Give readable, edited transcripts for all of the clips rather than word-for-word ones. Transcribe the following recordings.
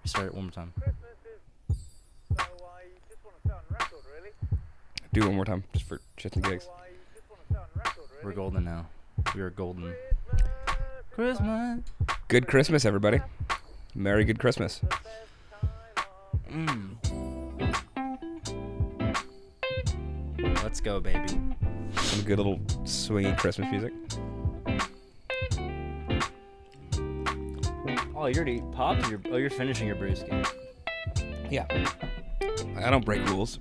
Start it one more time. Do it one more time, just for shits and gigs. We're golden now. We are golden. Christmas. Good Christmas, everybody. Merry good Christmas. Let's go, baby. Some good little swinging Christmas music. Oh, you already popped your... Oh, you're finishing your brewski. Yeah. I don't break rules.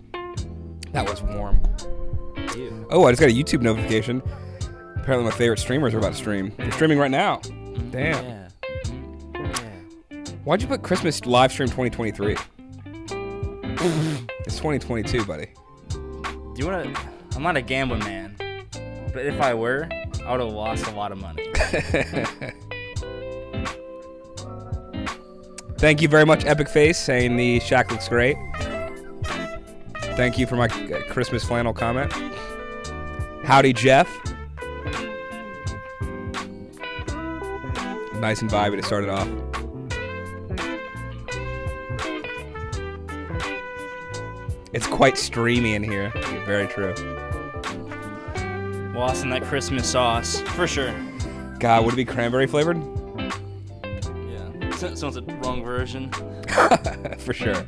That was warm. Ew. Oh, I just got a YouTube notification. Apparently my favorite streamers are about to stream. They're streaming right now. Damn. Yeah. Why'd you put Christmas live stream 2023? It's 2022, buddy. Do you want to... I'm not a gambling man. But if I were, I would have lost a lot of money. Thank you very much, Epic Face, saying the shack looks great. Thank you for my Christmas flannel comment. Howdy, Jeff. Nice and vibey to start it off. It's quite streamy in here. Very true. Lost in that Christmas sauce, for sure. God, would it be cranberry flavored? Yeah. Someone said wrong version. For sure.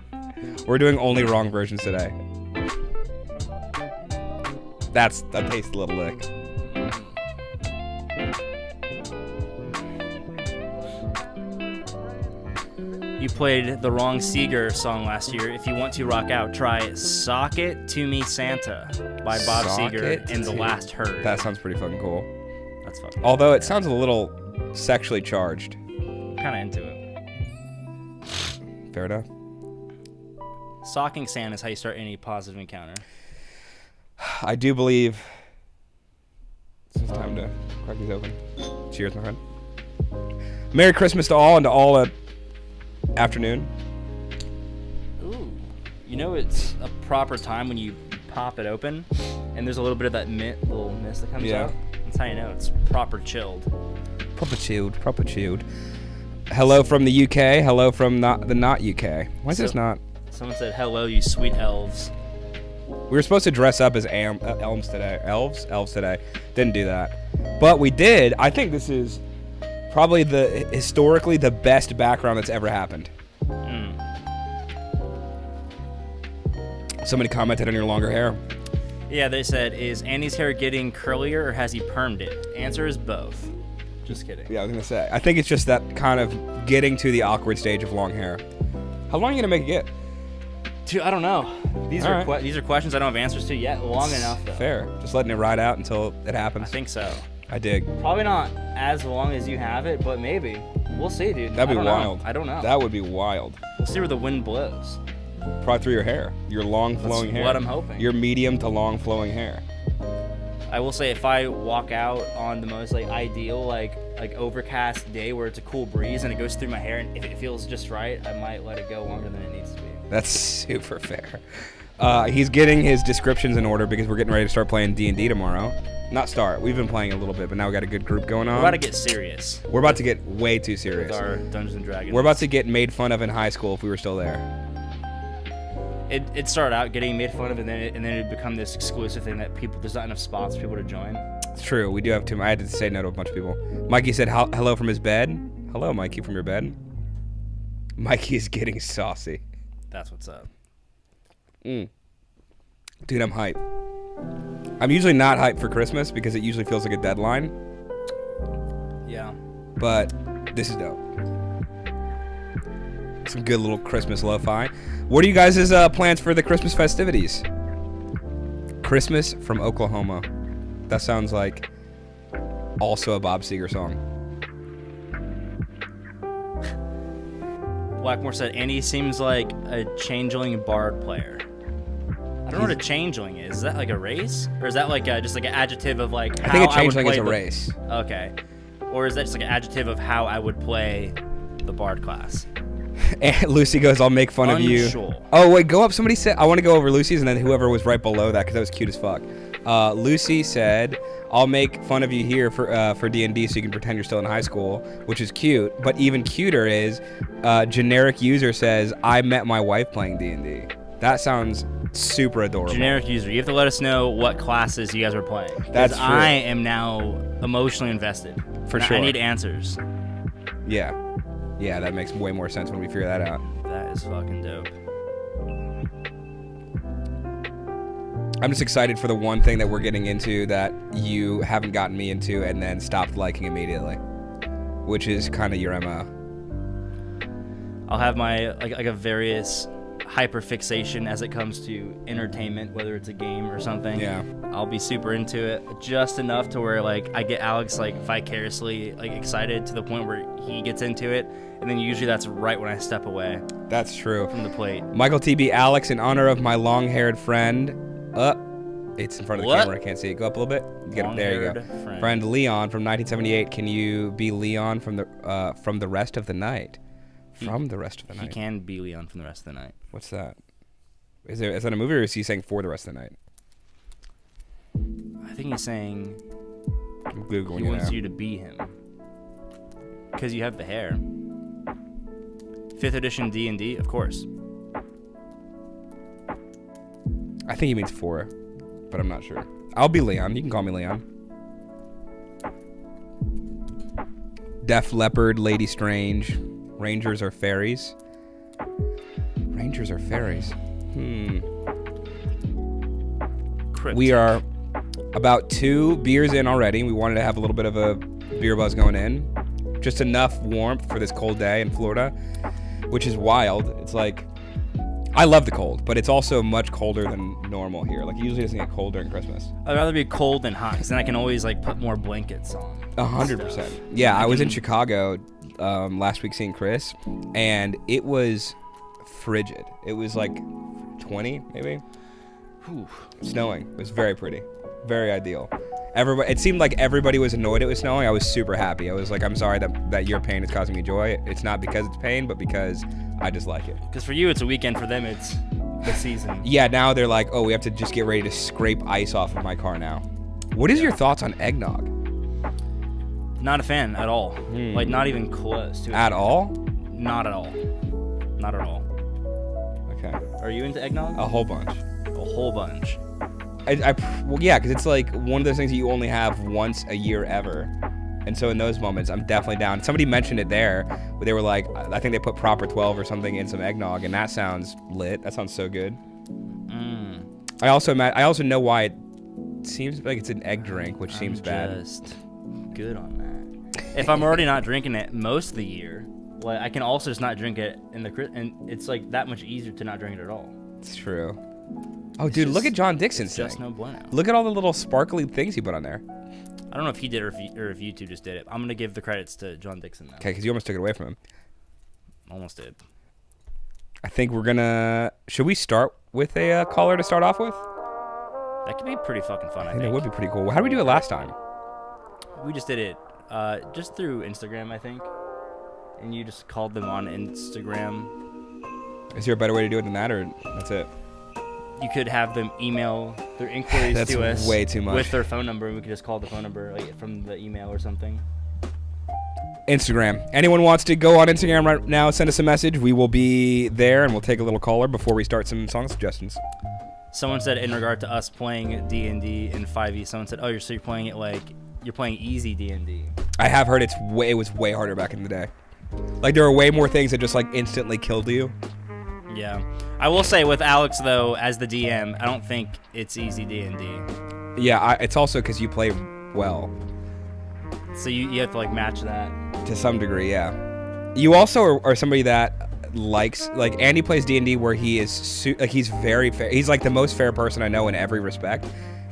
We're doing only wrong versions today. That tastes a little lick. You played the wrong Seeger song last year. If you want to rock out, try Sock It To Me Santa by Bob Sock Seger It in The To- Last Herd. That sounds pretty fucking cool. That's fucking Although it sounds a little sexually charged. kind of into it. Fair enough. Socking Santa is how you start any positive encounter. I do believe it's time to crack these open. Cheers, my friend. Merry Christmas to all and to all afternoon. Ooh. You know it's a proper time when you pop it open and there's a little bit of that little mist that comes out. That's how you know it's proper chilled. Proper chilled. Hello from the UK. Hello from the not UK. Why is this not? Someone said, hello, you sweet elves. We were supposed to dress up as elves today. Elves today. Didn't do that. But we did. I think this is probably historically the best background that's ever happened. Somebody commented on your longer hair. Yeah, they said, is Andy's hair getting curlier or has he permed it? Answer is both. Just kidding. Yeah, I was going to say. I think it's just that kind of getting to the awkward stage of long hair. How long are you going to make it get? Dude, I don't know. These All are these are questions I don't have answers to yet. Long enough, though. Fair. Just letting it ride out until it happens. I think so. I dig. Probably not as long as you have it, but maybe. We'll see, dude. That'd be wild. I don't know. That would be wild. We'll see where the wind blows. Probably through your hair. Your long flowing hair. That's what I'm hoping. Your medium to long flowing hair. I will say, if I walk out on the most ideal overcast day where it's a cool breeze and it goes through my hair, and if it feels just right, I might let it go longer than it needs to be. That's super fair. He's getting his descriptions in order because we're getting ready to start playing D&D tomorrow. Not start. We've been playing a little bit, but now we got a good group going on. We're about to get serious. We're about to get way too serious. With our Dungeons & Dragons. We're about to get made fun of in high school if we were still there. It started out getting made fun of, and then it become this exclusive thing that there's not enough spots for people to join. It's true. We do have too. I had to say no to a bunch of people. Mikey said hello from his bed. Hello, Mikey, from your bed. Mikey is getting saucy. That's what's up. Dude, I'm hype. I'm usually not hyped for Christmas because it usually feels like a deadline. Yeah. But this is dope. Some good little Christmas lo-fi. What are you guys' plans for the Christmas festivities? Christmas from Oklahoma. That sounds like also a Bob Seger song. Blackmore said, Andy seems like a changeling bard player. I don't know what a changeling is. Is that like a race? Or is that just like an adjective of I think a changeling is a race. Okay. Or is that just like an adjective of how I would play the bard class? And Lucy goes, I'll make fun of you. Unsure. Oh, wait, go up. Somebody said, I want to go over Lucy's, and then whoever was right below that, because that was cute as fuck. Lucy said, "I'll make fun of you here for D&D so you can pretend you're still in high school," which is cute. But even cuter is generic user says, "I met my wife playing D&D." That sounds super adorable. Generic user, you have to let us know what classes you guys were playing. That's true. I am now emotionally invested. For And sure. I need answers. Yeah, that makes way more sense when we figure that out. That is fucking dope. I'm just excited for the one thing that we're getting into that you haven't gotten me into and then stopped liking immediately, which is kind of your MO. I'll have my like a various hyperfixation as it comes to entertainment, whether it's a game or something. Yeah. I'll be super into it, just enough to where like I get Alex like vicariously like excited to the point where he gets into it, and then usually that's right when I step away That's true. from the plate. Michael TB Alex, in honor of my long-haired friend. It's in front of the What? camera. I can't see it. Go up a little bit. There you go. Long-haired Friend Leon from 1978. Can you be Leon from the rest of the night? From the rest of the He night. can be Leon from the rest of the night. What's that? Is that a movie, or is he saying for the rest of the night? I think he's saying I'm googling he it wants now. you to be him because you have the hair. 5th edition D&D, of course. I think he means for, but I'm not sure. I'll be Leon. You can call me Leon. Def Leopard, Lady Strange. Rangers are fairies. Rangers are fairies. Crypt. We are about 2 beers in already. We wanted to have a little bit of a beer buzz going in. Just enough warmth for this cold day in Florida, which is wild. It's like, I love the cold, but it's also much colder than normal here. Like, it usually doesn't get cold during Christmas. I'd rather be cold than hot, because then I can always like put more blankets on. 100%. Yeah, I was in Chicago last week seeing Chris, and it was frigid. It was like 20, maybe. Whew. Snowing. It was very pretty. Very ideal. It seemed like everybody was annoyed it was snowing. I was super happy. I was like, I'm sorry that your pain is causing me joy. It's not because it's pain, but because I just like it. Because for you, it's a weekend. For them, it's the season. Yeah, now they're like, oh, we have to just get ready to scrape ice off of my car now. What is your thoughts on eggnog? Not a fan at all. Like, not even close to it. At all? Not at all. Not at all. Okay. Are you into eggnog? A whole bunch. A whole bunch. Well, yeah, because it's like one of those things that you only have once a year ever. And so in those moments, I'm definitely down. Somebody mentioned it there, where they were like, I think they put Proper 12 or something in some eggnog, and that sounds lit. That sounds so good. I also know why it seems like it's an egg drink, which seems bad. Just good on that. If I'm already not drinking it most of the year, well, I can also just not drink it and it's like that much easier to not drink it at all. It's true. Oh, dude, look at John Dixon's Just thing. no bueno. Look at all the little sparkly things he put on there. I don't know if he did or if YouTube just did it. I'm gonna give the credits to John Dixon now. Okay, because you almost took it away from him. Almost did. I think we're gonna. Should we start with a caller to start off with? That could be pretty fucking fun. I I think think that would be pretty cool. How did we do it last time? we just did it just through Instagram, I think, and you just called them on Instagram. Is there a better way to do it than that, or that's it? You could have them email their inquiries That's to us way too much. with their phone number, and we could just call the phone number like, from the email or something. Instagram. Anyone wants to go on Instagram right now, send us a message. We will be there, and we'll take a little caller before we start some song suggestions. Someone said in regard to us playing D&D in 5e, someone said, "Oh, you're playing it like you're playing easy D&D." I have heard it was way harder back in the day. Like, there were way more things that just like instantly killed you. Yeah, I will say with Alex though, as the DM, I don't think it's easy D&D. Yeah, it's also because you play well. So you have to like match that. To some degree, yeah. You also are somebody that likes, like, Andy plays D&D where he is he's very fair. He's like the most fair person I know in every respect.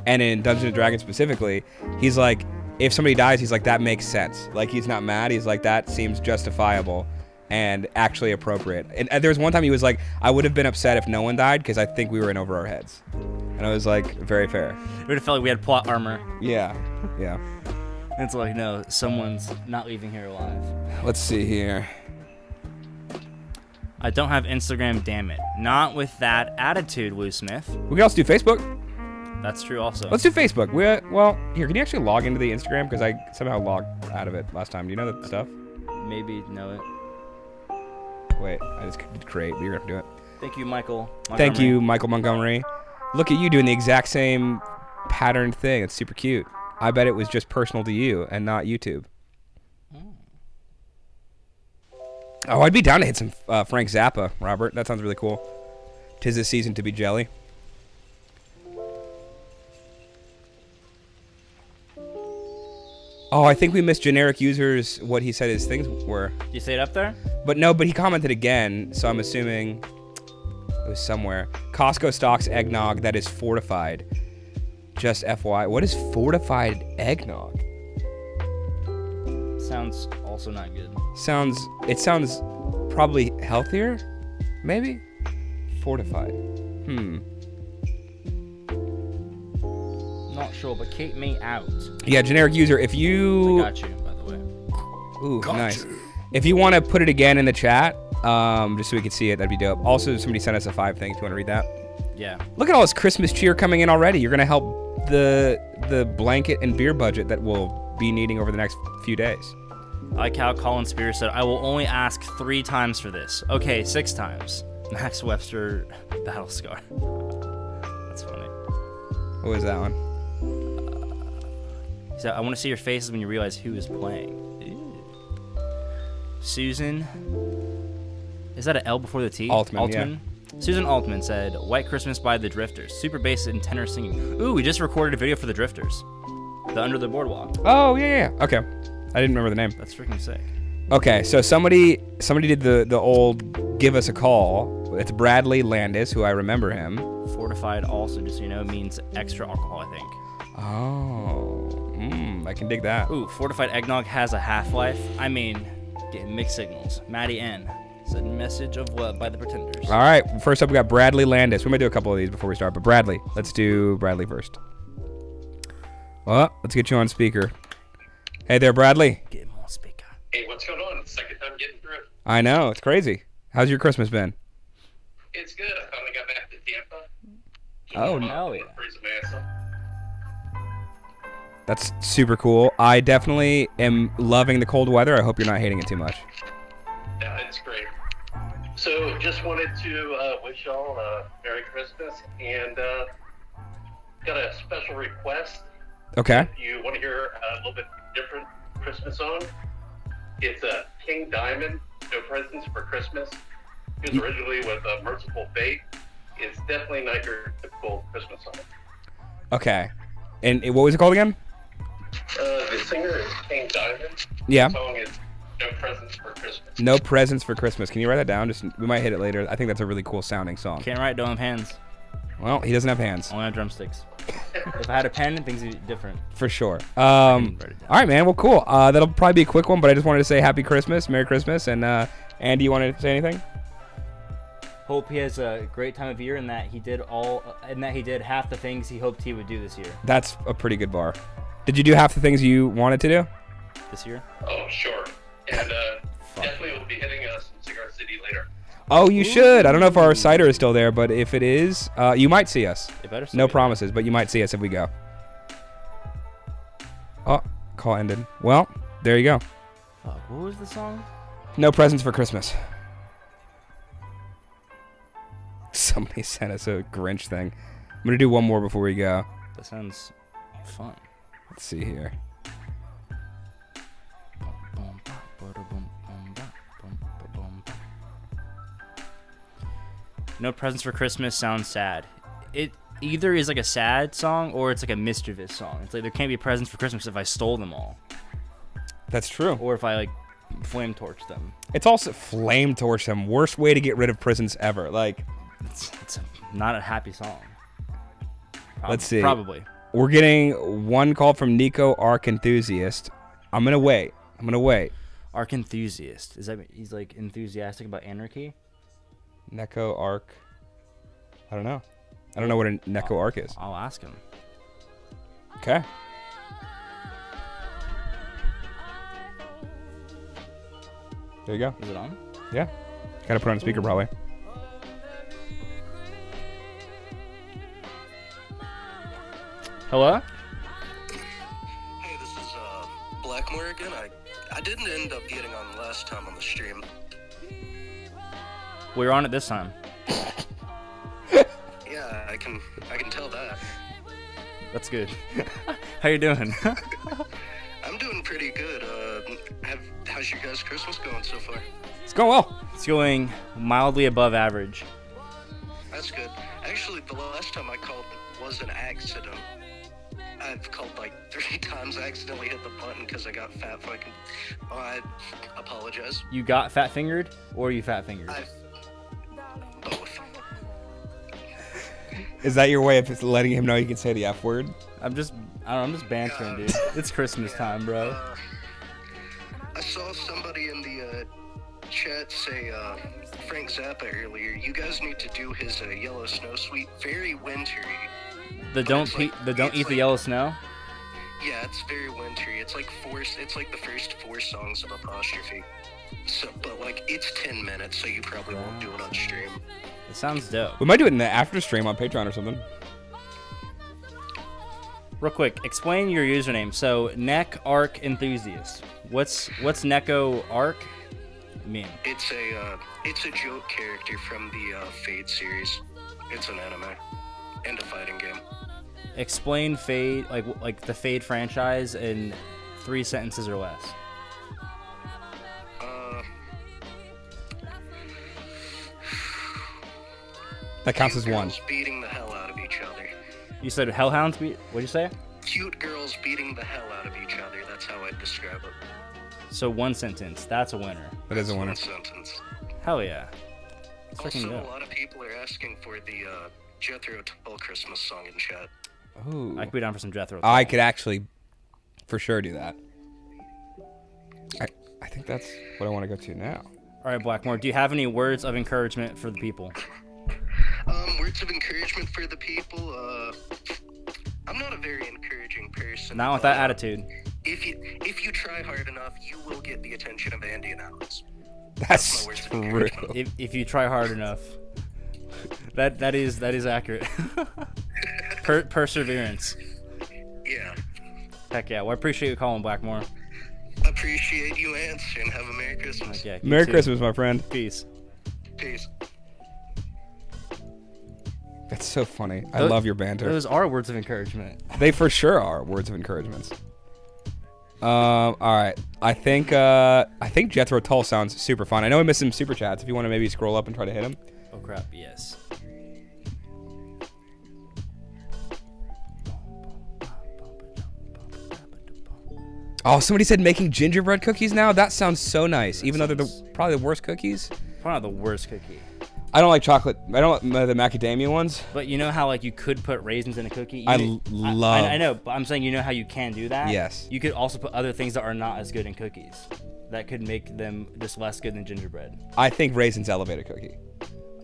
And in Dungeons & Dragons specifically, he's like, if somebody dies, he's like, that makes sense. Like, he's not mad. He's like, that seems justifiable and actually appropriate. And there was one time he was like, I would have been upset if no one died because I think we were in over our heads. And I was like, very fair. It would have felt like we had plot armor. Yeah. It's like, no, someone's not leaving here alive. Let's see here. I don't have Instagram, damn it. Not with that attitude, Lou Smith. We can also do Facebook. That's true also. Let's do Facebook. Well, here, can you actually log into the Instagram? Because I somehow logged out of it last time. Do you know that stuff? Maybe know it. Wait, I just did create, but you're going to have to do it. Thank you, Michael. Thank you, Michael Montgomery. Look at you doing the exact same patterned thing. It's super cute. I bet it was just personal to you and not YouTube. Oh, I'd be down to hit some Frank Zappa, Robert. That sounds really cool. 'Tis the season to be jelly. Oh, I think we missed generic users what he said his things were. You say it up there? But no, but he commented again, so I'm assuming it was somewhere. Costco stocks eggnog that is fortified. Just FY. What is fortified eggnog? Sounds also not good. It sounds probably healthier? Maybe? Fortified. Not sure, but keep me out. Yeah, generic user, if you... I got you, by the way. Ooh, nice. If you want to put it again in the chat, just so we can see it, that'd be dope. Also, somebody sent us a 5 thing. Do you want to read that? Yeah. Look at all this Christmas cheer coming in already. You're going to help the blanket and beer budget that we'll be needing over the next few days. I like how Colin Spears said, I will only ask 3 times for this. Okay, 6 times. Max Webster Battle Scar. That's funny. What was that one? He said, I want to see your faces when you realize who is playing. Ew. Susan. Is that an L before the T? Altman, yeah. Susan Altman said, White Christmas by the Drifters. Super bass and tenor singing. Ooh, we just recorded a video for the Drifters. The Under the Boardwalk. Oh, yeah. Okay. I didn't remember the name. That's freaking sick. Okay, so somebody did the old give us a call. It's Bradley Landis, who I remember him. Fortified also, just so you know, means extra alcohol, I think. Oh, I can dig that. Ooh, fortified eggnog has a half-life. I mean, getting mixed signals. Maddie N. said message of love by the Pretenders. All right, first up we got Bradley Landis. We might do a couple of these before we start, but Bradley. Let's do Bradley first. Well, let's get you on speaker. Hey there, Bradley. Get him on speaker. Hey, what's going on? Second time getting through. I know, it's crazy. How's your Christmas been? It's good. I finally got back to Tampa. Oh, no, yeah. Freeze my ass off. That's super cool. I definitely am loving the cold weather. I hope you're not hating it too much. Yeah, it's great. So, just wanted to wish y'all a Merry Christmas and got a special request. Okay. If you want to hear a little bit different Christmas song, it's a King Diamond, No Presents for Christmas. It was originally with Merciful Fate. It's definitely not your typical Christmas song. Okay. And what was it called again? The singer is King Diamond. Yeah. The song is No Presents for Christmas. No Presents for Christmas. Can you write that down? We might hit it later. I think that's a really cool sounding song. Can't write, don't have hands. Well, he doesn't have hands. Only have drumsticks. If I had a pen, things would be different. For sure. I can write it down. All right, man. Well, cool. That'll probably be a quick one, but I just wanted to say Happy Christmas, Merry Christmas, and Andy, you want to say anything? Hope he has a great time of year and that he did half the things he hoped he would do this year. That's a pretty good bar. Did you do half the things you wanted to do? This year? Oh, sure. And definitely will be hitting some Cigar City later. Oh, you should. I don't know if our cider is still there, but if it is, you might see us. It better still No be promises, but you might see us if we go. Oh, call ended. Well, there you go. Fuck, what was the song? No Presents for Christmas. Somebody sent us a Grinch thing. I'm going to do one more before we go. That sounds fun. Let's see here. No Presents for Christmas sounds sad. It either is like a sad song or it's like a mischievous song. It's like there can't be presents for Christmas if I stole them all. That's true. Or if I like flame torch them. It's also flame torch them. Worst way to get rid of presents ever. Like, It's not a happy song. Let's see. Probably. We're getting one call from Nico Arc Enthusiast. I'm going to wait. Arc Enthusiast. Is that he's like enthusiastic about anarchy? Neko Arc. I don't know. I don't know what a Neko Arc is. I'll ask him. Okay. There you go. Is it on? Yeah. Gotta put it on speaker probably. Hello? Hey, this is Blackmore again. I didn't end up getting on last time on the stream. We were on it this time. Yeah, I can tell that. That's good. How you doing? I'm doing pretty good. How's your guys' Christmas going so far? It's going well. It's going mildly above average. That's good. Actually, the last time I called was an accident. I've called like 3 times. I accidentally hit the button because I got fat fucking. Oh, I apologize. You got fat fingered, or you fat fingered? Both. Is that your way of letting him know you can say the F word? I'm just bantering, dude. It's Christmas time, bro. I saw somebody in the chat say Frank Zappa earlier. You guys need to do his Yellow Snow Suite. Very wintry. Don't eat the yellow snow. Yeah, it's very wintry. It's like the first 4 songs of Apostrophe. So, but like it's 10 minutes, so you probably won't do it on stream. It sounds dope. We might do it in the after stream on Patreon or something. Real quick, explain your username. So, Neck Arc Enthusiast. What's Neko Arc mean? It's a joke character from the Fate series. It's an anime and a fighting game. Explain Fate, like the Fate franchise in 3 sentences or less. That counts as one. Girls beating the hell out of each other. You said hellhounds beat. What'd you say? Cute girls beating the hell out of each other. That's how I'd describe it. So 1 sentence. That's a winner. That is a winner. One sentence. Hell yeah. Also, Freaking a dope. lot of people are asking for the Jethro Tull Christmas song in chat. Ooh. I could be down for some Jethro. I could actually, for sure, do that. I think that's what I want to go to now. All right, Blackmore. Do you have any words of encouragement for the people? Words of encouragement for the people. I'm not a very encouraging person. Not with that attitude. If you try hard enough, you will get the attention of Andy and Alex. That's my words of true. encouragement. If you try hard enough, that is accurate. Perseverance. Yeah. Heck yeah. Well, I appreciate you calling, Blackmore. Appreciate you answering. Have a Merry Christmas. Heck yeah, you Merry too. Christmas, my friend. Peace. Peace. That's so funny. I Those- love your banter. Those are words of encouragement. They for sure are words of encouragement. All right. I think Jethro Tull sounds super fun. I know we missed some super chats. If you want to maybe scroll up and try to hit him. Oh crap, yes. Oh, somebody said making gingerbread cookies now. That sounds so nice. Even though they're probably the worst cookies. Probably not the worst cookie. I don't like chocolate. I don't like the macadamia ones. But you know how like you could put raisins in a cookie? I You- love- I know, but I'm saying you know how you can do that? Yes. You could also put other things that are not as good in cookies. That could make them just less good than gingerbread. I think raisins elevate a cookie.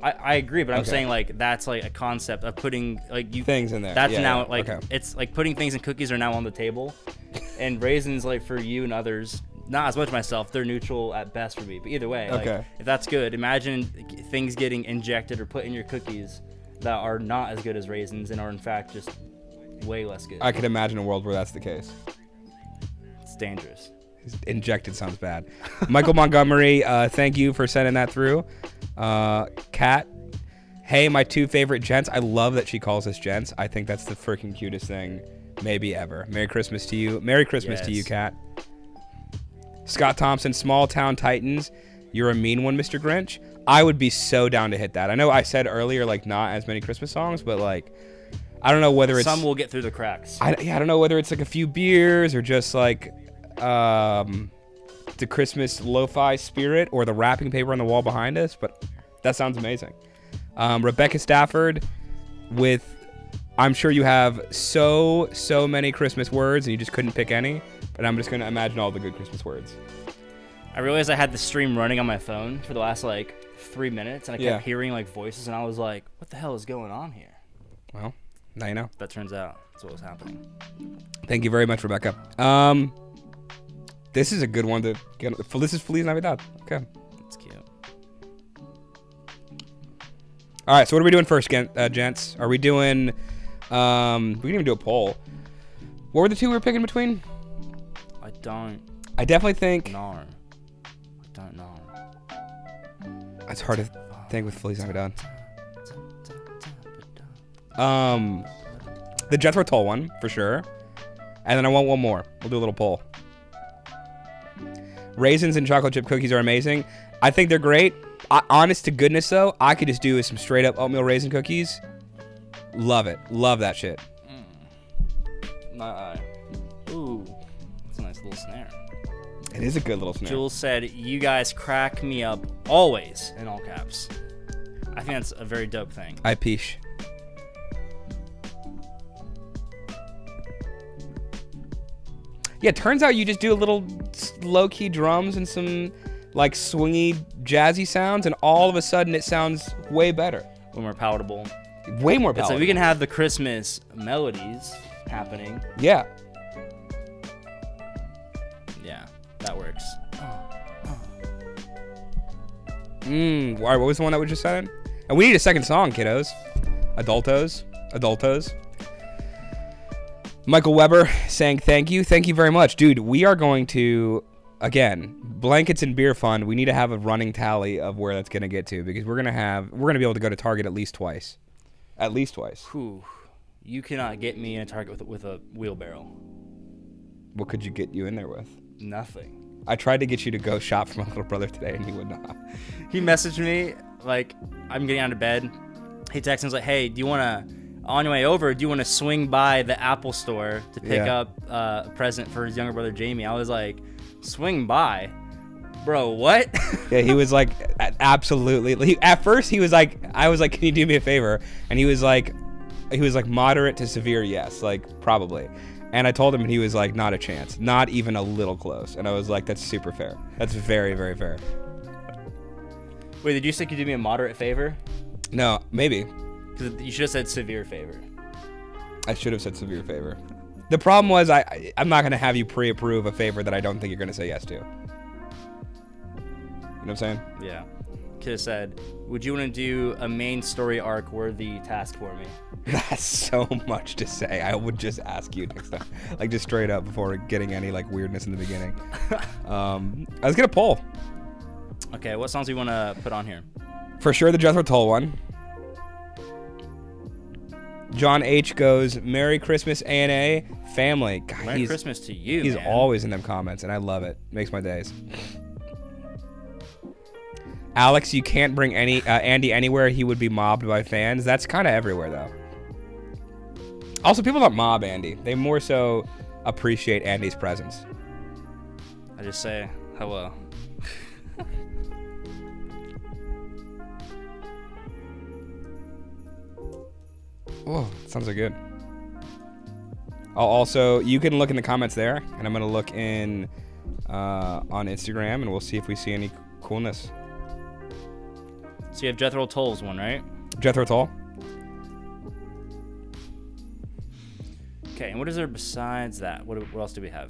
I agree, but I'm Okay. saying like that's like a concept of putting like you Things in there. That's Yeah, now yeah, like okay. it's like putting things in cookies are now on the table, and raisins like for you and others, not as much myself. They're neutral at best for me. But either way, like, Okay. if that's good, imagine things getting injected or put in your cookies that are not as good as raisins and are in fact just way less good. I could imagine a world where that's the case. It's dangerous. Injected sounds bad. Michael Montgomery, thank you for sending that through. Kat, hey, my 2 favorite gents. I love that she calls us gents. I think that's the freaking cutest thing maybe ever. Merry Christmas to you. Merry Christmas to you, Yes. Kat. Scott Thompson, Small Town Titans. You're a mean one, Mr. Grinch. I would be so down to hit that. I know I said earlier, like, not as many Christmas songs, but, like, I don't know whether it's... Some will get through the cracks. I don't know whether it's, like, a few beers or just, like, the Christmas lo-fi spirit or the wrapping paper on the wall behind us, but that sounds amazing. Rebecca Stafford with... I'm sure you have so many Christmas words and you just couldn't pick any, but I'm just going to imagine all the good Christmas words. I realized I had the stream running on my phone for the last like 3 minutes, and I kept Yeah. hearing like voices, and I was like, "What the hell is going on here?" Well, now you know. That turns out that's what was happening. Thank you very much, Rebecca. This is a good one to get. This is Feliz Navidad. Okay. It's cute. All right, so what are we doing first, gents? Are we doing... we can even do a poll. What were the two we were picking between? I don't I definitely think know. I don't know. it's hard to think with Feliz Navidad. The Jethro Tull one for sure, and then I want one more. We'll do a little poll. Raisins and chocolate chip cookies are amazing. I think they're great. Honest to goodness though, I could just do some straight up oatmeal raisin cookies. Love it. Love that shit. Ooh, that's a nice little snare. It is a good little snare. Jules said, "You guys crack me up always," in all caps. I think that's a very dope thing. I peach. Yeah, turns out you just do a little low-key drums and some like swingy, jazzy sounds, and all of a sudden it sounds way better. Way more palatable. Way more It's palatable. like we can have the Christmas melodies happening. Yeah. Yeah, that works. What was the one that we just said? And we need a second song, kiddos. Adultos. Michael Weber saying thank you. Thank you very much. Dude, we are going to, again, blankets and beer fund. We need to have a running tally of where that's going to get to, because we're going to be able to go to Target at least twice. At least twice. Whew. You cannot get me in a Target with a wheelbarrow. What could you get you in there with? Nothing. I tried to get you to go shop for my little brother today, and he would not. He messaged me, like, I'm getting out of bed. He texted me, he's like, "Hey, do you want to, on your way over, do you want to swing by the Apple store to pick up a present for his younger brother, Jamie?" I was like, swing by? Bro, what? Yeah, he was like, absolutely. At first, he was like, I was like, "Can you do me a favor?" And he was like, moderate to severe, yes, like, probably. And I told him, and he was like, not a chance. Not even a little close. And I was like, that's super fair. That's very, very fair. Wait, did you say you do me a moderate favor? No, maybe. Because you should have said severe favor. I should have said severe favor. The problem was, I'm not going to have you pre-approve a favor that I don't think you're going to say yes to. You know what I'm saying? Yeah. Could have said, "Would you want to do a main story arc worthy task for me?" That's so much to say. I would just ask you next time. Like, just straight up before getting any, like, weirdness in the beginning. I was going to poll. Okay, what songs do you want to put on here? For sure, the Jethro Tull one. John H. goes, "Merry Christmas, A&A family." God, Merry Christmas to you, He's man. always in them comments, and I love it. Makes my days. Alex, you can't bring Andy anywhere. He would be mobbed by fans. That's kind of everywhere, though. Also, people don't mob Andy. They more so appreciate Andy's presence. I just say hello. Oh, sounds so good. I'll also, you can look in the comments there, and I'm going to look in on Instagram, and we'll see if we see any coolness. So you have Jethro Tull's one, right? Jethro Tull. Okay, and what is there besides that? What else do we have?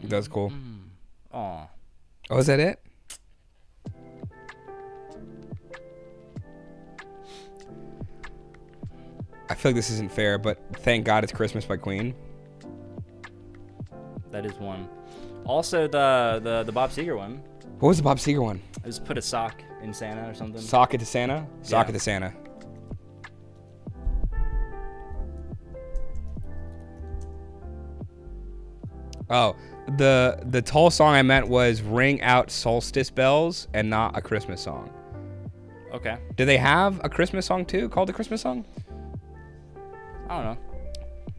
That's cool. Aw. Oh, is that it? I feel like this isn't fair, but Thank God It's Christmas by Queen. That is one. Also, the Bob Seger one. What was the Bob Seger one? I just put a sock in Santa or something. Sock It to Santa? Sock Yeah. It to Santa. Oh, the Tull song I meant was Ring Out Solstice Bells and not a Christmas song. Okay. Do they have a Christmas song too called the Christmas song? I don't know.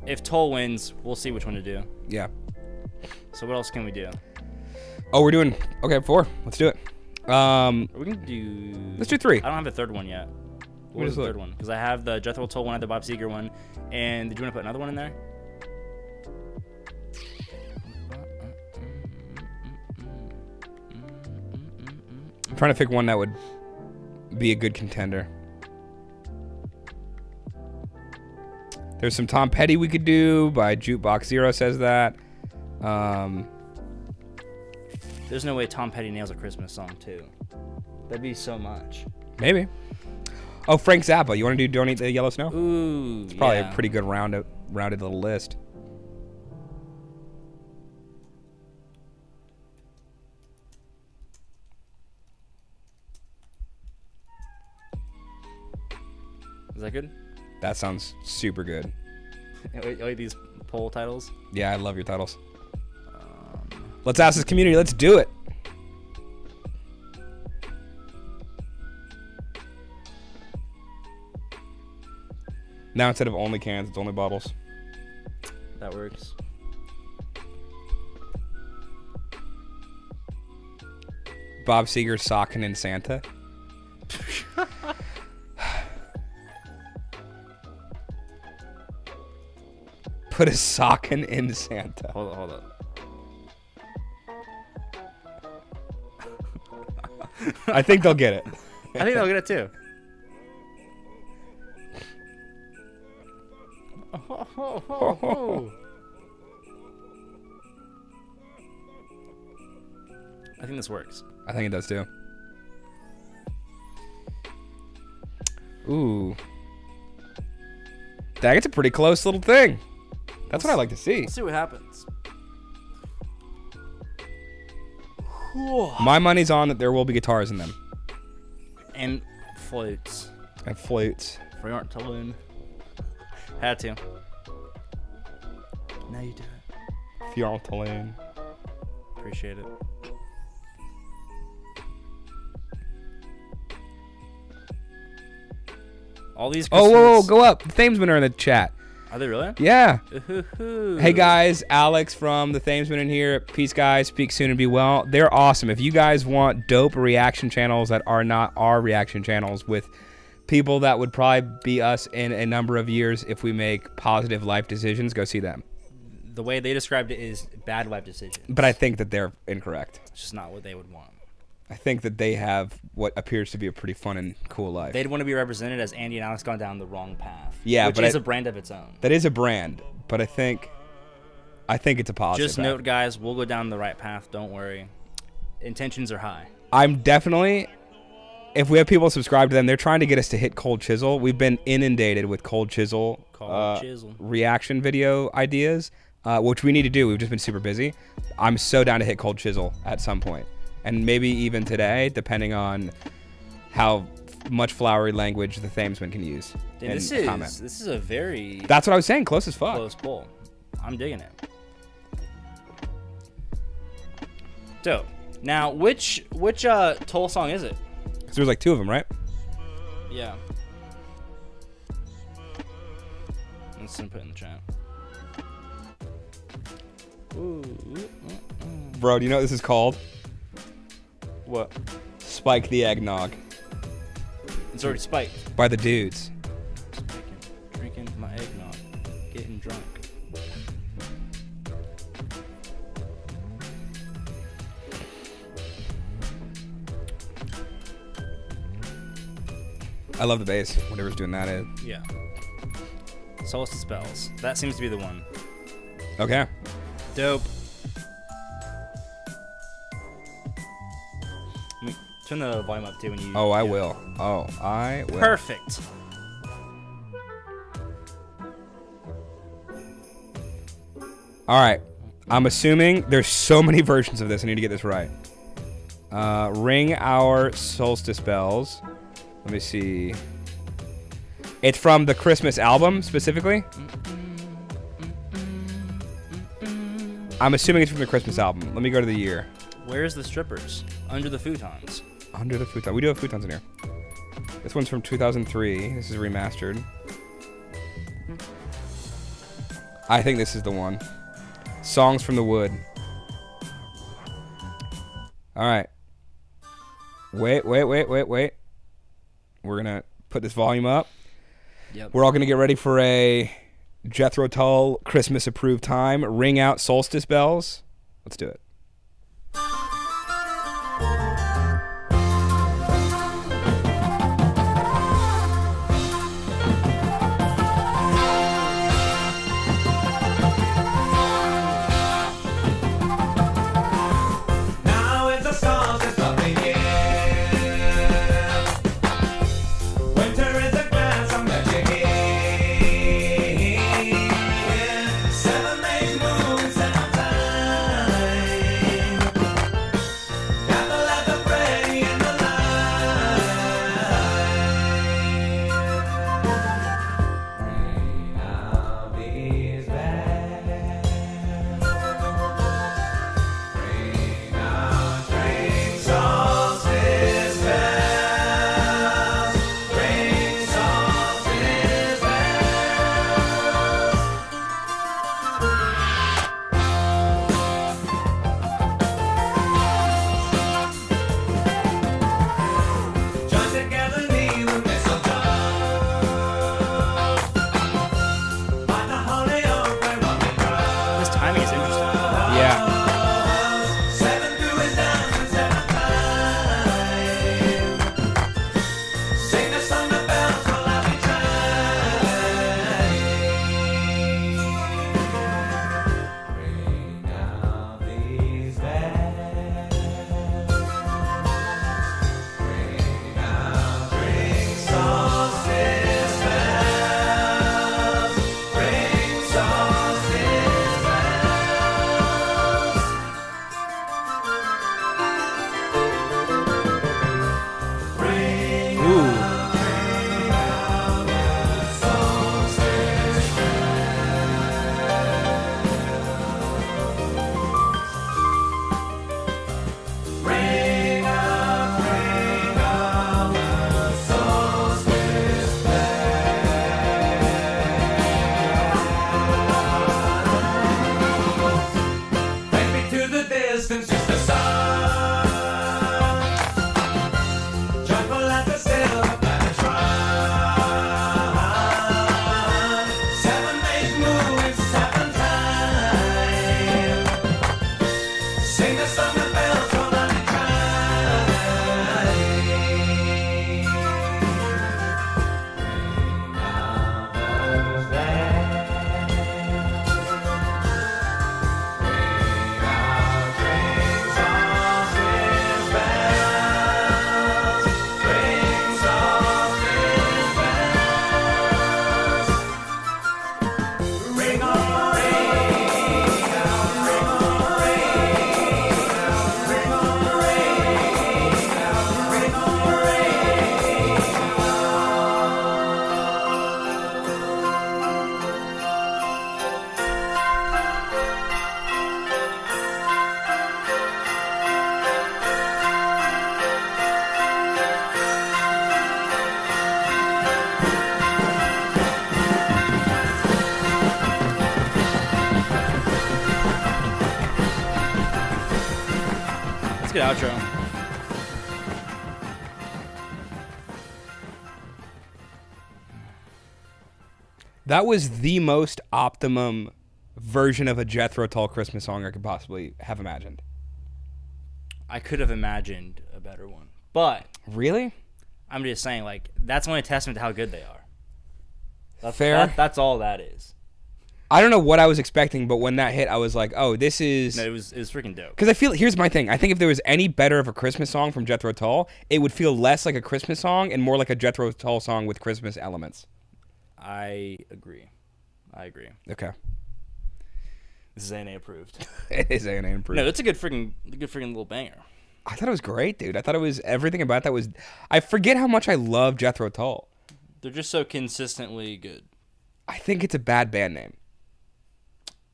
If Toll wins, we'll see which one to do. Yeah. So what else can we do? Oh, we're doing, okay, 4. Let's do it. We can do... Let's do 3. I don't have a third one yet. What was the third one? Because I have the Jethro Tull one, I have the Bob Seger one. And did you want to put another one in there? I'm trying to pick one that would be a good contender. There's some Tom Petty we could do by Jukebox Zero says that. There's no way Tom Petty nails a Christmas song too. That'd be so much. Maybe. Oh, Frank Zappa. You want to do Don't Eat the Yellow Snow? Ooh, It's probably yeah. a pretty good rounded little list. Is that good? That sounds super good. Wait, these poll titles? Yeah, I love your titles. Let's ask this community. Let's do it. Now instead of only cans, it's only bottles. That works. Bob Seger socking in Santa. Put a sockin' in Santa. Hold up. I think they'll get it. I think they'll get it too. I think this works. I think it does too. Ooh. That's a pretty close little thing. That's what I like to see. Let's see what happens. My money's on that there will be guitars in them. And flutes. And flutes. For you aren't to learn. Had to. Now you do it. Fiontolane. Appreciate it. All these Christmas... Oh, whoa, go up. The Thamesmen are in the chat. Are they really? Yeah. Ooh. Hey guys, Alex from the Thamesmen in here. Peace guys, speak soon and be well. They're awesome. If you guys want dope reaction channels that are not our reaction channels with people that would probably be us in a number of years if we make positive life decisions, go see them. The way they described it is bad life decisions. But I think that they're incorrect. It's just not what they would want. I think that they have what appears to be a pretty fun and cool life. They'd want to be represented as Andy and Alex gone down the wrong path. Yeah, which but is a brand of its own. That is a brand, but I think it's a positive. Just note, guys, we'll go down the right path. Don't worry. Intentions are high. I'm definitely, if we have people subscribe to them, they're trying to get us to hit Cold Chisel. We've been inundated with Cold Chisel, reaction video ideas, which we need to do. We've just been super busy. I'm so down to hit Cold Chisel at some point. And maybe even today, depending on how much flowery language the Thamesmen can use. Dude, this is a very... That's what I was saying, close as fuck. Close poll. I'm digging it. Dope. Now, which Toll song is it? Because there's like two of them, right? Yeah. Let's put it in the chat. Bro, do you know what this is called? What? Spike the Eggnog. It's already spiked. By the Dudes. Drinking my eggnog. Getting drunk. I love the bass. Whatever's doing that is. Yeah. Solstice Spells. That seems to be the one. Okay. Dope. Turn the volume up too when you... Oh, I will. Oh, I will. Perfect. All right. I'm assuming there's so many versions of this. I need to get this right. Ring Our Solstice Bells. Let me see. It's from the Christmas album, specifically. I'm assuming it's from the Christmas album. Let me go to the year. Where's the strippers? Under the futons. Under the futon. We do have futons in here. This one's from 2003. This is remastered. I think this is the one. Songs from the Wood. All right. Wait. We're going to put this volume up. Yep. We're all going to get ready for a Jethro Tull Christmas approved time. Ring out solstice bells. Let's do it. outro. That was the most optimum version of a Jethro Tull Christmas song I could possibly have imagined. I could have imagined a better one, but Really? I'm just saying, like, that's only a testament to how good they are. Fair. That's all that is. I don't know what I was expecting, but when that hit, I was like, "Oh, this is." No, it was freaking dope. Because I feel, here's my thing. I think if there was any better of a Christmas song from Jethro Tull, it would feel less like a Christmas song and more like a Jethro Tull song with Christmas elements. I agree. Okay. This is A&A approved. It is A&A approved. No, it's a good freaking little banger. I thought it was great, dude. I thought it was everything about that was. I forget how much I love Jethro Tull. They're just so consistently good. I think it's a bad band name.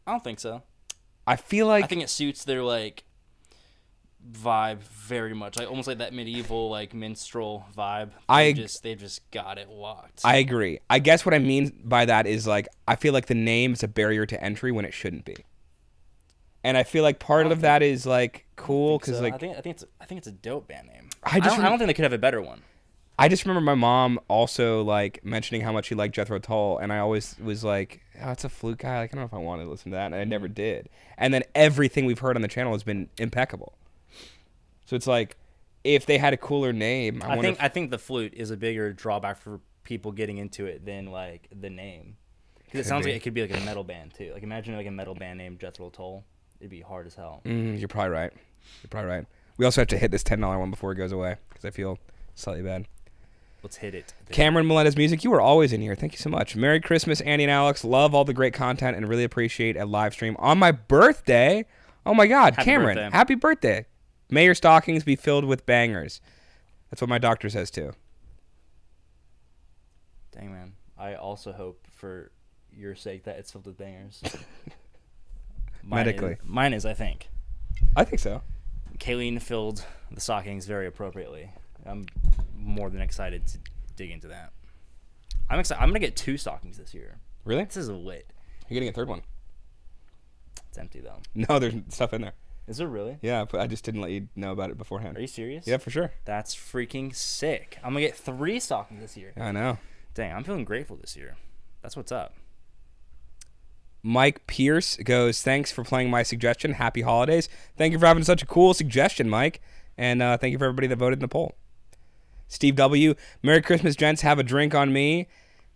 I don't think so. I feel like I think it suits their like vibe very much, like almost like that medieval like minstrel vibe. They've just got it locked. I agree. I guess what I mean by that is like I feel like the name is a barrier to entry when it shouldn't be. And I feel like part of that is like cool because like I think it's a dope band name. I don't think they could have a better one. I just remember my mom also like mentioning how much she liked Jethro Tull, and I always was like, "Oh, it's a flute guy. Like I don't know if I wanted to listen to that," and I never did. And then everything we've heard on the channel has been impeccable. So it's like, if they had a cooler name, I think the flute is a bigger drawback for people getting into it than like the name, because it sounds like it could be like a metal band too. Like imagine like a metal band named Jethro Tull. It'd be hard as hell. You're probably right. We also have to hit this $10 one before it goes away because I feel slightly bad. Let's hit it. Cameron Miletta's music. You are always in here. Thank you so much. Merry Christmas, Andy and Alex. Love all the great content and really appreciate a live stream on my birthday. Oh my God, Happy Cameron, birthday. happy birthday. May your stockings be filled with bangers. That's what my doctor says too. Dang man, I also hope for your sake that it's filled with bangers. Medically. Mine is, I think. I think so. Kayleen filled the stockings very appropriately. I'm more than excited to dig into that. I'm excited. I'm gonna get 2 stockings this year. Really? This is a lit. You're getting a third one. It's empty though. No, there's stuff in there. Is there really? Yeah, but I just didn't let you know about it beforehand. Are you serious? Yeah, for sure. That's freaking sick. I'm gonna get 3 stockings this year. I know. Dang, I'm feeling grateful this year. That's what's up. Mike Pierce goes, thanks for playing my suggestion. Happy holidays. Thank you for having such a cool suggestion, Mike. And thank you for everybody that voted in the poll. Steve W. Merry Christmas, gents. Have a drink on me.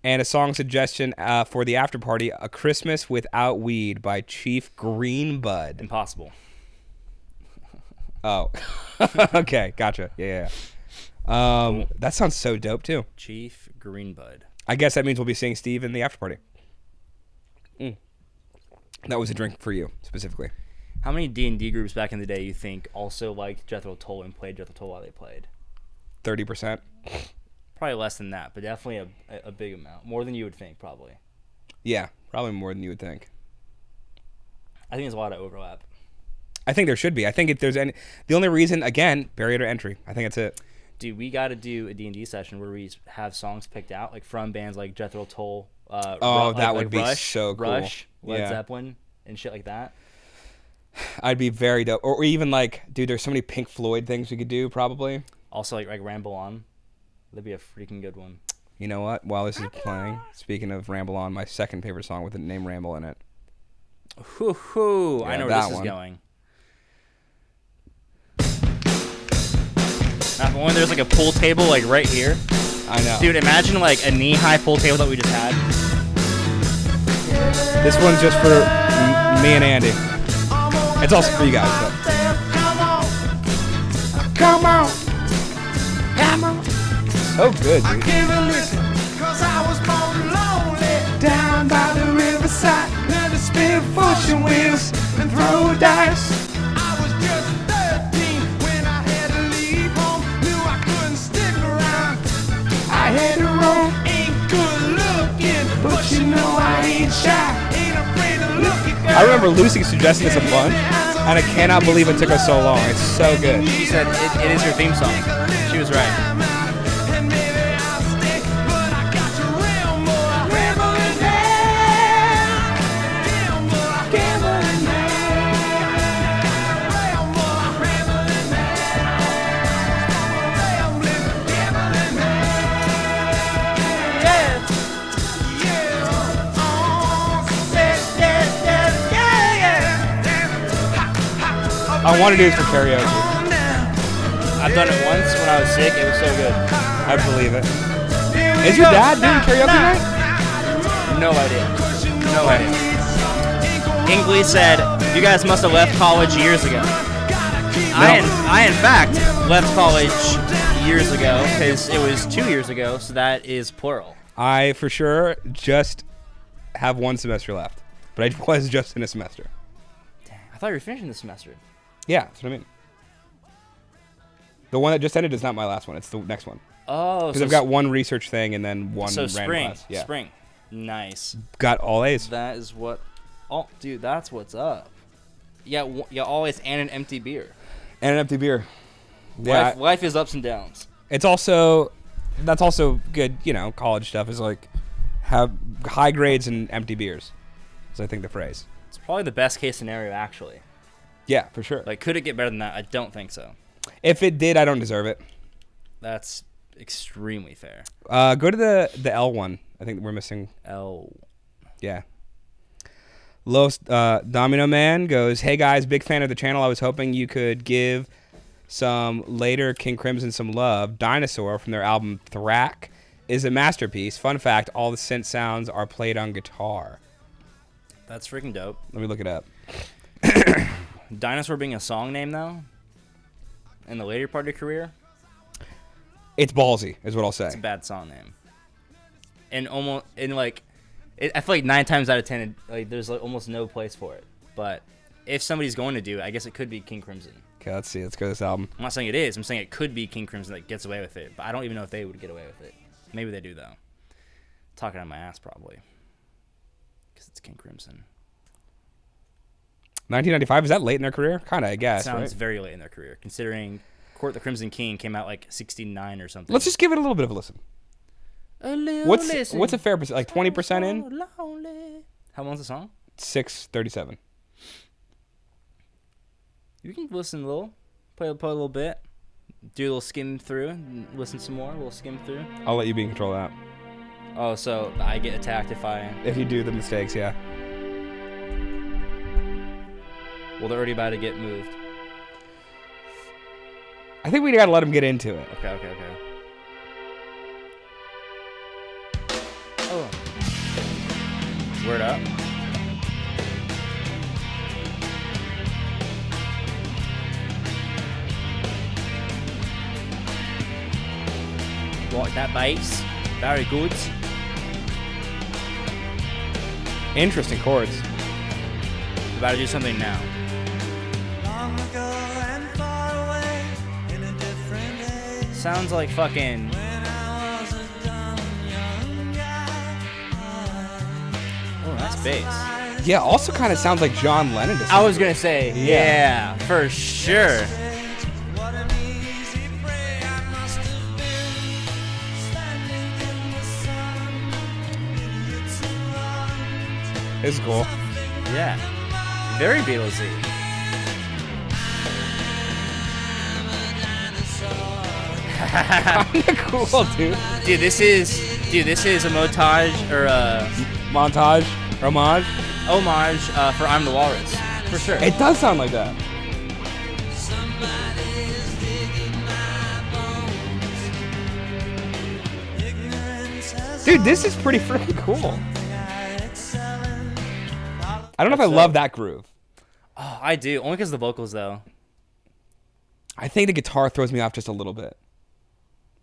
And a song suggestion for the after party, A Christmas Without Weed by Chief Greenbud. Impossible. Oh. Okay, gotcha. Yeah. Cool. That sounds so dope, too. Chief Greenbud. I guess that means we'll be seeing Steve in the after party. That was a drink for you, specifically. How many D&D groups back in the day you think also liked Jethro Tull and played Jethro Tull while they played? 30%. Probably less than that, but definitely a big amount. More than you would think, probably. Yeah, probably more than you would think. I think there's a lot of overlap. I think there should be. I think if there's any... The only reason, again, barrier to entry. I think that's it. Dude, we got to do a D&D session where we have songs picked out, like from bands like Jethro Tull. That would be Rush, so cool. Rush, Led Yeah. Zeppelin, and shit like that. I'd be very dope. Or even like, dude, there's so many Pink Floyd things we could do, probably. Also, like Ramble On. That'd be a freaking good one. You know what? While this is playing, speaking of Ramble On, my second favorite song with the name Ramble in it. Hoo-hoo. Yeah, I know where that this one. is going. Now, if only there's like a pool table like right here. I know. Dude, imagine like a knee-high pool table that we just had. This one's just for me and Andy. It's also for you guys, but. Come on. So good, dude. Down by the riverside, learn to spin fortune wheels and throw dice. I was just 13 when I had to leave home. Knew I couldn't stick around. I had to roam. Ain't good looking, but you know I ain't shy. Ain't afraid to look at girls. I remember Lucy suggesting this a bunch, and I cannot believe it took us so long. It's so good. She said it is your theme song. She was right. And maybe I'll stick, but I got to ramble, rambling now. Gamble, gambling now. Ramble, rambling now. I want to do this for karaoke. I've done it once when I was sick. It was so good. I believe it. Is your dad doing karaoke night? No idea. No idea. Ingley said, "You guys must have left college years ago." I in fact left college years ago because it was 2 years ago, so that is plural. I for sure just have 1 semester left, but I was just in a semester. Dang, I thought you were finishing the semester. Yeah, that's what I mean. The one that just ended is not my last one. It's the next one. Oh, Because I've got 1 research thing and then 1 so random spring. class. Yeah. Spring. Nice. Got all A's. That is what. Oh, dude, that's what's up. Yeah, always and an empty beer. And an empty beer. Yeah, Life is ups and downs. it's also, that's also good, college stuff is like have high grades and empty beers. Is I think the phrase. It's probably the best case scenario, actually. Yeah, for sure. Like, could it get better than that? I don't think so. If it did, I don't deserve it. That's extremely fair. Go to the L one. I think we're missing. L. Yeah. Los Domino Man goes, "Hey guys, big fan of the channel. I was hoping you could give some later King Crimson some love. Dinosaur from their album Thrack is a masterpiece. Fun fact, all the synth sounds are played on guitar." That's freaking dope. Let me look it up. Dinosaur being a song name, though, in the later part of your career, It's ballsy, is what I'll say. it's a bad song name. And I feel like 9 times out of 10, there's like almost no place for it. But if somebody's going to do it, I guess it could be King Crimson. Okay, let's see. Let's go to this album. I'm not saying it is. I'm saying it could be King Crimson that gets away with it. But I don't even know if they would get away with it. Maybe they do, though. Talking out my ass, probably. Because it's King Crimson. 1995, is that late in their career? Kind of, I guess. Sounds Right? very late in their career, considering Court the Crimson King came out like 69 or something. Let's just give it a little bit of a listen. What's a fair percent? Like 20% in? How long's the song? 6:37. You can listen a little, play a little bit, do a little skim through, and listen some more, a little skim through. I'll let you be in control of that. Oh, so I get attacked If you do the mistakes, yeah. Well, they're already about to get moved. I think we gotta let him get into it. Okay. Oh. Word up. Like that bass. Very good. Interesting chords. About to do something now. Sounds like fucking. Oh, that's bass. Yeah, also kind of sounds like John Lennon. To I was gonna say, yeah, for sure. It's cool. Yeah, very Beatlesy. Kinda cool, dude. Dude, this is a montage or a Montage, homage. homage for "I'm the Walrus," for sure. It does sound like that. Dude, this is pretty freaking cool. I don't know if I love that groove. Oh, I do, only because of the vocals, though. I think the guitar throws me off just a little bit.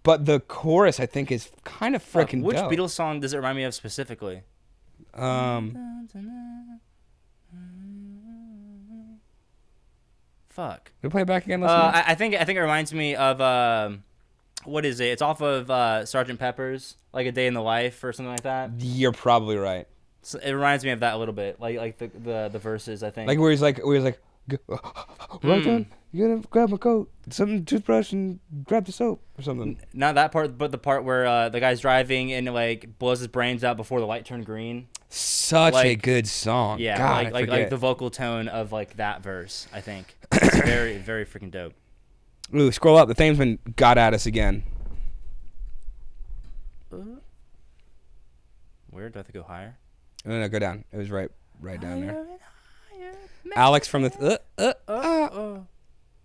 But the chorus, I think, is kind of freaking Which dope. Beatles song does it remind me of specifically? Fuck. We play it back again. Listen. I think it reminds me of what is it? It's off of Sgt. Pepper's, like A Day in the Life or something like that. You're probably right. So it reminds me of that a little bit, like the verses. I think. Like where he's like, right then, you gotta grab my coat, some toothbrush, and grab the soap or something. Not that part, but the part where the guy's driving and like blows his brains out before the light turned green. Such a Like- good song. Yeah, God, like the vocal tone of like that verse. I think it's very very freaking dope. Ooh, scroll up. The Thamesman got at us again. Where do I have to go higher? No, go down. It was right down there. Alex from the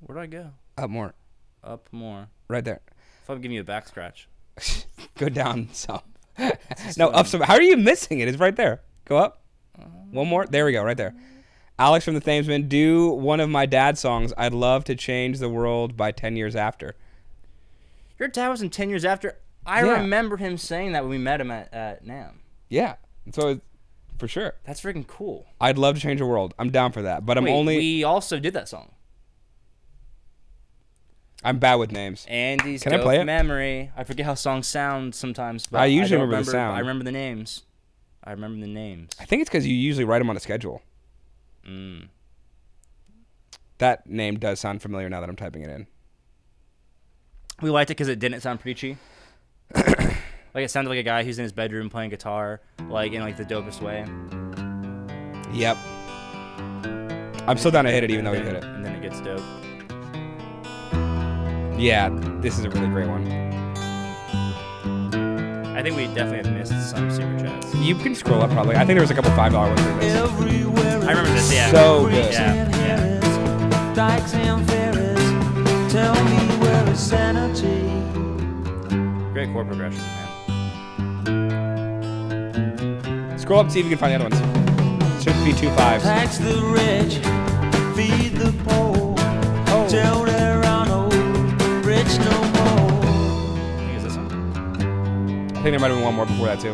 Where'd I go? Up more. Up more. Right there. If I'm giving you a back scratch. Go down some. No, up some. How are you missing it? It's right there. Go up. One more. There we go. Right there. Alex from the Thamesman, do one of my dad's songs. I'd love to change the world by 10 years after. Your dad was in 10 years after. I remember him saying that when we met him at NAMM. Yeah. So, for sure. That's freaking cool. I'd love to change the world. I'm down for that. But We also did that song. I'm bad with names. Andy's Can I play it? Memory. I forget how songs sound sometimes. But I usually don't remember the sound. I remember the names. I think it's because you usually write them on a schedule. That name does sound familiar now that I'm typing it in. We liked it because it didn't sound preachy. Like it sounded like a guy who's in his bedroom playing guitar, like in like the dopest way. Yep. I'm still down to hit it, even though you hit it. And then it gets dope. Yeah, this is a really great one. I think we definitely have missed some super chats. You can scroll up probably. I think there was a couple $5 ones for this. I remember this, yeah. So good. Yeah. Dykes and ferries, tell me where is sanity? Great chord progression, man. Scroll up and see if you can find the other ones. Should be 2 5s. Tax the rich, feed the poor. Oh. Tell there are no rich no more. I think it's this one. I think there might have been one more before that too.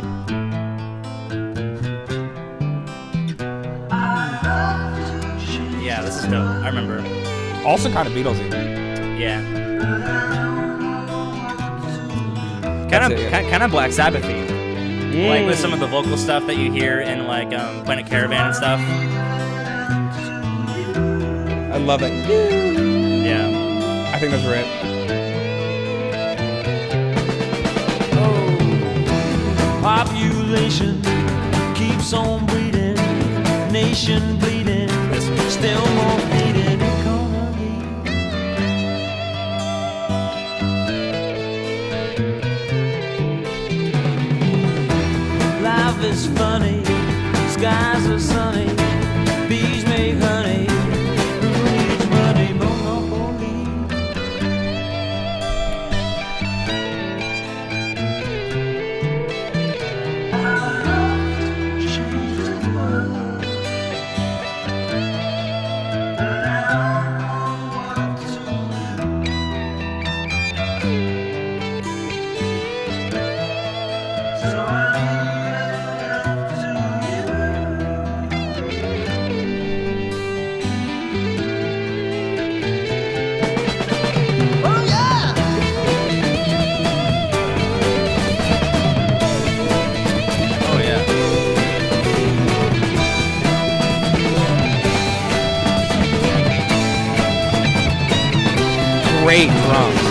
Yeah, this is dope. I remember. Also kind of Beatlesy. Yeah. Kind of Black Sabbathy. Like with some of the vocal stuff that you hear in like Planet Caravan and stuff. I love it. Yeah. I think those were it. Population keeps on breeding, nation bleeding, still more bleeding economy. Life is funny, skies are sunny, bees make honey, who needs money, monopoly. Oh yeah. Great drums.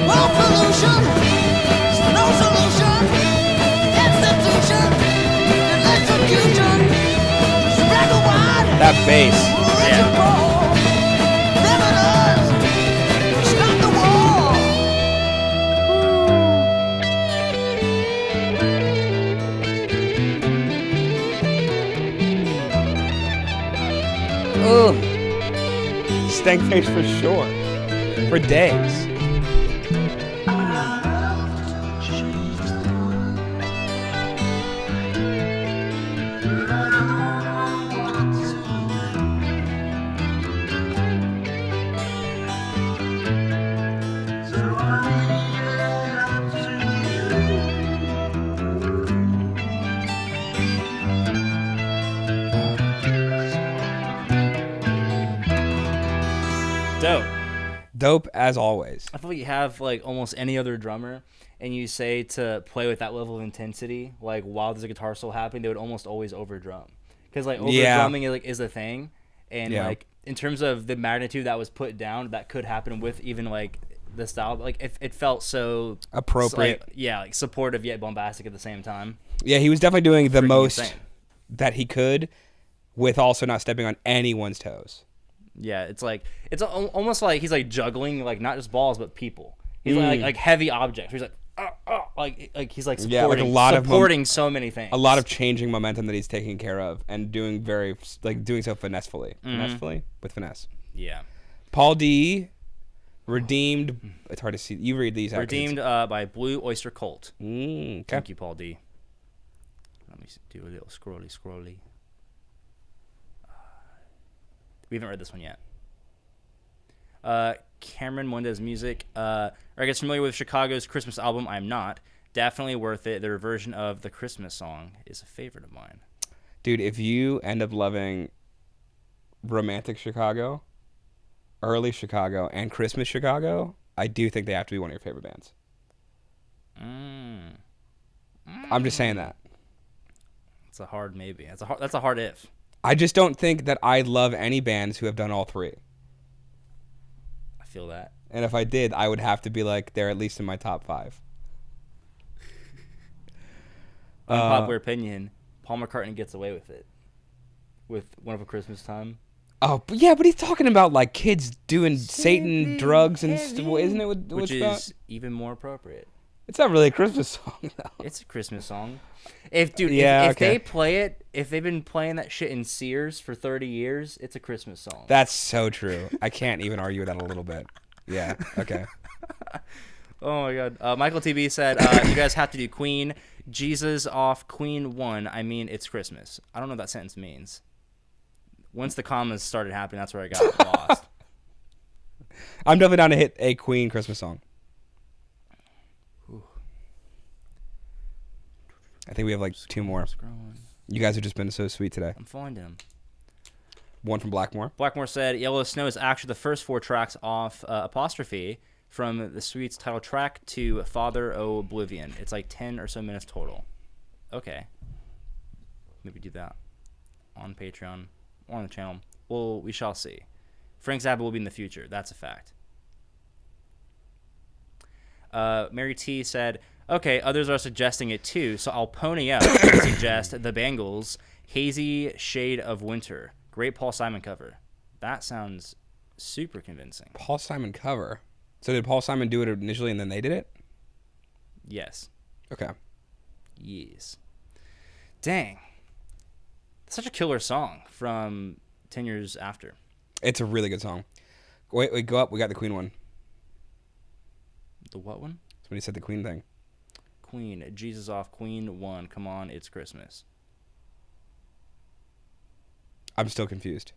More pollution, no solution. Institution, electrocution. Spread the wide, That bass. rich and poor. Never does stop the war. Ugh. Stank face for sure. For days. Dope. Dope as always. I feel like you have like almost any other drummer and you say to play with that level of intensity, like while there's a guitar solo happening, they would almost always over drum. Because like over drumming is a thing. And like in terms of the magnitude that was put down, that could happen with even like the style. Like it felt so Appropriate. like supportive yet bombastic at the same time. Yeah, he was definitely doing the Freaking most insane. that he could with also not stepping on anyone's toes. Yeah, it's almost like he's like juggling like not just balls but people. He's like heavy objects. He's like he's like supporting, like a lot supporting so many things. A lot of changing momentum that he's taking care of and doing doing so finessefully. Finessefully with finesse. Yeah. Paul D. Redeemed. It's hard to see. You read these. Redeemed by Blue Oyster Cult. Okay. Thank you, Paul D. Let me do a little scrolly. We haven't read this one yet. Cameron Mendez Music. Are you guys familiar with Chicago's Christmas album? I'm not. Definitely worth it. Their version of the Christmas song is a favorite of mine. Dude, if you end up loving Romantic Chicago, Early Chicago, and Christmas Chicago, I do think they have to be one of your favorite bands. I'm just saying that. It's a hard maybe. That's a hard if. I just don't think that I love any bands who have done all three. I feel that. And if I did, I would have to be like, they're at least in my top 5. Unpopular opinion, Paul McCartney gets away with it. With One of a Christmas Time. Oh, but yeah, but he's talking about like kids doing Satan drugs and stuff, isn't it? Which is even more appropriate. It's not really a Christmas song, though. It's a Christmas song. If they play it, if they've been playing that shit in Sears for 30 years, it's a Christmas song. That's so true. I can't even argue with that a little bit. Yeah. Okay. Oh my God. Michael TB said, "You guys have to do Queen. Jesus off Queen 1. I mean, it's Christmas." I don't know what that sentence means. Once the commas started happening, that's where I got lost. I'm definitely down to hit a Queen Christmas song. Ooh. I think we have like 2 more. You guys have just been so sweet today. I'm finding them. One from Blackmore. Blackmore said, "Yellow Snow is actually the first 4 tracks off Apostrophe from the Sweet's title track to Father O Oblivion. It's like 10 or so minutes total." Okay. Maybe do that on Patreon or on the channel. Well, we shall see. Frank Zappa will be in the future. That's a fact. Mary T said, "Okay, others are suggesting it too, so I'll pony up and suggest the Bangles' Hazy Shade of Winter. Great Paul Simon cover." That sounds super convincing. Paul Simon cover. So did Paul Simon do it initially and then they did it? Yes. Okay. Yes. Dang. Such a killer song from 10 years after. It's a really good song. Wait, go up. We got the Queen one. The what one? That's when he said the Queen thing. Queen. Jesus off Queen 1. Come on, it's Christmas. I'm still confused.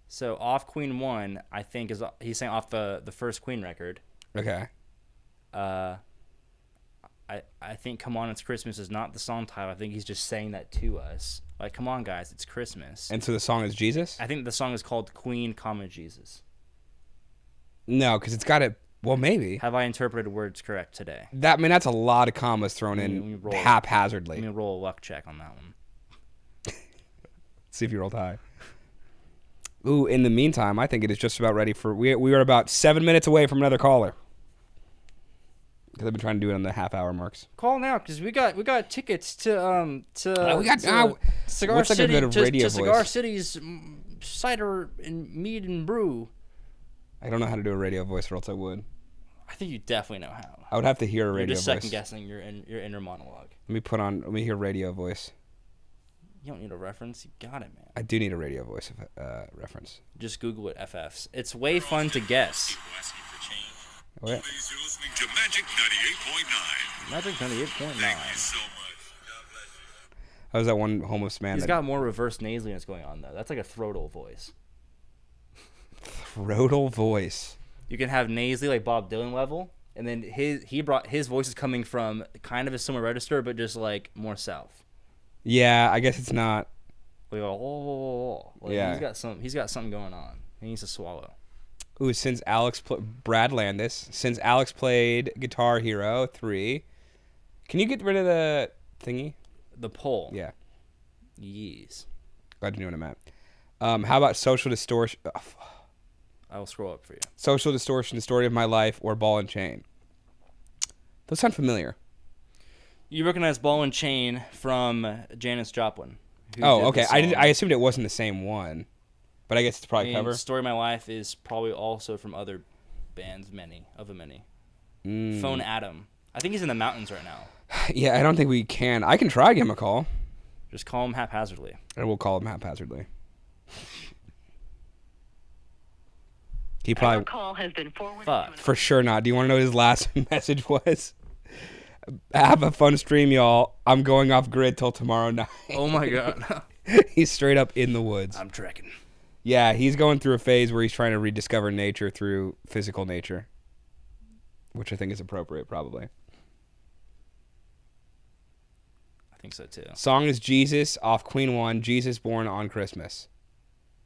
So off Queen 1, I think he's saying off the first Queen record. Okay. I think Come On It's Christmas is not the song title. I think he's just saying that to us. Like, come on, guys, it's Christmas. And so the song is Jesus? I think the song is called Queen, Jesus. No, because it's got it. Well, maybe. Have I interpreted words correct today? That's a lot of commas thrown in haphazardly. Let me roll a luck check on that one. See if you rolled high. Ooh, in the meantime, I think it is just about ready for... We are about 7 minutes away from another caller. Because I've been trying to do it on the half-hour marks. Call now, because we got tickets to Cigar Cigar City, like a good radio to Cigar voice? City's cider and mead and brew. I don't know how to do a radio voice, or else I would. I think you definitely know how. I would have to hear a radio You're just voice. second guessing your inner monologue. Let me hear radio voice. You don't need a reference. You got it, man. I do need a radio voice reference. Just Google it, FFs. It's way fun to guess. Oh, yeah. You're listening to Magic 98.9. Magic 98.9. Thank you so much. God bless you. How was that one homeless man? He's got more reverse nasaliness going on, though. That's like a throatal voice. Throatal voice. You can have nasally like Bob Dylan level, and then his voice is coming from kind of a similar register, but just like more south. Yeah, I guess it's not. We go, oh, like, yeah. He's got something going on. He needs to swallow. Ooh, Brad Landis, since Alex played Guitar Hero 3, can you get rid of the thingy? The poll. Yeah. Yes. Glad you knew what I meant. How about Social Distortion? I will scroll up for you. Social Distortion, The Story of My Life, or Ball and Chain? Those sound familiar. You recognize Ball and Chain from Janis Joplin. Oh, okay. I assumed it wasn't the same one. But I guess it's probably cover. Story of My Life is probably also from other bands, many. Phone Adam. I think he's in the mountains right now. Yeah, I don't think we can. I can try to give him a call. Just call him haphazardly. I will call him haphazardly. He probably... Your call has been forwarded. Fuck. For sure not. Do you want to know what his last message was? Have a fun stream, y'all. I'm going off grid till tomorrow night. Oh my god. He's straight up in the woods. I'm trekking. Yeah, he's going through a phase where he's trying to rediscover nature through physical nature, which I think is appropriate, probably. I think so too. Song is Jesus off Queen 1, Jesus Born on Christmas.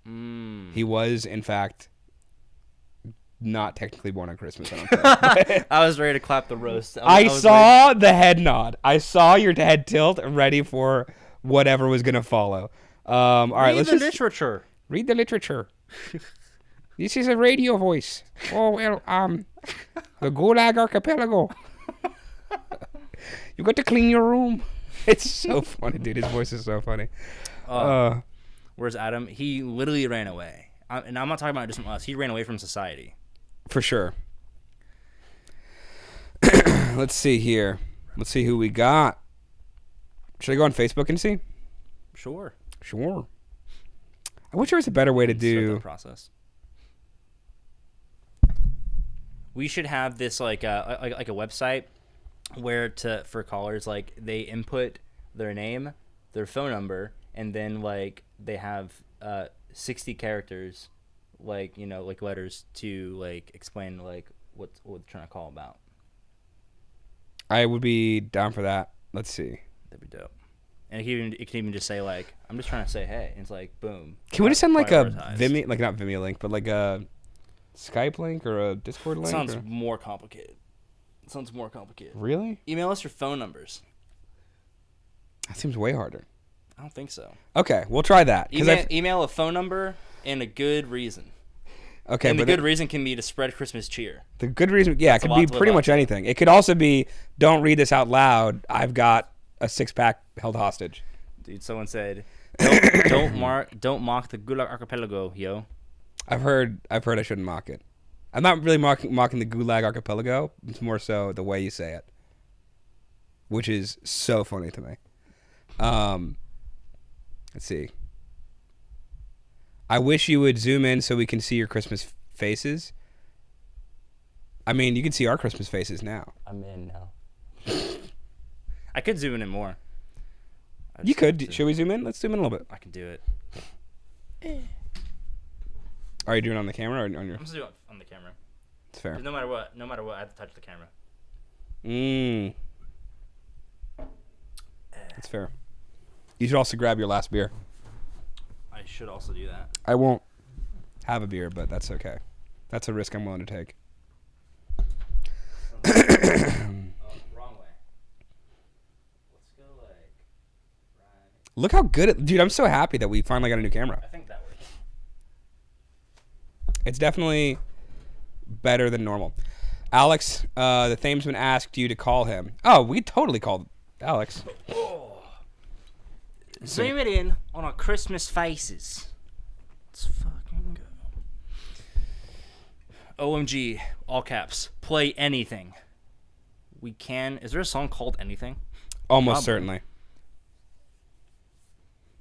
He was, in fact, not technically born on Christmas, I don't think. I was ready to clap the roast. I saw the head nod. I saw your head tilt, ready for whatever was going to follow. All right, let's just literature. read the literature. This is a radio voice. Oh, well, the Gulag Archipelago. You got to clean your room. It's so funny, dude. His voice is so funny. Whereas Adam, he literally ran away. And I'm not talking about just from us. He ran away from society. For sure. Let's see here. Let's see who we got. Should I go on Facebook and see? Sure. Sure. I wish there was a better way to Start do... that process. We should have this like a website where for callers, like they input their name, their phone number, and then like they have 60 characters, like, you know, like letters to like explain like what they're trying to call about. I would be down for that. Let's see. That'd be dope. And it can even just say like, I'm just trying to say hey. And it's like boom. Can we just send like a Prioritize. Vimeo, like not Vimeo link, but like a Skype link or a Discord link? Sounds or... more complicated. Really? Email us your phone numbers. That seems way harder. I don't think so. Okay, we'll try that. Email a phone number and a good reason. Okay, And the but good reason can be to spread Christmas cheer. the good reason, yeah, it That's a could lot be to live pretty up much to. anything. It could also be, don't read this out loud. I've got a 6-pack held hostage. Dude, someone said, don't mock the Gulag Archipelago, yo. I've heard I shouldn't mock it. I'm not really mocking the Gulag Archipelago. It's more so the way you say it, which is so funny to me. Let's see. I wish you would zoom in so we can see your Christmas faces. I mean, you can see our Christmas faces now. I'm in now. I could zoom in more. You could. Should we zoom in? Let's zoom in a little bit. I can do it. Are you doing it on the camera or on your? I'm just doing it on the camera. It's fair. No matter what, I have to touch the camera. That's fair. You should also grab your last beer. I should also do that. I won't have a beer, but that's okay. That's a risk I'm willing to take. Wrong way. Let's go like right. Look how good dude, I'm so happy that we finally got a new camera. I think that works. It's definitely better than normal. Alex, the Thamesman asked you to call him. Oh, we totally called Alex. Zoom it in on our Christmas faces. Let's fucking go. OMG, all caps. Play anything. We can. Is there a song called Anything? Almost Probably. certainly.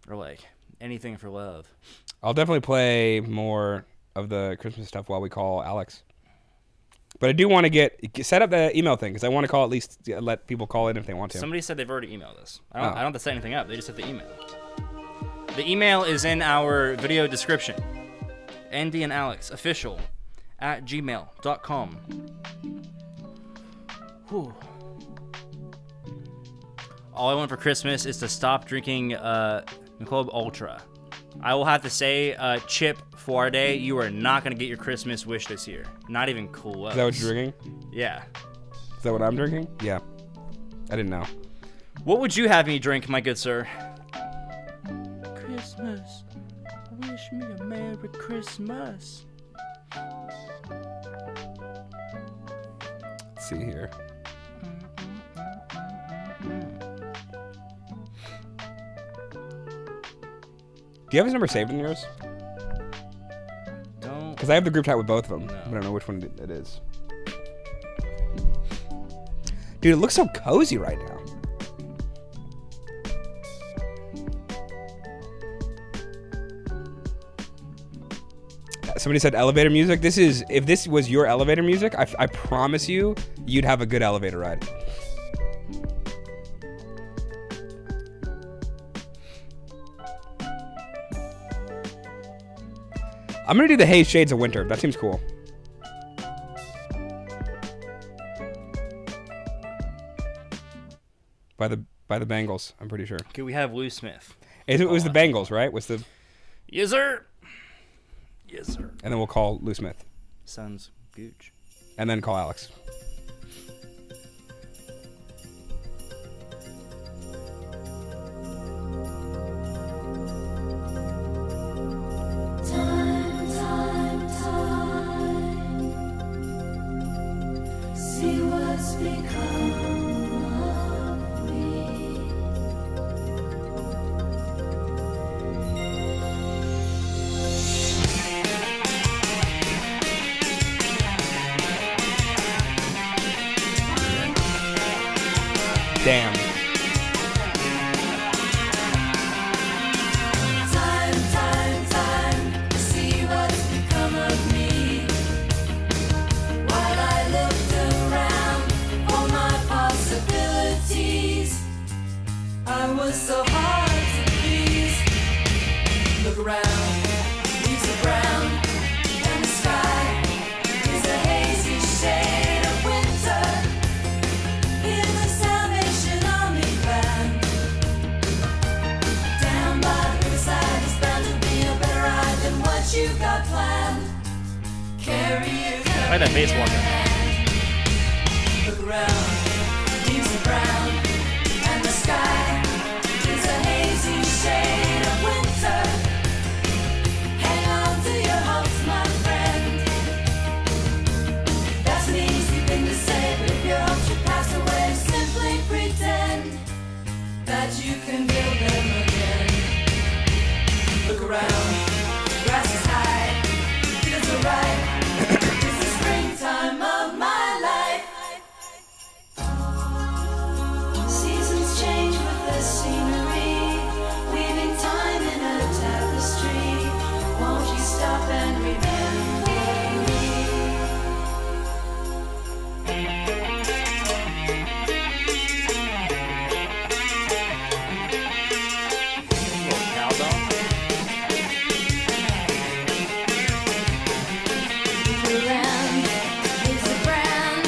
Or like Anything for Love. I'll definitely play more of the Christmas stuff while we call Alex. But I do want to set up the email thing because I want to call at least let people call in if they want to. Somebody said they've already emailed us. I don't have to set anything up. They just have to email. The email is in our video description. Andy and Alex official at gmail.com. Whew. All I want for Christmas is to stop drinking Michelob Ultra. I will have to say, Chip Fuarde, you are not going to get your Christmas wish this year. Not even close. Is that what you're drinking? Yeah. Is that what I'm drinking? Yeah. I didn't know. What would you have me drink, my good sir? Christmas. Wish me a Merry Christmas. Let's see here. Do you have his number saved in yours? Because I have the group chat with both of them. I don't know which one it is. Dude, it looks so cozy right now. Somebody said elevator music. If this was your elevator music, I promise you'd have a good elevator ride. I'm gonna do the Haze Shades of Winter. That seems cool. By the Bengals, I'm pretty sure. Okay, we have Lou Smith. It was the Bengals, right? What's the? Yes, sir. Yes, sir. And then we'll call Lou Smith. Sounds gooch. And then call Alex. See what's become of me. Damn. Time, see what's become of me. While I looked around for my possibilities, I was so hard to please. Look around, leaves are brown, and the sky is a hazy shade of winter. Here's the Salvation Army band. Down by the riverside is bound to be a better ride than what you got planned. Carry you. I like that bass walker. Look around, leaves are brown, and the sky is a hazy shade of winter. Hang on to your hopes, my friend. That's an easy thing to say, but if your hopes should pass away, simply pretend that you can build them again. Look around, grass is high, fields are ripe. It's the springtime of my life. Seasons change with the scenery, weaving time in a tapestry. Won't you stop and remember me? Little cowbell. Around is a brown,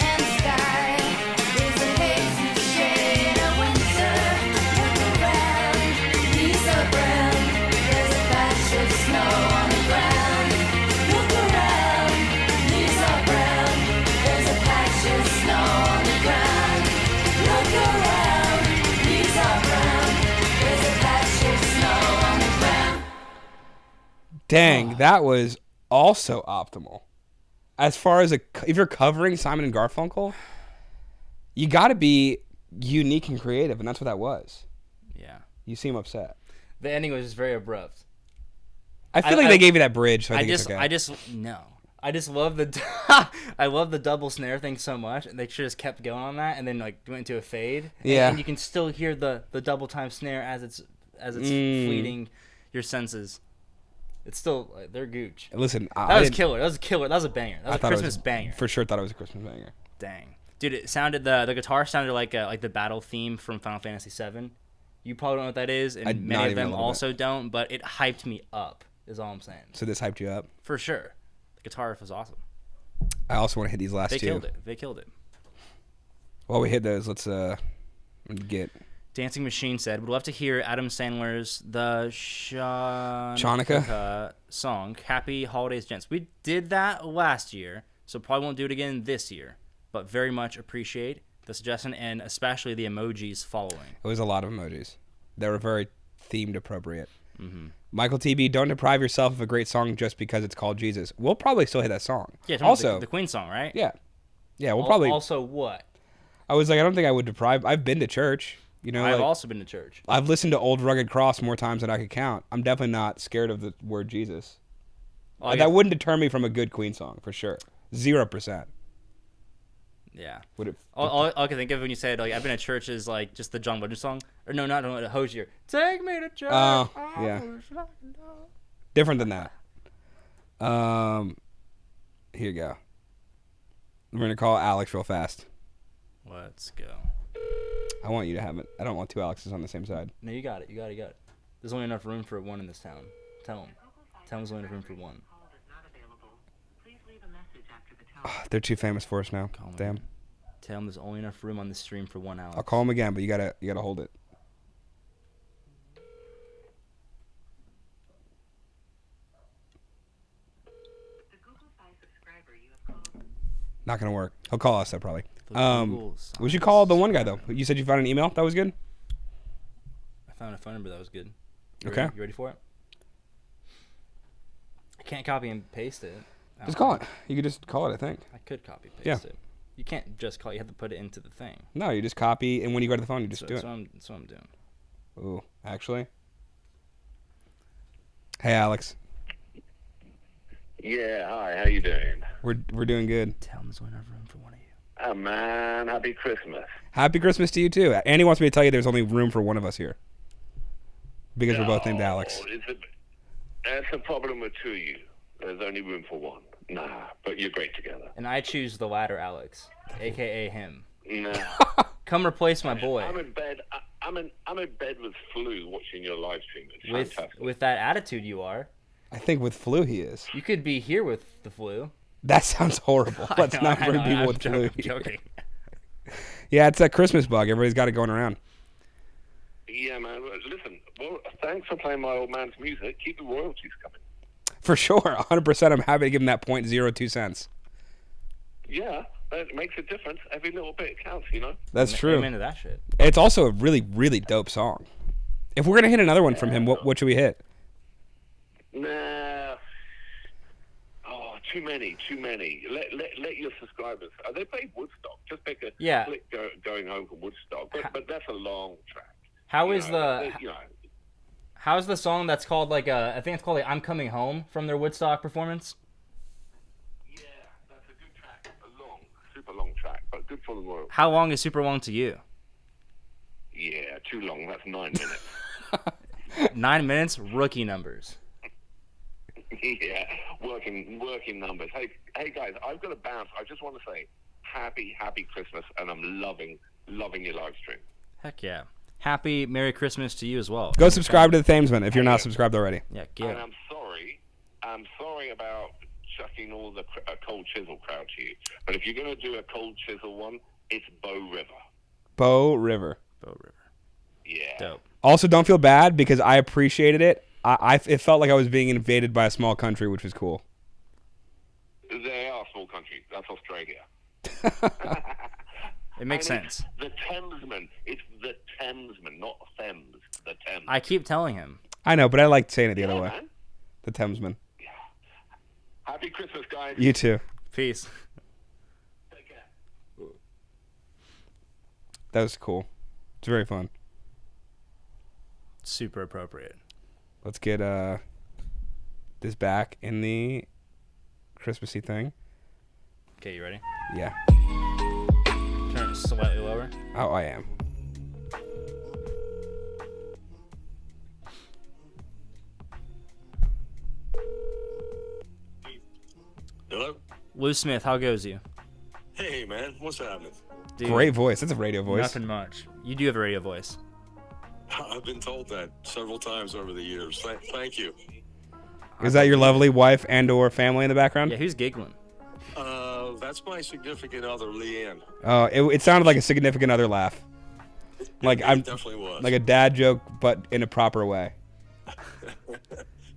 and sky is a hazy shade of winter. Look around, leaves are brown. There's a patch of snow on the ground. Look around, leaves are brown. There's a patch of snow on the ground. Look around, leaves are brown. There's a patch of snow on the ground. Dang, that was also optimal. As far as if you're covering Simon and Garfunkel, you got to be unique and creative, and that's what that was. Yeah. You seem upset. The ending was just very abrupt. I feel like they gave you that bridge, so I think it's okay. I just love the I love the double snare thing so much, and they should just kept going on that, and then like went into a fade. Yeah. And you can still hear the double time snare as it's fleeting your senses. It's still they're gooch. Listen, That was killer. That was killer. That was a banger. That was a thought it Christmas banger. For sure thought it was a Christmas banger. Dang, dude, it sounded the guitar sounded like the battle theme from Final Fantasy VII. You probably don't know what that is, and Not many of even a them little also don't. But it hyped me up. Is all I'm saying. So this hyped you up? For sure, the guitar riff was awesome. I also want to hit these last They two. killed it. They killed it. While we hit those, let's get Dancing Machine said, would love to hear Adam Sandler's The Chanukah song, Happy Holidays, Gents. We did that last year, so probably won't do it again this year, but very much appreciate the suggestion and especially the emojis following. It was a lot of emojis. They were very themed appropriate. Mm-hmm. Michael TB, don't deprive yourself of a great song just because it's called Jesus. We'll probably still hit that song. Yeah, also the Queen song, right? Yeah, we'll probably. Also, what? I was like, I don't think I would deprive. I've been to church. You know, I've like, also been to church. I've listened to Old Rugged Cross more times than I could count. I'm definitely not scared of the word Jesus. That wouldn't deter me from a good Queen song for sure. 0%. Yeah. Would it? All I can think of when you said like I've been at church is like just the John Legend song, or no, not Hosier. Take me to church. Oh, yeah. Different than that. Here you go. We're gonna call Alex real fast. Let's go. I want you to have it. I don't want two Alexes on the same side. No, you got it. You got it. There's only enough room for one in this town. Tell him. Tell him there's only enough room for one. Oh, they're too famous for us now. Damn. Tell him there's only enough room on the stream for one Alex. I'll call him again, but you gotta hold it. Not gonna work. He'll call us though, probably. Would you call the one guy though? You said you found an email. That was good. I found a phone number that was good. Okay. You ready for it? I can't copy and paste it. Just call it. You could just call it, I think. I could copy paste it. You can't just call it. You have to put it into the thing. No, you just copy, and when you go to the phone, you just do it. That's what I'm doing. Ooh, actually. Hey, Alex. Yeah, hi, how you doing? We're doing good. Tell him there's only enough room for one of you. Oh, man, happy Christmas. Happy Christmas to you, too. Andy wants me to tell you there's only room for one of us here. Because we're both named Alex. That's the problem with two of you. There's only room for one. Nah, but you're great together. And I choose the latter Alex, a.k.a. him. Nah. Come replace my boy. I'm in bed. I'm in bed with flu watching your live stream. It's fantastic. With that attitude you are. I think with flu he is. You could be here with the flu. That sounds horrible. Let's not bring people with flu. I'm joking. Yeah, it's that Christmas bug. Everybody's got it going around. Yeah, man. Listen, well, thanks for playing my old man's music. Keep the royalties coming. For sure, 100%. I'm happy to give him that 0.02 cents. Yeah, it makes a difference. Every little bit counts, you know? That's true. Amen to that shit. It's also a really, really dope song. If we're going to hit another one from him, what should we hit? Nah. Oh, too many. Let your subscribers. They played Woodstock. Just pick a click going home from Woodstock. But that's a long track. How's the song that's called like I think it's called like I'm Coming Home from their Woodstock performance? Yeah, that's a good track. Super long track, but good for the world. How long is super long to you? Yeah, too long. That's 9 minutes. 9 minutes, rookie numbers. Yeah, working numbers. Hey guys, I've got to bounce. I just want to say happy Christmas, and I'm loving your live stream. Heck yeah. Happy Merry Christmas to you as well. Go subscribe to the Thamesman if you're not subscribed already. Yeah, And I'm sorry about chucking all the Cold Chisel crowd to you. But if you're going to do a Cold Chisel one, it's Bow River. Bow River. Yeah. Dope. Also, don't feel bad because I appreciated it. It felt like I was being invaded by a small country, which was cool. They are small countries. That's Australia. It makes sense. The Thamesman. It's the Thamesman, not Thames. The Thames. I keep telling him. I know, but I like saying it the other way. Man. The Thamesman. Yeah. Happy Christmas, guys. You too. Peace. Take care. That was cool. It's very fun. Super appropriate. Let's get this back in the Christmassy thing. Okay, you ready? Yeah. Turn it slightly lower. Oh, I am. Hello? Lou Smith, how goes you? Hey, man. What's happening? Dude, Great voice. That's a radio voice. Nothing much. You do have a radio voice. I've been told that several times over the years. Thank you. Is that your lovely wife and/or family in the background? Yeah, who's giggling? That's my significant other, Leanne. Oh, it sounded like a significant other laugh. Like It I'm definitely was. like a dad joke, but in a proper way.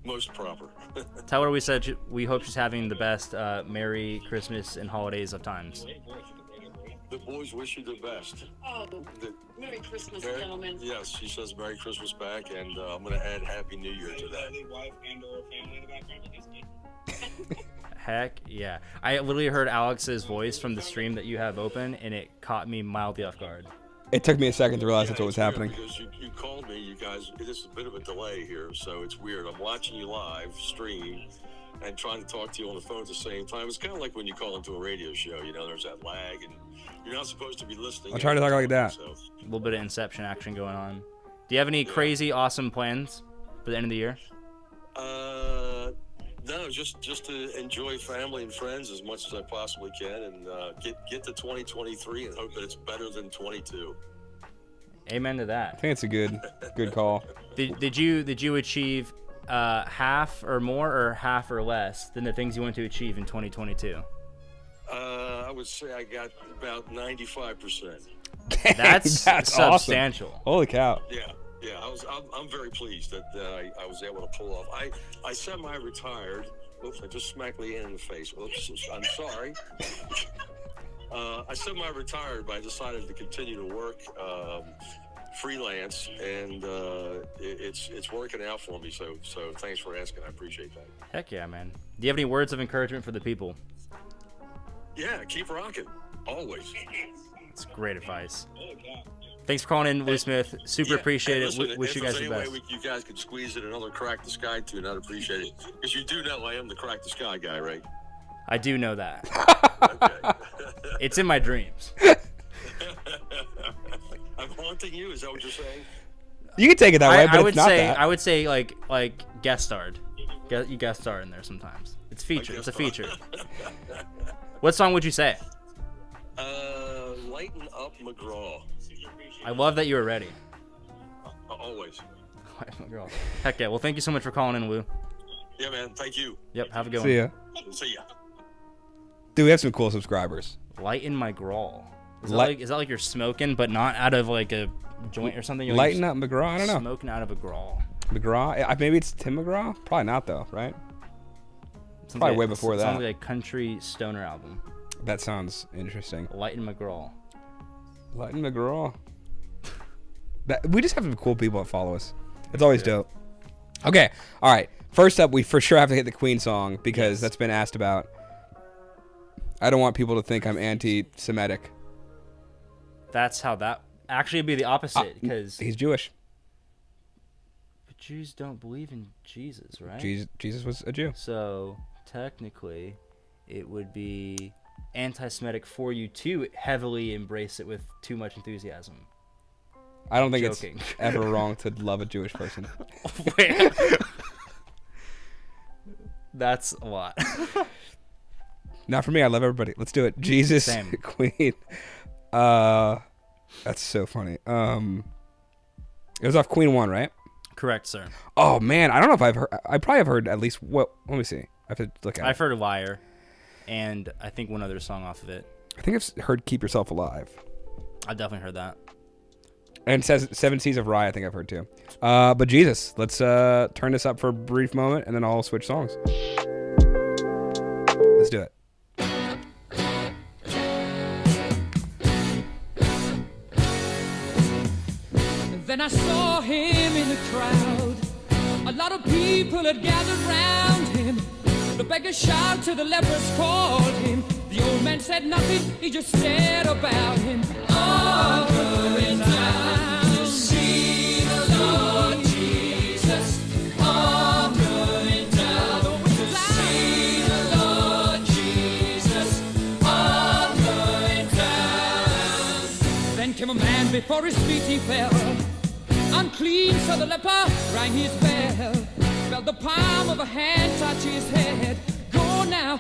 Most proper. Tell her we said we hope she's having the best Merry Christmas and holidays of times. The boys wish you the best. Oh, Merry Christmas, gentlemen. Yes, she says Merry Christmas back, and I'm going to add Happy New Year to that. Heck yeah. I literally heard Alex's voice from the stream that you have open, and it caught me mildly off guard. It took me a second to realize Yeah, that's what was it's weird happening. Because you called me, you guys. It is a bit of a delay here, so it's weird. I'm watching you live stream, and trying to talk to you on the phone at the same time. It's kind of like when you call into a radio show, you know, there's that lag and you're not supposed to be listening. I'll try to talk like that. So. A little bit of Inception action going on. Do you have any crazy, awesome plans for the end of the year? No, just to enjoy family and friends as much as I possibly can, and get to 2023 and hope that it's better than 22. Amen to that. I think it's a good call. Did you achieve half or more or half or less than the things you want to achieve in 2022? I would say I got about 95%. That's substantial. Awesome. Holy cow. Yeah, I'm very pleased that I was able to pull off. I semi-retired. Oops, I just smacked Leanne in the face. Oops, I'm sorry. I semi-retired, but I decided to continue to work freelance, and it's working out for me. So thanks for asking. I appreciate that. Heck yeah, man. Do you have any words of encouragement for the people? Yeah, keep rocking. Always. It's great advice. Thanks for calling in, Lou Smith. Super appreciate it. Listen, Wish you guys the best. Way you guys could squeeze in another Crack the Sky tune, I'd appreciate it. Because you do know I am the Crack the Sky guy, right? I do know that. Okay. It's in my dreams. I'm haunting you? Is that what you're saying? You can take it that way, but it's not that. I would say like guest starred. You guest star in there sometimes. It's featured. It's a feature. What song would you say? Lighten Up McGraw. I love that you were ready. Always. McGraw. Heck yeah. Well, thank you so much for calling in, Lou. Yeah, man. Thank you. Yep. Have a good See one. ya. See ya. Dude, we have some cool subscribers. Lighten my grawl. Is that like you're smoking, but not out of like a joint or something? You're Lighten Up McGraw? I don't know. Smoking out of a grawl. McGraw? Maybe it's Tim McGraw? Probably not, though, right? Probably way before that. Sounds like a country stoner album. That sounds interesting. Lighten McGraw. Lighten McGraw. We just have some cool people that follow us. It's always dope. Okay, all right. First up, we for sure have to hit the Queen song because that's been asked about. I don't want people to think I'm anti-Semitic. That's how that actually would be the opposite because he's Jewish. But Jews don't believe in Jesus, right? Jesus was a Jew. So technically, it would be anti-Semitic for you to heavily embrace it with too much enthusiasm. I don't think it's ever wrong to love a Jewish person. Wait. That's a lot. Not for me. I love everybody. Let's do it. Jesus, Same. Queen. That's so funny. It was off Queen 1, right? Correct, sir. Oh man, I don't know if I've heard. I probably have heard at least. What? Let me see. I have to look at. I've heard Liar, and I think one other song off of it. I think I've heard Keep Yourself Alive. I've definitely heard that. And it says 7 Seas of Rye, I think I've heard too. But Jesus, let's turn this up for a brief moment, and then I'll switch songs. Let's do it. Then I saw him in the crowd. A lot of people had gathered round him. The beggar shouted to the lepers, called him. The old man said nothing, he just stared about him. All going down to see the Lord Jesus. All going down to see the Lord Jesus. All going down. Then came a man before his feet he fell. Unclean, so the leper rang his bell. Felt the palm of a hand touch his head. Go now,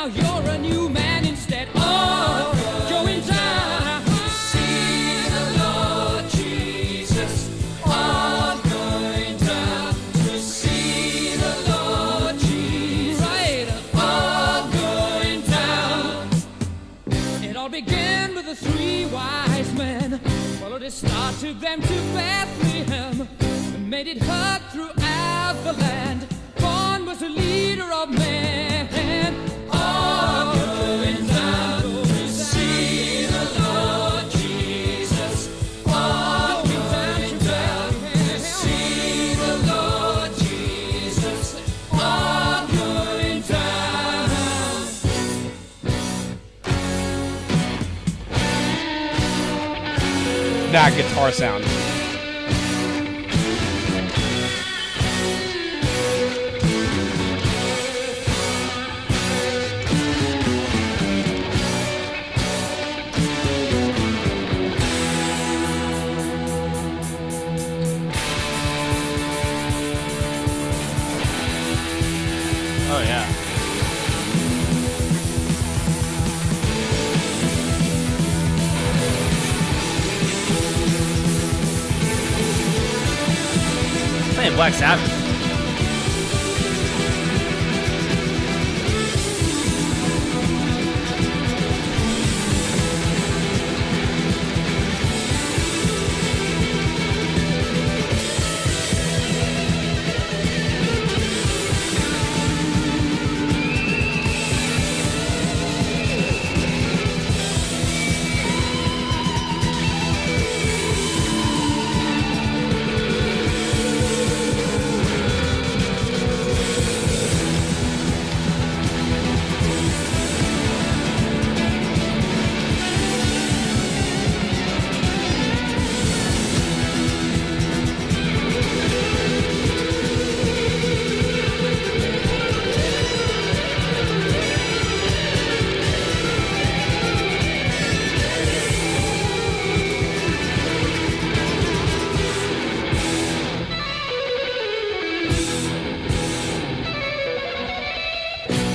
you're a new man instead. Oh, going down to see the Lord Jesus. Oh, going down to see the Lord Jesus. Right, oh, going down. It all began with the 3 wise men. Followed his star, took them to Bethlehem, and made it heard throughout the land. Born was the leader of men. All going down to see the Lord Jesus. All going down to see the Lord Jesus. All going down. That guitar sound. playing Black Sabbath.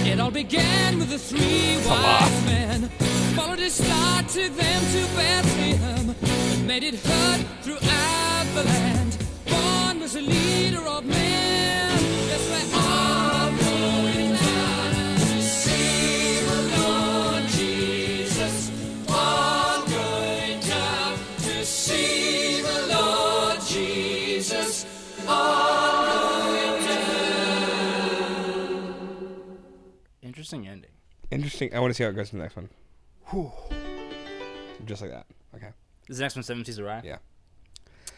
It all began with the three wise men. Followed his star, took them to Bethlehem, and made it heard throughout the land. Born was a leader of men. Yes, we're all going down to see the Lord Jesus. All going down to see the Lord Jesus. All going down. Interesting ending. Interesting. I want to see how it goes in the next one. Whew. Just like that. Okay. Is the next one 70s Arrive? Yeah.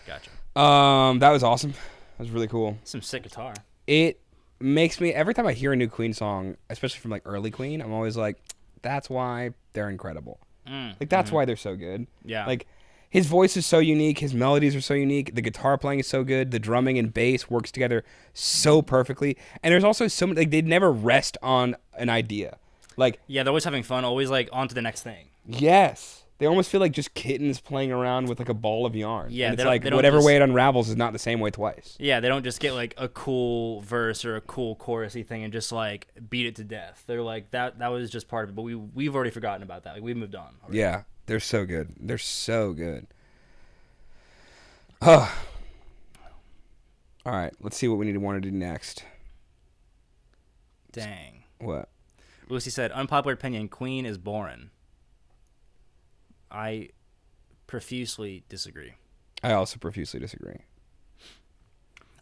Gotcha. That was awesome. That was really cool. Some sick guitar. It makes me, every time I hear a new Queen song, especially from like early Queen, I'm always like, that's why they're incredible. Like that's why they're so good. Yeah. Like his voice is so unique, his melodies are so unique, the guitar playing is so good, the drumming and bass works together so perfectly. And there's also so many, like they'd never rest on an idea. Like, yeah, they're always having fun, always like on to the next thing. yes. They almost feel like just kittens playing around with like a ball of yarn. Yeah, and it's they like don't whatever just- way it unravels is not the same way twice. Yeah, they don't just get like a cool verse or a cool chorusy thing and just like beat it to death. They're like that was just part of it, but we've already forgotten about that. Like we've moved on already. Yeah, they're so good. They're so good. Oh. All right, let's see what we want to do next. Dang. What? Lucy said, unpopular opinion, Queen is boring. I profusely disagree. I also profusely disagree.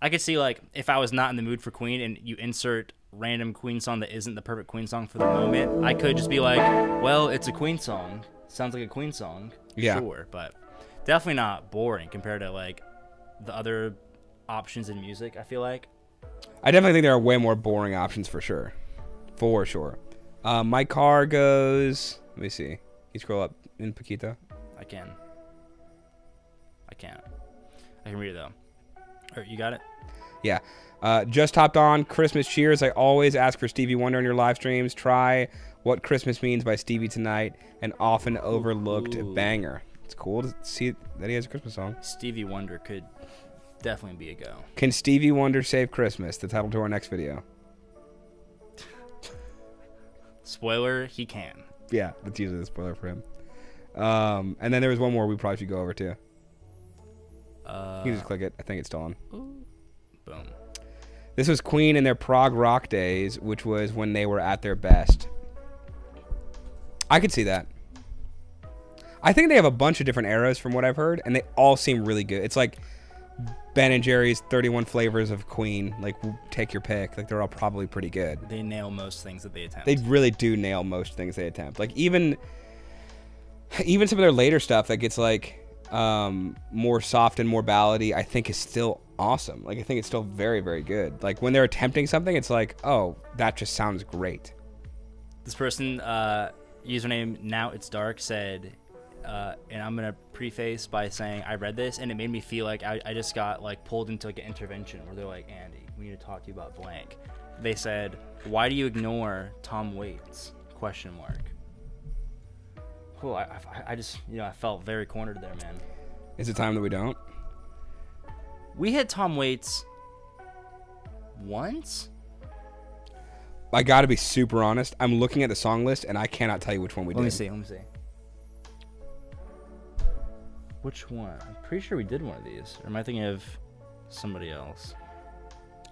I could see, like, if I was not in the mood for Queen and you insert random Queen song that isn't the perfect Queen song for the moment, I could just be like, well, it's a Queen song. Sounds like a Queen song. Yeah. Sure, but definitely not boring compared to, like, the other options in music, I feel like. I definitely think there are way more boring options for sure. For sure. My car goes... Let me see. Can you scroll up in Paquita? I can't. I can read it, though. Or, you got it? Yeah. Just hopped on. Christmas cheers. I always ask for Stevie Wonder in your live streams. Try What Christmas Means by Stevie tonight. An often overlooked banger. It's cool to see that he has a Christmas song. Stevie Wonder could definitely be a go. Can Stevie Wonder save Christmas? The title to our next video. Spoiler, he can. Yeah, that's usually the spoiler for him. And then there was one more we probably should go over too. You can just click it. I think it's still on. Boom. This was Queen in their prog rock days, which was when they were at their best. I could see that. I think they have a bunch of different eras from what I've heard, and they all seem really good. It's like Ben and Jerry's 31 flavors of Queen. Like, take your pick. Like, they're all probably pretty good. They nail most things that they attempt. They really do nail most things they attempt. Like, even some of their later stuff that gets, like, more soft and more ballady, I think is still awesome. Like, I think it's still very, very good. Like, when they're attempting something, it's like, oh, that just sounds great. This person, username Now It's Dark, said, and I'm gonna preface by saying I read this and it made me feel like I just got like pulled into like an intervention where they're like, Andy, we need to talk to you about blank. They said, why do you ignore Tom Waits? ? Cool. I just, I felt very cornered there, man. Is it time that we don't? We had Tom Waits once. I gotta be super honest. I'm looking at the song list and I cannot tell you which one we did. Let me see. Which one? I'm pretty sure we did one of these. Or am I thinking of somebody else?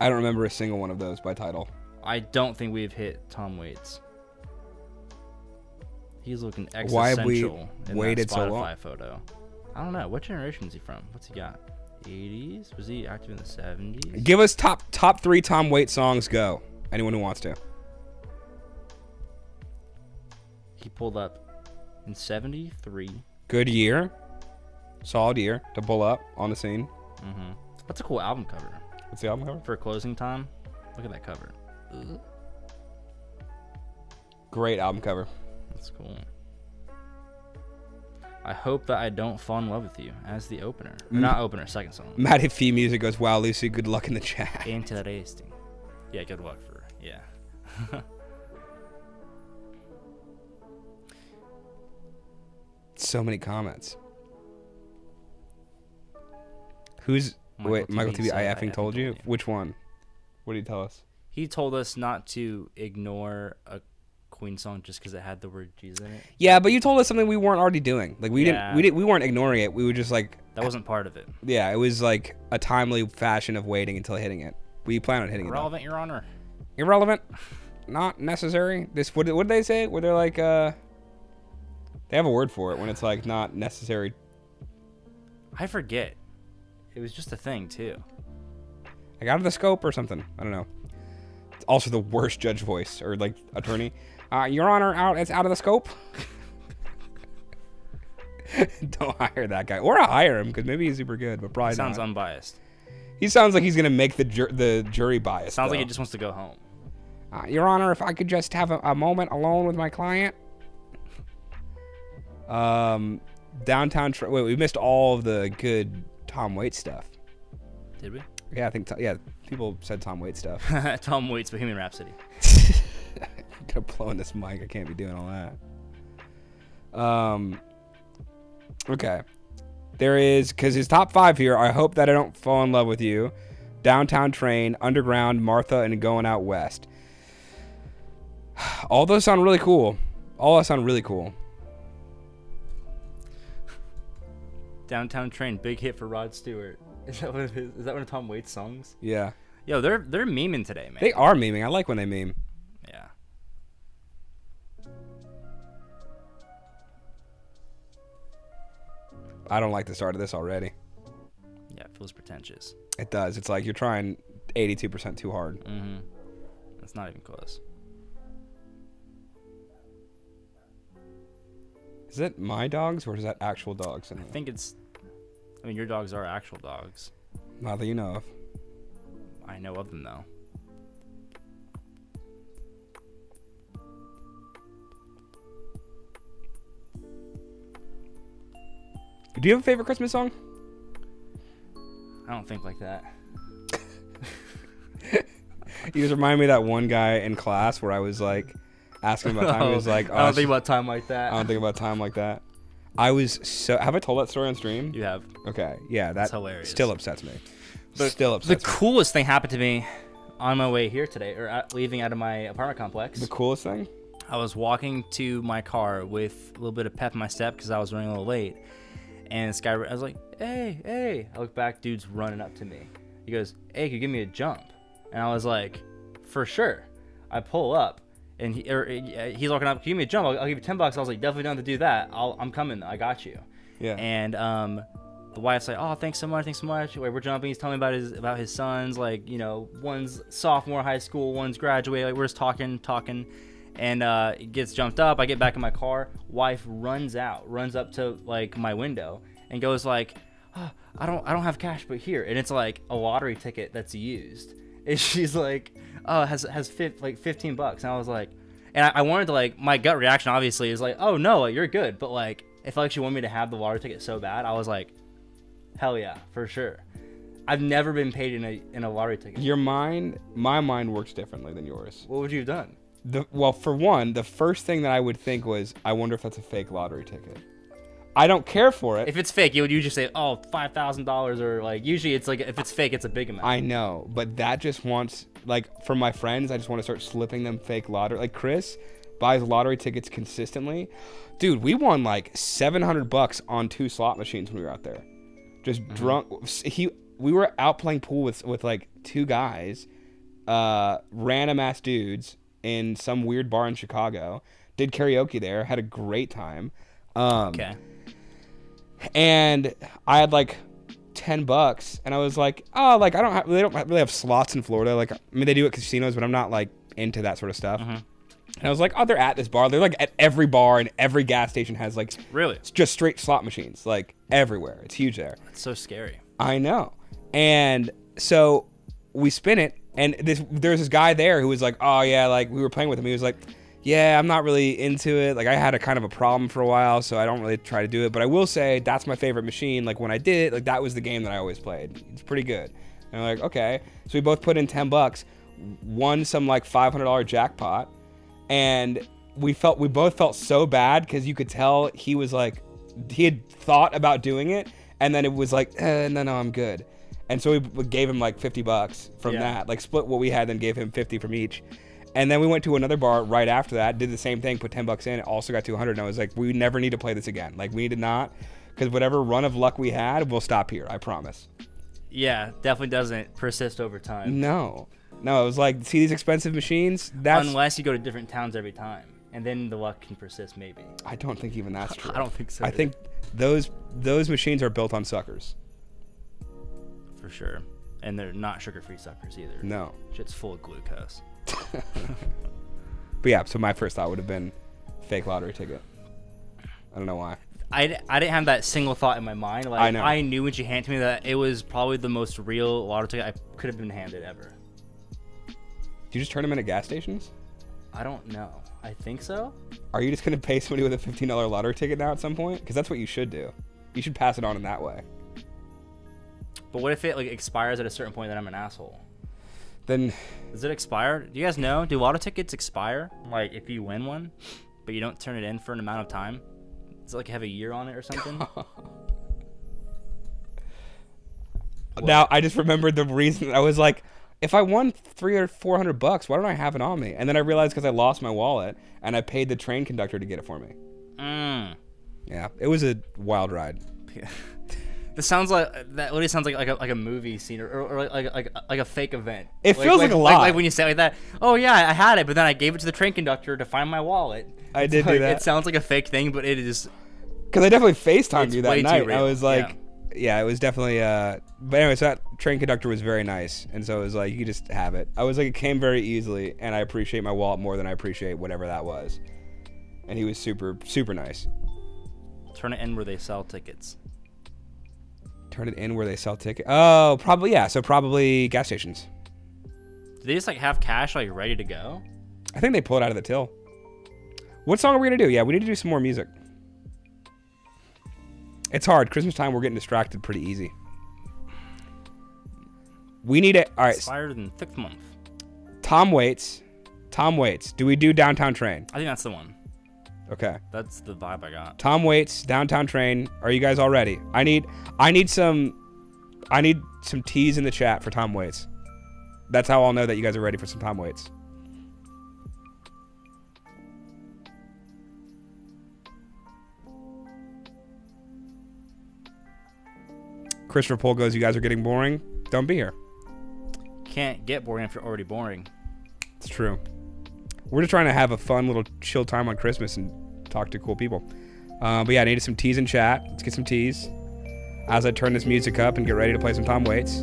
I don't remember a single one of those by title. I don't think we've hit Tom Waits. He's looking existential. Why have we in waited that so Spotify long? photo. I don't know. What generation is he from? What's he got? 80s? Was he active in the 70s? Give us top 3 Tom Waits songs. Go. Anyone who wants to. He pulled up in 73. Good year. Solid year to pull up on the scene. Mm-hmm. That's a cool album cover. What's the album cover? For Closing Time. Look at that cover. Great album cover. That's cool. I hope that I don't fall in love with you as the opener. Not opener, second song. Matty Fee Music goes, wow, Lucy, good luck in the chat. Interesting. Yeah, good luck for her. Yeah. So many comments. Who's... Wait, Michael TV, I effing told you? Which one? What did he tell us? He told us not to ignore a Queen song just because it had the word Jesus in it. Yeah, but you told us something we weren't already doing. Like we weren't ignoring it. We were just like that wasn't part of it. Yeah, it was like a timely fashion of waiting until hitting it. We plan on hitting Irrelevant, Your Honor. Irrelevant, not necessary. This what did they say? Where they're like they have a word for it when it's like not necessary. I forget. It was just a thing too. Like out of the scope or something. I don't know. It's also the worst judge voice or like attorney. Your Honor, it's out of the scope. Don't hire that guy, or hire him because maybe he's super good, but probably sounds not. unbiased. He sounds like he's gonna make the jury biased. Sounds like he just wants to go home. Your Honor, if I could just have a moment alone with my client. Downtown. Wait, we missed all of the good Tom Waits stuff. Did we? Yeah, I think. People said Tom Waits stuff. Tom Waits, Bohemian Rhapsody. I'm gonna blow in this mic. I can't be doing all that. Okay. There is, because his top 5 here, I Hope That I Don't Fall in Love with You, Downtown Train, Underground, Martha, and Going Out West. All those sound really cool. Downtown Train, big hit for Rod Stewart. Is that one of Tom Waits' songs? Yeah. Yo, they're memeing today, man. They are memeing. I like when they meme. Yeah. I don't like the start of this already. Yeah, it feels pretentious. It does. It's like you're trying 82% too hard. Mm-hmm. It's not even close. Is it my dogs or is that actual dogs? I think it's... I mean, your dogs are actual dogs. Not that you know of. I know of them, though. Do you have a favorite Christmas song? I don't think like that. You just remind me of that one guy in class where I was like asking about time. He was like, I don't think about time like that. I don't think about time like that. I was so... Have I told that story on stream? You have. Okay. Yeah, that's hilarious. Still upsets me. The coolest thing happened to me on my way here today, or leaving out of my apartment complex. The coolest thing? I was walking to my car with a little bit of pep in my step because I was running a little late. And this guy, I was like, hey. I look back, dude's running up to me. He goes, hey, could you give me a jump? And I was like, for sure. I pull up, and he's walking up, give me a jump, I'll give you $10. I was like, definitely down to do that. I'm coming, I got you. Yeah. And the wife's like, oh, thanks so much. Like, we're jumping. He's telling me about his sons, like, you know, one's sophomore high school, one's graduating. Like, we're just talking, and it gets jumped up. I get back in my car. Wife runs up to like my window and goes like, oh, I don't have cash, but here. And it's like a lottery ticket that's used. And she's like, oh, it has like $15. And I was like, and I wanted to, like, my gut reaction obviously is like, oh no, like, you're good. But like, it felt like she wanted me to have the lottery ticket so bad. I was like, hell yeah, for sure. I've never been paid in a lottery ticket. My mind works differently than yours. What would you have done? Well, for one, the first thing that I would think was, I wonder if that's a fake lottery ticket. I don't care for it. If it's fake, you would usually say, oh, $5,000, or like, usually it's like, if it's fake, it's a big amount. I know, but that just wants, like, for my friends, I just want to start slipping them fake lottery. Like, Chris buys lottery tickets consistently. Dude, we won like $700 on 2 slot machines when we were out there. Just drunk. we were out playing pool with like 2 guys, random ass dudes in some weird bar in Chicago. Did karaoke there, had a great time. Okay. And I had like $10, and I was like, oh, like they don't really have slots in Florida. Like, I mean, they do at casinos, but I'm not like into that sort of stuff. Mm-hmm. And I was like, oh, they're at this bar. They're like at every bar, and every gas station has like really just straight slot machines, like everywhere. It's huge there. It's so scary. I know. And so we spin it, and there's this guy there who was like, oh yeah, like we were playing with him. He was like, yeah, I'm not really into it. Like I had a kind of a problem for a while, so I don't really try to do it. But I will say that's my favorite machine. Like when I did it, like that was the game that I always played. It's pretty good. And I'm like, okay. So we both put in $10, won some like $500 jackpot, and we both felt so bad because you could tell he was like, he had thought about doing it, and then it was like, no, I'm good. And so we gave him like $50 from that, like split what we had, then gave him 50 from each. And then we went to another bar right after that, did the same thing, put $10 in, also got to 100. And I was like, we never need to play this again. Like we need to not, because whatever run of luck we had, we'll stop here. I promise. Yeah, definitely doesn't persist over time. No, it was like, see these expensive machines? Unless you go to different towns every time, and then the luck can persist maybe. I don't think even that's true. I don't think so. I think those machines are built on suckers. For sure. And they're not sugar-free suckers either. No. Shit's full of glucose. But yeah, so my first thought would have been fake lottery ticket. I don't know why. I didn't have that single thought in my mind. Like I know. I knew when she handed me that it was probably the most real lottery ticket I could have been handed ever. Do you just turn them into gas stations? I don't know. I think so. Are you just going to pay somebody with a $15 lottery ticket now at some point? Because that's what you should do. You should pass it on in that way. But what if it like expires at a certain point that I'm an asshole? Then does it expire? Do you guys know? Do lotto tickets expire? Like if you win one, but you don't turn it in for an amount of time? Does it like have a year on it or something? Now I just remembered the reason. I was like, if I won $300 or $400, why don't I have it on me? And then I realized because I lost my wallet and I paid the train conductor to get it for me. Yeah, it was a wild ride. This sounds like that. Literally sounds like a movie scene or like a fake event. It feels like a lot. Like when you say it like that. Oh yeah, I had it, but then I gave it to the train conductor to find my wallet. I did do that. It sounds like a fake thing, but it is. Because I definitely FaceTimed you that night. Real. I was like, yeah, it was definitely. But anyway, so that train conductor was very nice, and so it was like you could just have it. I was like, it came very easily, and I appreciate my wallet more than I appreciate whatever that was. And he was super, super nice. Turn it in where they sell tickets. Turn it in where they sell tickets. Oh, probably, yeah. So probably gas stations. Do they just like have cash like ready to go? I think they pull it out of the till. What song are we gonna do? Yeah, we need to do some more music. It's hard. Christmas time, we're getting distracted pretty easy. We need it. All right. Expired in 6th month. Tom Waits. Do we do Downtown Train? I think that's the one. Okay. That's the vibe I got. Tom Waits, Downtown Train. Are you guys all ready? I need some T's in the chat for Tom Waits. That's how I'll know that you guys are ready for some Tom Waits. Christopher Pohl goes, you guys are getting boring. Don't be here. Can't get boring if you're already boring. It's true. We're just trying to have a fun little chill time on Christmas and talk to cool people. But yeah, I needed some teas in chat. Let's get some teas as I turn this music up and get ready to play some Tom Waits.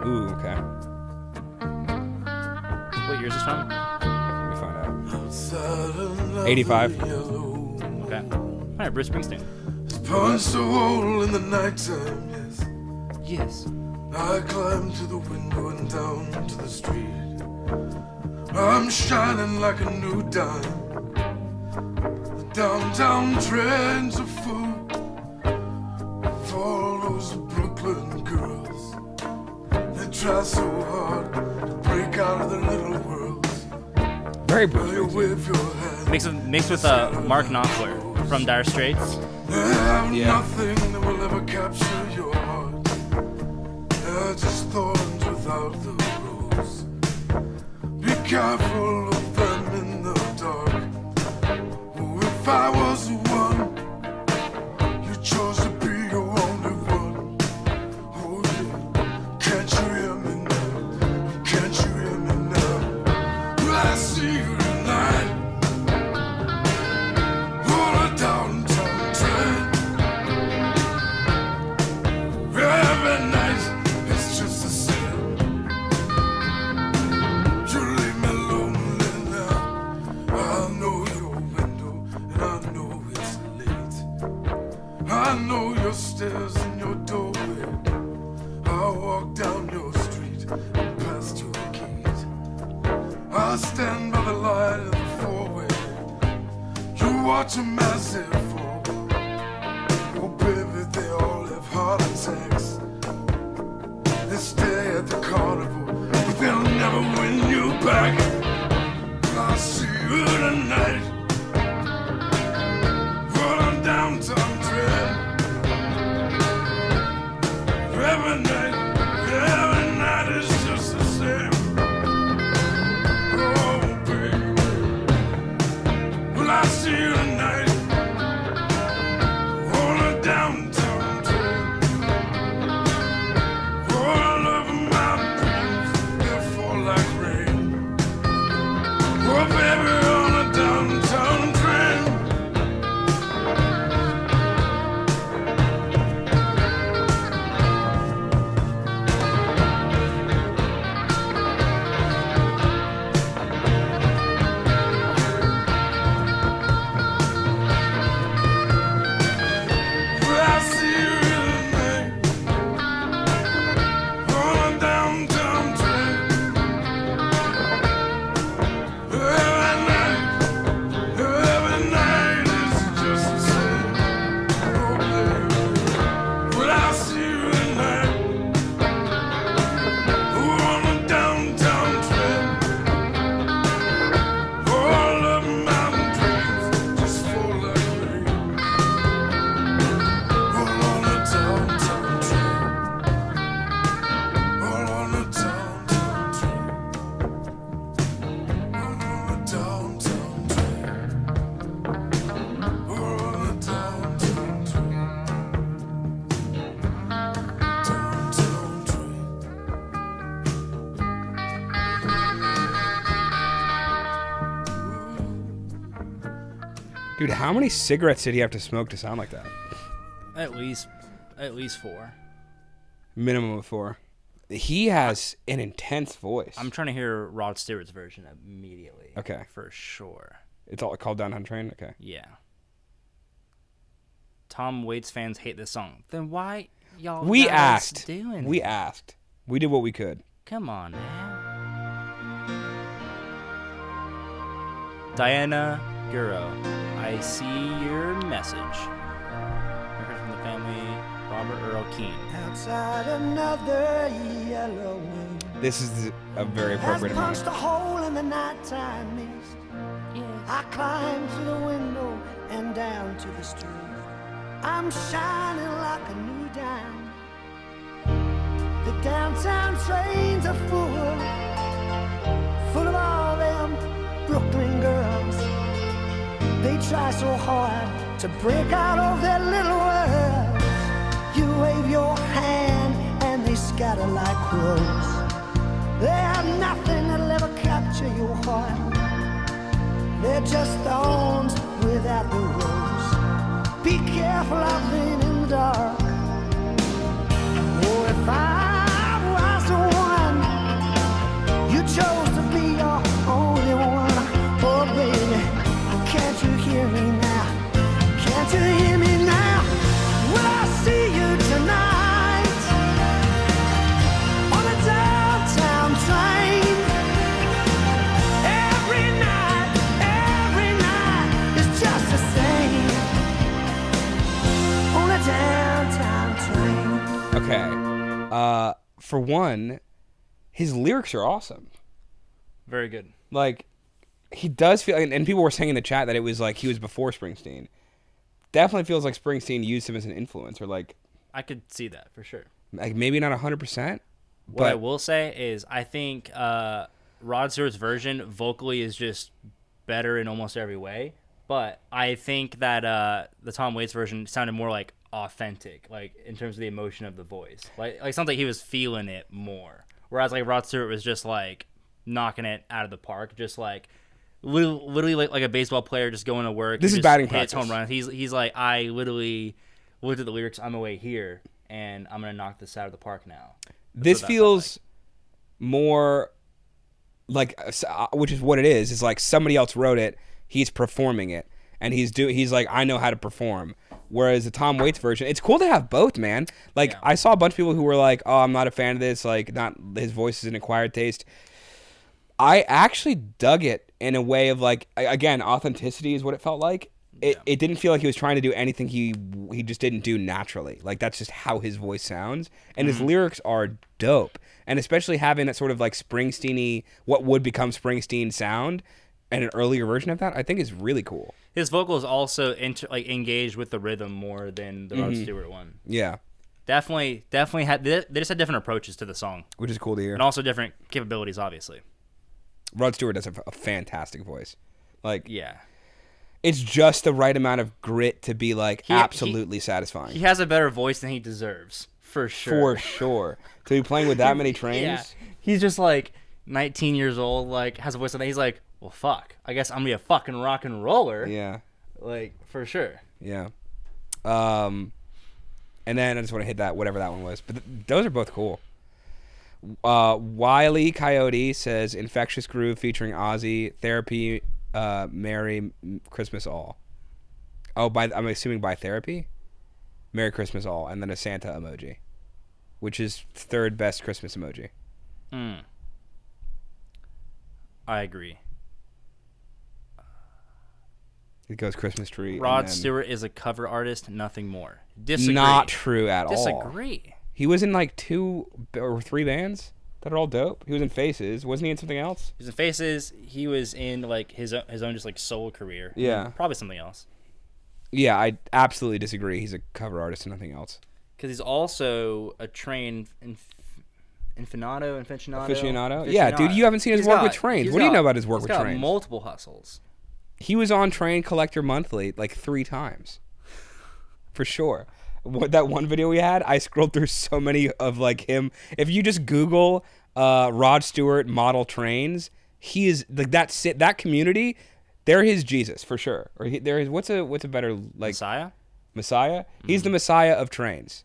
Ooh, okay. What year is this from? Let me find out. 85. Okay. All right, Bruce Springsteen. Punched a hole in the nighttime, yes. Yes. I climbed to the window and down to the street. I'm shining like a new dime. The downtown trains are full of all those Brooklyn girls. They try so hard to break out of their little worlds. Very Bruce Mixed with Mark Knopfler from Dire Straits. There's nothing that will ever capture your heart. They're just thorns without the rose. Be careful of I see you tonight on a downtown train. Every night it's just the same. You leave me lonely now. I know your window and I know it's late. I know your stairs and your doorway. I walk down your street and past your gate. I stand by the light of the four-way. You watch them as they fall. Oh baby, they all have heart attacks. They stay at the carnival, but they'll never win you back. I'll see you tonight on a downtown train. Every night is just the same. Oh, baby. Well, I see you tonight on a downtown train. All over my dreams, they fall like rain. Oh, baby, on a downtown train. Well, I see you tonight on a downtown train. Every night is just the same. Oh, baby. Well, I see you tonight on a downtown train. All of my dreams just fall like rain. All on a downtown train. All on a downtown train. All on a downtown train. All on a downtown train. Downtown train. Dude, how many cigarettes did he have to smoke to sound like that? At least 4. Minimum of 4. He has an intense voice. I'm trying to hear Rod Stewart's version immediately. Okay. For sure. It's all called Downtown Train? Okay. Yeah. Tom Waits fans hate this song. Then why y'all We guys asked. doing We it? asked. We did what we could. Come on, man. Diana Guro, I see your message. Heard from the family, Robert Earl Keane. Outside another yellow moon This is a very has appropriate amount. punched a hole in the nighttime mist. I climb through the window and down to the street. I'm shining like a new dime. The downtown trains are full of all them Brooklyn girls. They try so hard to break out of their little world. You wave your hand and they scatter like crows. They have nothing that'll ever capture your heart. They're just thorns without the rose. Be careful out there in the dark. Oh, if I was the one you chose to be your only one. Oh, baby, can't you hear me now? Can't you hear me now? Will I see you tonight on a downtown train? Every night is just the same on a downtown train. Okay. For one, his lyrics are awesome. Very good. Like, he does feel, and people were saying in the chat that it was like he was before Springsteen. Definitely feels like Springsteen used him as an influence, or like I could see that for sure. Like maybe not 100%. What I will say is I think Rod Stewart's version vocally is just better in almost every way. But I think that the Tom Waits version sounded more like authentic, like in terms of the emotion of the voice. Like sounds like he was feeling it more. Whereas like Rod Stewart was just like knocking it out of the park. Just like literally like a baseball player just going to work. This is just batting hits practice. home runs. He's like, I literally looked at the lyrics on the way here, and I'm gonna knock this out of the park now. This feels more like, which is what it is like somebody else wrote it, he's performing it, and he's like, I know how to perform. Whereas the Tom Waits version, it's cool to have both, man. Like, I saw a bunch of people who were like, oh, I'm not a fan of this, like, not his voice is an acquired taste. I actually dug it in a way of like, again, authenticity is what it felt like. It didn't feel like he was trying to do anything he just didn't do naturally. Like, that's just how his voice sounds. And his lyrics are dope. And especially having that sort of like Springsteen-y, what would become Springsteen sound, and an earlier version of that, I think is really cool. His vocals also engaged with the rhythm more than the Rod Stewart one. Yeah. Definitely had, they just had different approaches to the song. Which is cool to hear. And also different capabilities, obviously. Rod Stewart does a fantastic voice. Like, yeah. It's just the right amount of grit to be like absolutely satisfying. He has a better voice than he deserves, for sure. For sure. To be playing with that many trains. Yeah. He's just like 19 years old, like has a voice like that. He's like, well, fuck. I guess I'm gonna be a fucking rock and roller. Yeah. Like, for sure. Yeah. And then I just want to hit that, whatever that one was. But those are both cool. Wiley Coyote says Infectious Groove featuring Ozzy, Therapy, Merry Christmas All. Oh, I'm assuming by Therapy? Merry Christmas All, and then a Santa emoji, which is third best Christmas emoji. I agree. It goes Christmas tree. Rod Stewart is a cover artist, nothing more. Disagree. Not true at all. Disagree. He was in like 2 or 3 bands that are all dope. He was in Faces. Wasn't he in something else? He was in Faces. He was in like his own just like solo career. Yeah. Probably something else. Yeah, I absolutely disagree. He's a cover artist and nothing else. Because he's also a trained aficionado. Yeah, dude, you haven't seen his work with Trains. What do you know about his work with Trains? He's got multiple hustles. He was on Train Collector Monthly like 3 times. For sure. That one video we had, I scrolled through so many of like him. If you just Google Rod Stewart model trains, he is like that community. They're his Jesus for sure. Or they're his what's a better like Messiah? He's the Messiah of trains.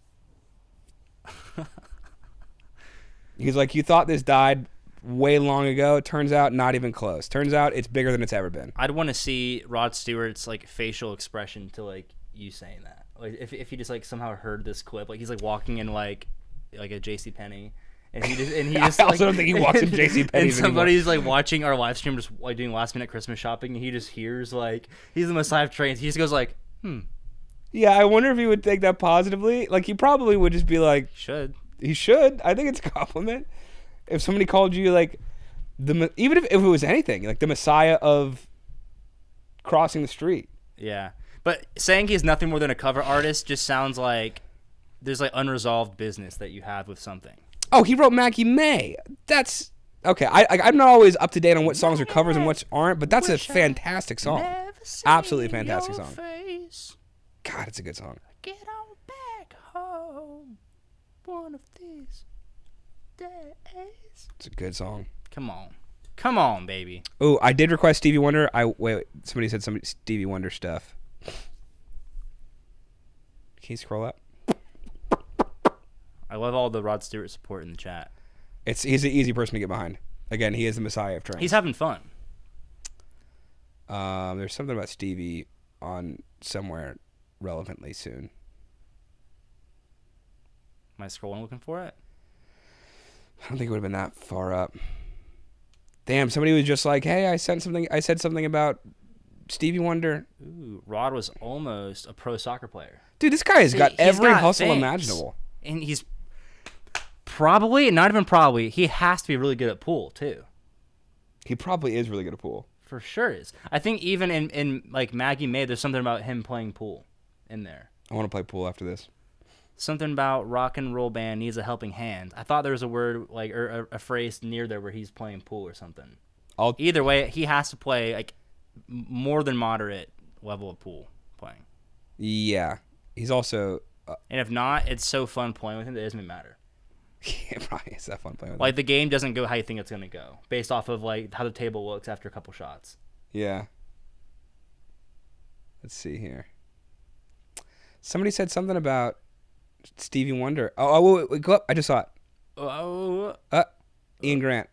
He's like, you thought this died way long ago. Turns out not even close. Turns out it's bigger than it's ever been. I'd want to see Rod Stewart's like facial expression to like you saying that. Like if he just like somehow heard this clip, like he's like walking in like a JCPenney, and he just I also don't think he walks in JCPenney. And somebody's like watching our live stream, just like doing last minute Christmas shopping, and he just hears like he's the Messiah of trains. He just goes like, Yeah, I wonder if he would take that positively. Like he probably would just be like, He should. I think it's a compliment. If somebody called you like even if it was anything, like the Messiah of crossing the street. Yeah. But saying he's nothing more than a cover artist just sounds like there's like unresolved business that you have with something. Oh, he wrote Maggie May. That's okay. I'm not always up to date on what songs are covers and which aren't, but that's a fantastic song. Absolutely fantastic song. God, it's a good song. Get on back home one of these days. It's a good song. Come on, baby. Oh, I did request Stevie Wonder. Wait. Somebody said Stevie Wonder stuff. Can you scroll up? I love all the Rod Stewart support in the chat. He's an easy person to get behind. Again, he is the Messiah of trains. He's having fun. There's something about Stevie on somewhere relevantly soon. Am I scrolling looking for it? I don't think it would have been that far up. Damn, somebody was just like, "Hey, I said something about Stevie Wonder." Ooh, Rod was almost a pro soccer player. Dude, this guy has got every hustle imaginable. And he's probably, not even probably, he has to be really good at pool too. He probably is really good at pool. For sure is. I think even in like Maggie May, there's something about him playing pool in there. I want to play pool after this. Something about rock and roll band needs a helping hand. I thought there was a word like or a phrase near there where he's playing pool or something. Either way, he has to play like more than moderate level of pool playing. Yeah, he's also. And if not, it's so fun playing with him that it doesn't even matter. Yeah, probably is that fun playing with Like the game doesn't go how you think it's gonna go, based off of like how the table looks after a couple shots. Yeah. Let's see here. Somebody said something about Stevie Wonder. Wait, go up. I just saw it. Oh. Ian Grant.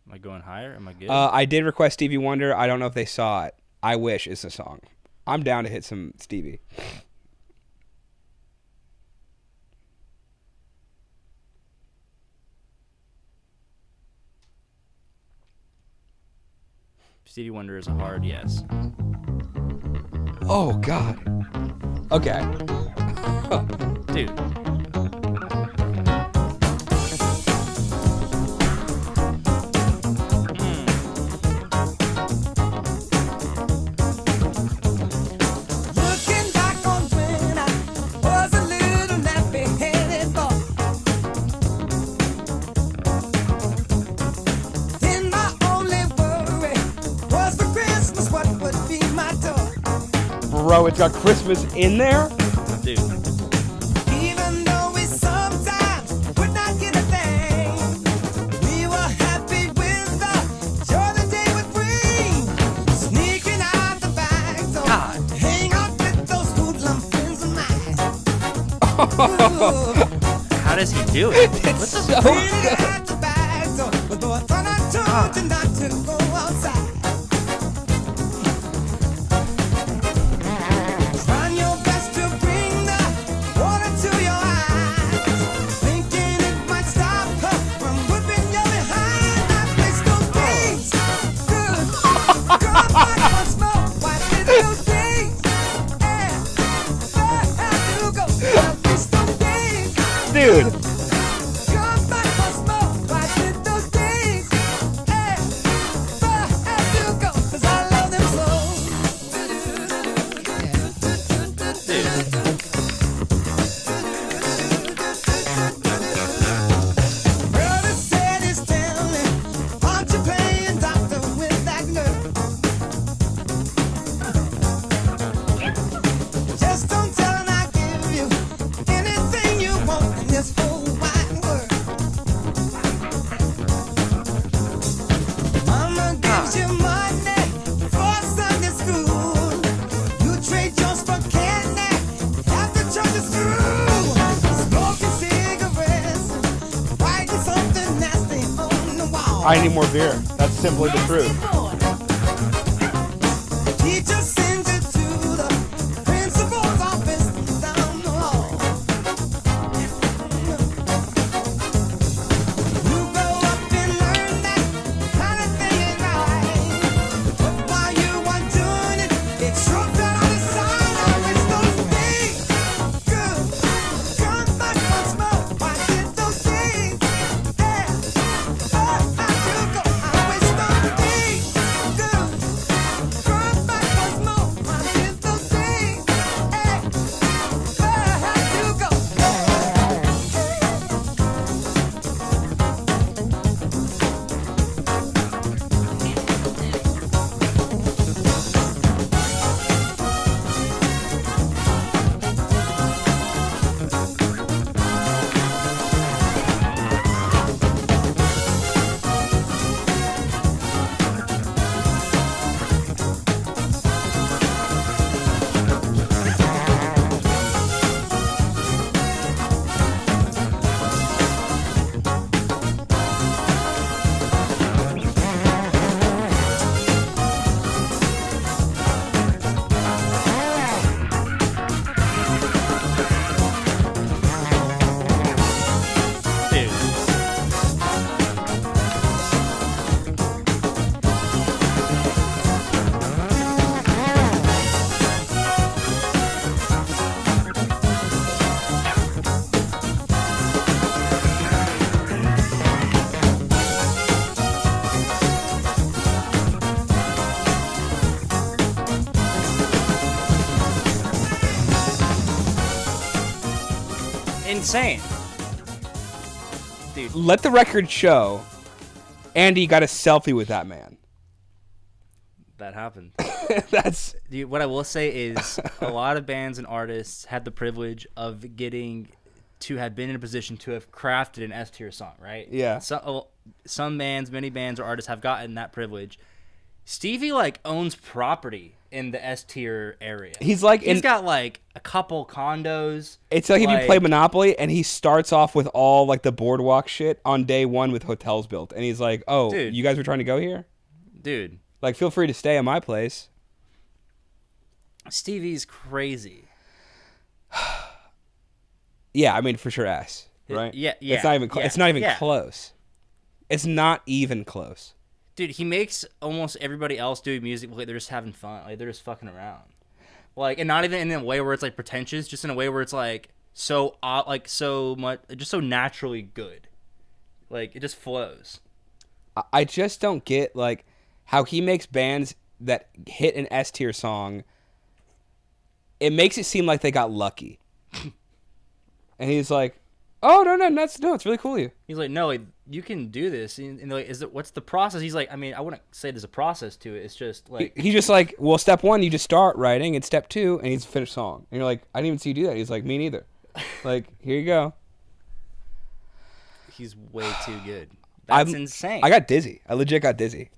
Am I going higher? Am I good? I did request Stevie Wonder. I don't know if they saw it. I Wish is the song. I'm down to hit some Stevie. Stevie Wonder is a hard yes. Oh, God. Okay. Dude. Looking back on when I was a little nappy-headed boy. Then my only worry was for Christmas what would be my toy. Bro, it's got Christmas in there? Dude. Even though we sometimes would not get a thing, we were happy with the joy the day would bring. Sneaking out the back door, hang out with those hoodlum friends of mine. How does he do it? It's so Waiting at the back door, but though I thought I told you not to go outside. Trying your best to bring the water to your eyes, thinking it might stop her from whipping you behind. I miss those days, good. Come back once more, why did those days? Yeah, where have you go? I miss those days. Dude. Come back once more, why did those days? Yeah, where have you go? 'Cause I love them so. Brother said he's telling, aren't you playing doctor with that girl? Just don't tell her I give you anything you want in this whole wide world. Mama gives you money for Sunday school. You trade yours for candy after church is through. Smoking cigarettes, writing something nasty on the wall. I need more beer. That's simply the truth. Teacher sends you to the principal's office down the hall. You grow up and learn that kind of thing ain't right. But while you are doing it, it shrubs out on the side. I wish those days good. Come back once more. Why did those days? Yeah, where have you go? I wish those days good. Come back once more. Why did those days? Yeah, where have you go? Dude. Insane. Dude. Let the record show Andy got a selfie with that man. That happened. That's Dude, what I will say is a lot of bands and artists had the privilege of getting to have been in a position to have crafted an S tier song, right? Yeah. Some bands, many bands or artists have gotten that privilege. Stevie like owns property in the S tier area. He's got like a couple condos. It's like if you play Monopoly and he starts off with all like the boardwalk shit on day one with hotels built, and he's like, "Oh, dude, you guys were trying to go here, dude. Like, feel free to stay at my place." Stevie's crazy. Yeah, I mean for sure S, right? Yeah. It's not even. It's not even close. It's not even close. Dude, he makes almost everybody else do music like they're just having fun, like they're just fucking around, like, and not even in a way where it's like pretentious, just in a way where it's like so much, just so naturally good, like it just flows. I just don't get like how he makes bands that hit an S tier song. It makes it seem like they got lucky, and he's like, "Oh no, it's really cool of you." He's like, "No, like, you can do this." And like, what's the process? He's like, I mean, I wouldn't say there's a process to it. It's just like he's just like, well, step 1, you just start writing, and step 2, and he's a finished song. And you're like, I didn't even see you do that. He's like, me neither. Like, here you go. He's way too good. That's insane. I got dizzy. I legit got dizzy.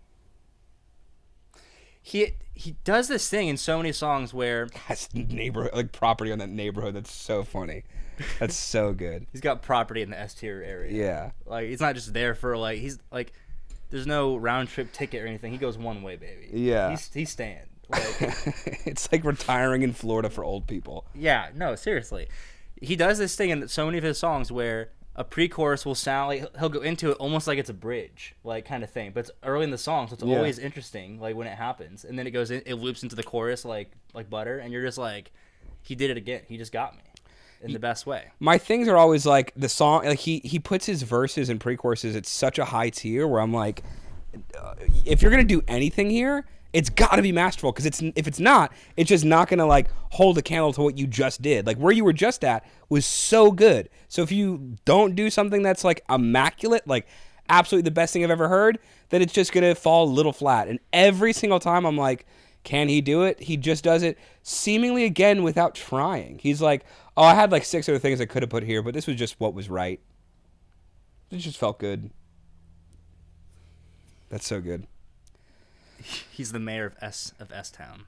He does this thing in so many songs where has neighborhood like property on that neighborhood. That's so funny. That's so good. He's got property in the S tier area. Yeah. Like, he's not just there for, like, he's, like, there's no round-trip ticket or anything. He goes one way, baby. Yeah. He's staying. Like, it's like retiring in Florida for old people. Yeah, no, seriously. He does this thing in so many of his songs where a pre-chorus will sound like, he'll go into it almost like it's a bridge, like, kind of thing. But it's early in the song, so it's always interesting, like, when it happens. And then it loops into the chorus like butter, and you're just like, he did it again. He just got me. In the best way. My things are always like the song, like he puts his verses and pre-choruses at such a high tier where I'm like, if you're gonna do anything here, it's got to be masterful, because if it's not, it's just not gonna like hold a candle to what you just did. Like where you were just at was so good. So if you don't do something that's like immaculate, like absolutely the best thing I've ever heard, then it's just gonna fall a little flat. And every single time I'm like, can he do it? He just does it seemingly again without trying. He's like, oh, I had like 6 other things I could have put here, but this was just what was right. It just felt good. That's so good. He's the mayor of S Town.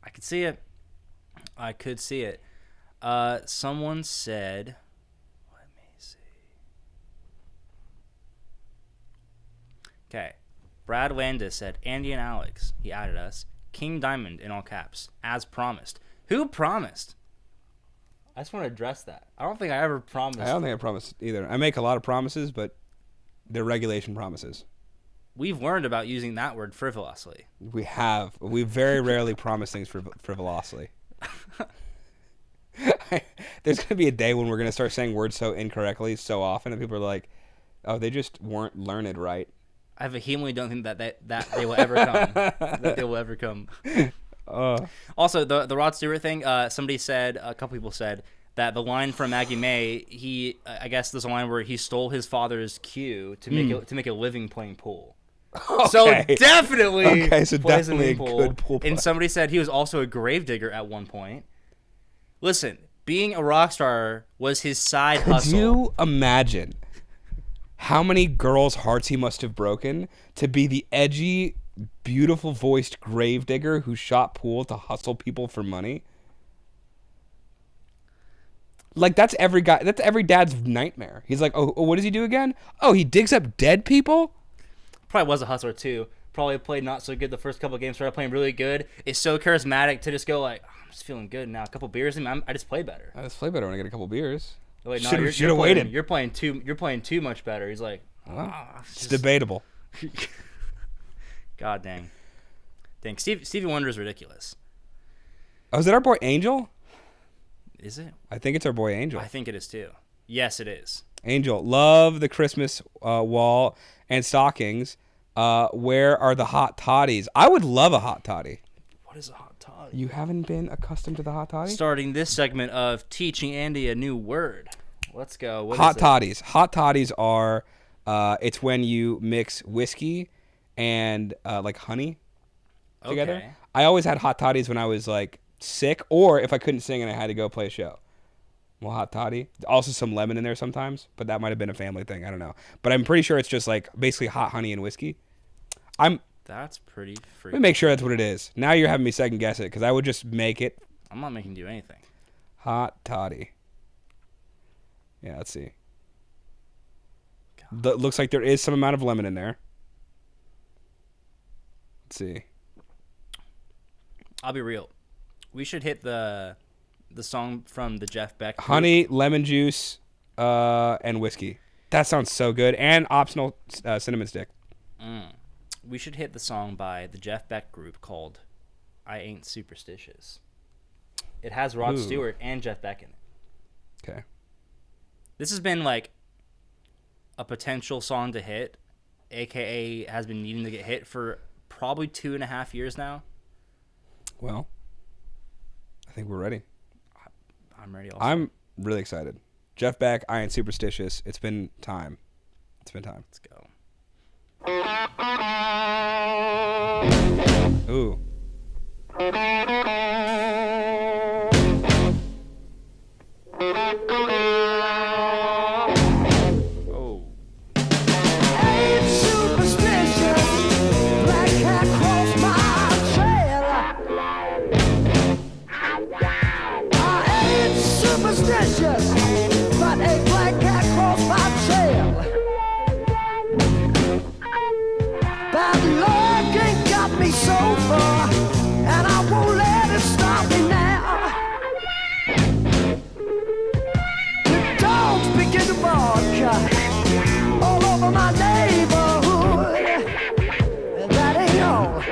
I could see it. Someone said, let me see. Okay. Brad Landis said, Andy and Alex, he added us, King Diamond in all caps, as promised. Who promised? I just want to address that. I don't think I ever promised. I don't think I promised either. I make a lot of promises, but they're regulation promises. We've learned about using that word frivolously. We have. We very rarely promise things frivolously. There's going to be a day when we're going to start saying words so incorrectly so often that people are like, oh, they just weren't learned right. I vehemently don't think that they will ever come. That they will ever come. Also, the Rod Stewart thing, somebody said, a couple people said, that the line from Maggie May, I guess there's a line where he stole his father's cue to make a living playing pool. Okay. So definitely plays a good pool player. And somebody said he was also a gravedigger at one point. Listen, being a rock star was his side hustle. Could you imagine how many girls' hearts he must have broken to be the edgy, beautiful voiced gravedigger who shot pool to hustle people for money? Like that's every dad's nightmare. He's like, oh, what does he do again? Oh, he digs up dead people? Probably was a hustler too. Probably played not so good the first couple of games, started playing really good. Is so charismatic to just go like, oh, I'm just feeling good now. A couple beers in me, I just play better. I just play better when I get a couple beers. Wait, no, should have waited. You're playing too much better. He's like, it's debatable. God dang. Stevie Wonder is ridiculous. Oh, is it our boy Angel? Is it? I think it's our boy Angel. I think it is too. Yes, it is. Angel, love the Christmas wall and stockings. Where are the hot toddies? I would love a hot toddy. What is a hot toddy? You haven't been accustomed to the hot toddy? Starting this segment of teaching Andy a new word. Let's go. What hot toddies. Hot toddies are, it's when you mix whiskey and like honey together. Okay. I always had hot toddies when I was like sick, or if I couldn't sing and I had to go play a show. Well, hot toddy. Also some lemon in there sometimes, but that might have been a family thing. I don't know. But I'm pretty sure it's just like basically hot honey and whiskey. That's pretty Let me make sure that's what it is. Now you're having me second guess it because I would just make it. I'm not making you do anything. Hot toddy. Yeah, let's see. Looks like there is some amount of lemon in there. Let's see. I'll be real. We should hit the song from the Jeff Beck group. Honey, lemon juice, and whiskey. That sounds so good. And optional cinnamon stick. We should hit the song by the Jeff Beck group called I Ain't Superstitious. It has Rod Stewart and Jeff Beck in it. Okay. This has been like a potential song to hit, aka has been needing to get hit for probably 2.5 years now. Well, I think we're ready. I'm ready also. I'm really excited. Jeff Beck, I Ain't Superstitious. It's been time. Let's go. Ooh. Oh. Ain't superstitious, black cat crossed my trail. I ain't superstitious, but a black cat crossed my trail. Bad luck ain't got me so far, and I won't let it stop me now. The dogs begin to bark all over my neighborhood, and that ain't all.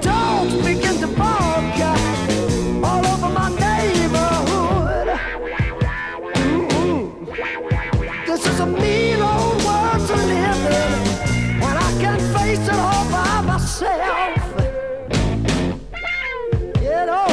Dogs begin to bark all over my neighborhood. This is a mean old world to live in, and I can't face it all by myself. You know.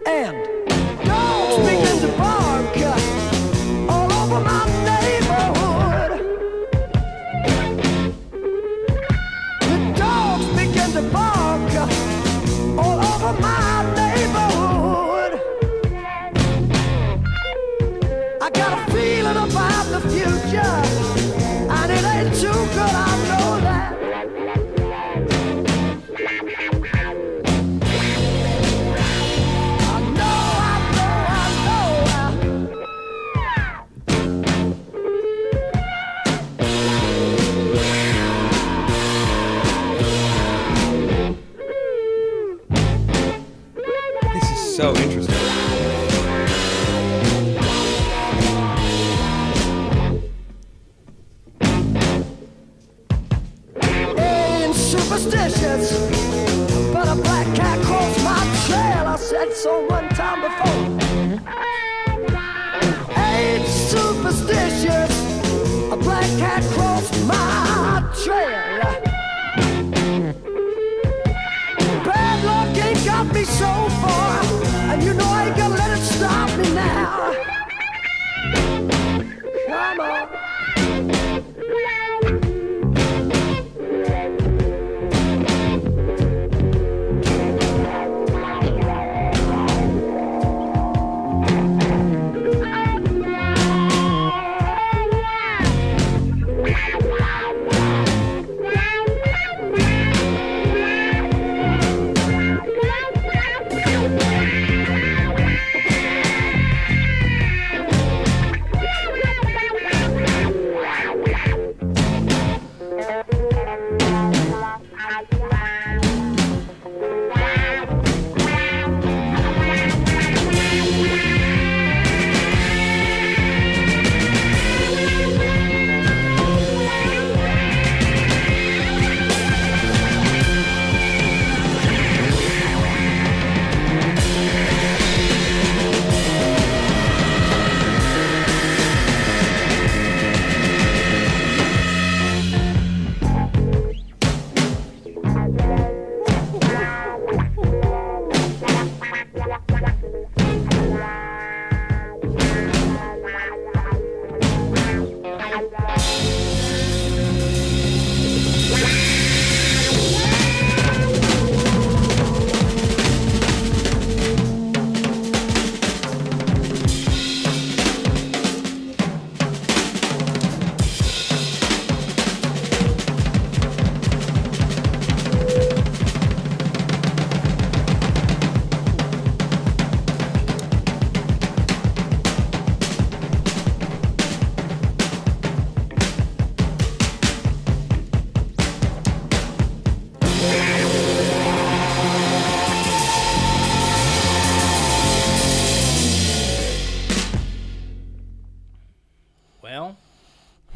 And dogs begin to bark all over my neighborhood. The dogs begin to bark all over my neighborhood. I got a feeling about the future, and it ain't too good, I know that. This is so interesting. Ain't superstitious, but a black cat crossed my trail. I said so one time before. Ain't superstitious, a black cat crossed my trail. Bad luck ain't got me so far, and you know I ain't gonna let it stop me now. Come on.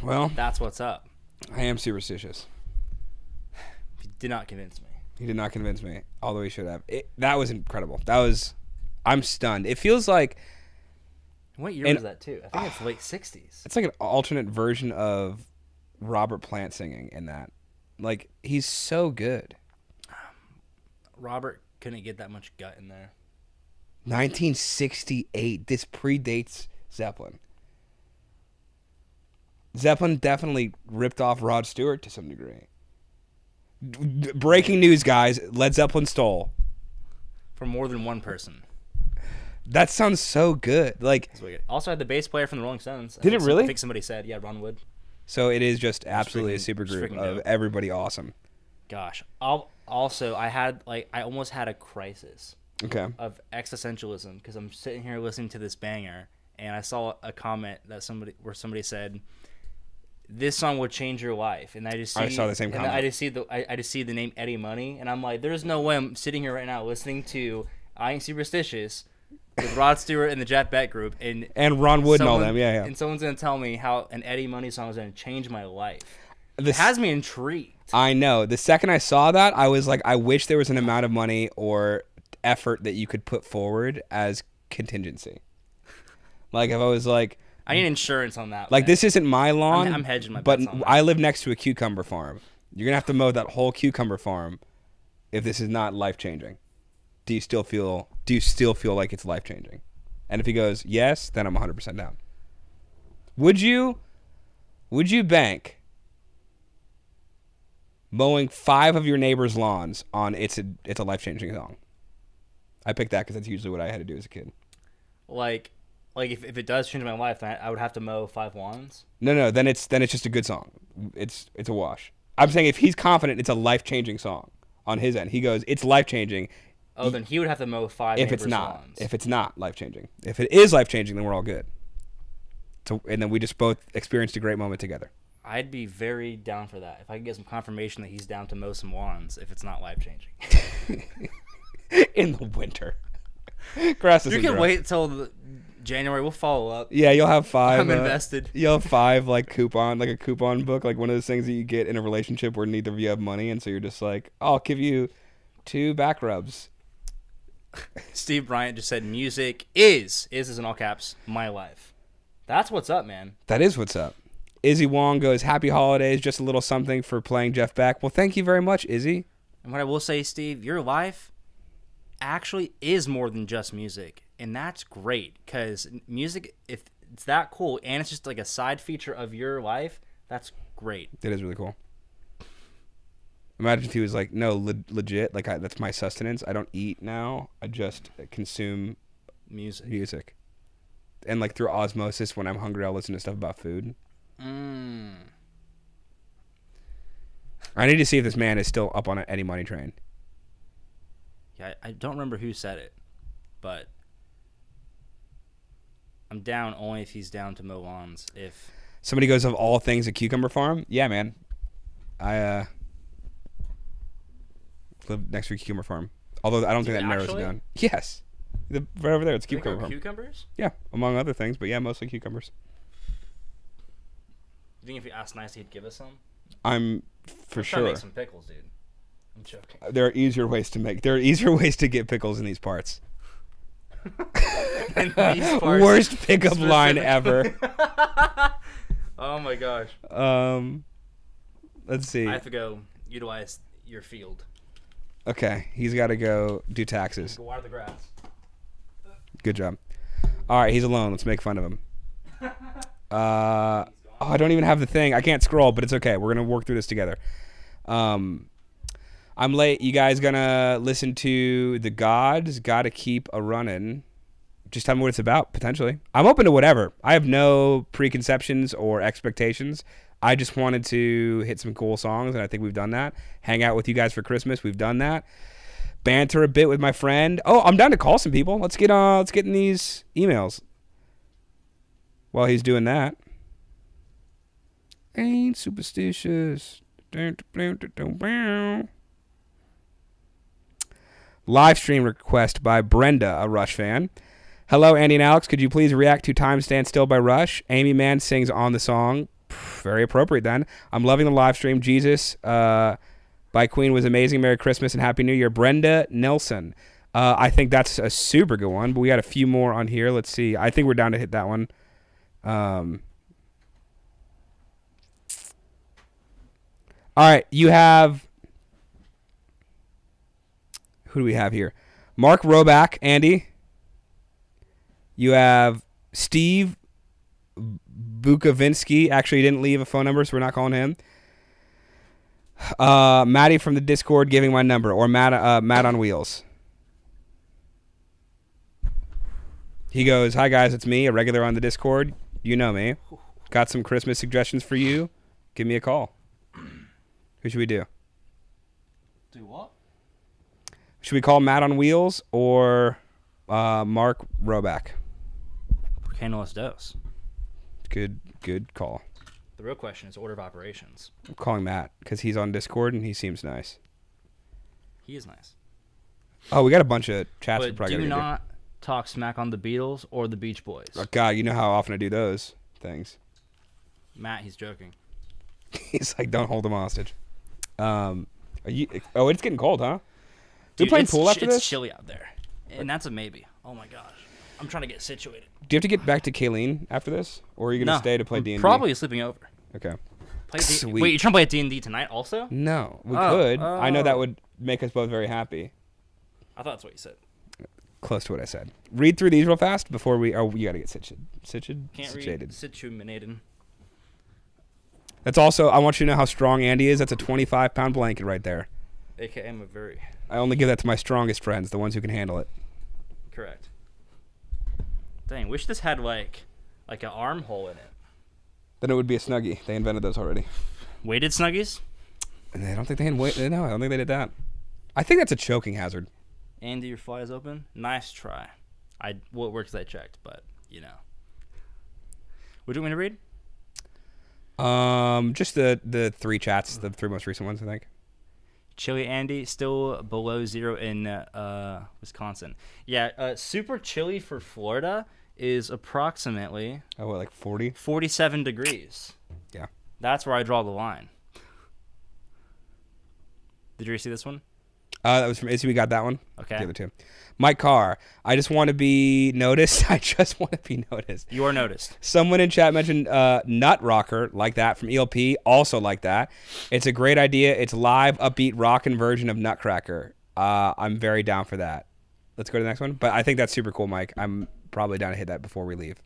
Well, that's what's up. I am superstitious. You did not convince me. He did not convince me, although he should have. That was incredible. I'm stunned. It feels like. What year was that too? I think it's late 60s. It's like an alternate version of Robert Plant singing in that. Like, he's so good. Robert couldn't get that much gut in there. 1968. This predates Zeppelin. Zeppelin definitely ripped off Rod Stewart to some degree. Breaking news, guys. Led Zeppelin stole. From more than one person. That sounds so good. Like, also had the bass player from the Rolling Stones. Did it really? I think somebody said, yeah, Ron Wood. So it is just absolutely a super group of everybody awesome. Gosh. I almost had a crisis. Okay. Of existentialism, because I'm sitting here listening to this banger, and I saw a comment where somebody said, "This song will change your life," and I saw the same comment. I just see the name Eddie Money, and I'm like, "There's no way I'm sitting here right now listening to I Ain't Superstitious with Rod Stewart and the Jeff Beck Group and Ron Wood and all them, yeah. And someone's gonna tell me how an Eddie Money song is gonna change my life. It has me intrigued. I know. The second I saw that, I was like, I wish there was an amount of money or effort that you could put forward as contingency. Like, if I was like, I need insurance on that. Like, this isn't my lawn. I'm hedging my but bets on that. I live next to a cucumber farm. You're gonna have to mow that whole cucumber farm if this is not life changing. Do you still feel like it's life changing? And if he goes yes, then I'm 100% down. Would you bank mowing 5 of your neighbors' lawns on it's a life changing song? I picked that because that's usually what I had to do as a kid. Like if it does change my life, then I would have to mow 5 lawns. No. Then it's just a good song. It's a wash. I'm saying if he's confident it's a life changing song on his end, he goes it's life changing. Oh, then he would have to mow 5 if neighbors' it's not lawns. If it's not life changing. If it is life changing, then we're all good. So and then we just both experienced a great moment together. I'd be very down for that if I could get some confirmation that he's down to mow some lawns if it's not life changing. In the winter. Grass you can wait till January. We'll follow up. Yeah, you'll have 5. I'm invested. You'll have 5 like a coupon book, like one of those things that you get in a relationship where neither of you have money, and so you're just like, I'll give you 2 back rubs. Steve Bryant just said, "Music is in all caps my life." That's what's up, man. That is what's up. Izzy Wong goes, "Happy holidays, just a little something for playing Jeff Beck." Well, thank you very much, Izzy. And what I will say, Steve, your life actually is more than just music, and that's great because music, if it's that cool and it's just like a side feature of your life, that's great. It is really cool. Imagine if he was like, no, legit, like that's my sustenance. I don't eat now. I just consume music. And like through osmosis, when I'm hungry, I'll listen to stuff about food. I need to see if this man is still up on an Eddie Money train. Yeah, I don't remember who said it, but I'm down only if he's down to mow lawns. If somebody goes, of all things, a cucumber farm, yeah, man. I live next to a cucumber farm. Although I don't think that narrows it down. Yes. Right over there, it's cucumber farm. Cucumbers? Yeah, among other things, but yeah, mostly cucumbers. You think if we asked nicely, he'd give us some? I'm for sure. Make some pickles, dude. I'm joking. There are easier ways to get pickles in these parts. Worst pickup line ever. Oh my gosh. Let's see. I have to go utilize your field. Okay, he's got to go do taxes. Go water the grass. Good job. All right, he's alone. Let's make fun of him. I don't even have the thing. I can't scroll, but it's okay. We're gonna work through this together. I'm late. You guys gonna listen to The Gods? Gotta keep a running. Just tell me what it's about, potentially. I'm open to whatever. I have no preconceptions or expectations. I just wanted to hit some cool songs, and I think we've done that. Hang out with you guys for Christmas. We've done that. Banter a bit with my friend. Oh, I'm down to call some people. Let's get in these emails. While he's doing that. Ain't superstitious. Live stream request by Brenda, a Rush fan. Hello, Andy and Alex. Could you please react to Time Stand Still by Rush? Amy Mann sings on the song. very appropriate then. I'm loving the live stream. Jesus by Queen was amazing. Merry Christmas and Happy New Year. Brenda Nelson. I think that's a super good one, but we got a few more on here. Let's see. I think we're down to hit that one. All right, you have... Who do we have here? Mark Roback, Andy. You have Steve Bukovinsky. Actually, he didn't leave a phone number, so we're not calling him. Maddie from the Discord giving my number, or Matt on Wheels. He goes, "Hi guys, it's me, a regular on the Discord. You know me. Got some Christmas suggestions for you. Give me a call." Who should we do? Do what? Should we call Matt on Wheels or Mark Roback? Candle us dose. Good call. The real question is order of operations. I'm calling Matt because he's on Discord and he seems nice. He is nice. Oh, we got a bunch of chats. But do not talk smack on the Beatles or the Beach Boys. Oh, God, you know how often I do those things. Matt, he's joking. He's like, don't hold him hostage. Are you? Oh, it's getting cold, huh? Dude, we playing pool after this? It's chilly out there, and that's a maybe. Oh my gosh, I'm trying to get situated. Do you have to get back to Kayleen after this, or are you gonna stay to play D&D? Probably sleeping over. Okay. Sweet. Wait, you're trying to play D&D tonight also? No, we could. I know that would make us both very happy. I thought that's what you said. Close to what I said. Read through these real fast before we. Oh, you gotta get situated. Can't read. Situated. That's also. I want you to know how strong Andy is. That's a 25-pound blanket right there. AKA, I'm a very. I only give that to my strongest friends, the ones who can handle it. Correct. Dang, wish this had like an armhole in it. Then it would be a Snuggie. They invented those already. Weighted Snuggies? I don't think they had weight. No, I don't think they did that. I think that's a choking hazard. Andy, your fly is open. Nice try. It works I checked, but you know. What do you want me to read? Just the three chats, the three most recent ones, I think. Chilly Andy, still below 0 in Wisconsin. Yeah, super chilly for Florida is approximately... Oh, what, like 40? 47 degrees. Yeah. That's where I draw the line. Did you see this one? That was from Izzy. We got that one. Okay. The other two. Mike Carr. I just want to be noticed. I just want to be noticed. You are noticed. Someone in chat mentioned Nut Rocker, like that, from ELP, also like that. It's a great idea. It's live, upbeat, rockin' version of Nutcracker. I'm very down for that. Let's go to the next one. But I think that's super cool, Mike. I'm probably down to hit that before we leave.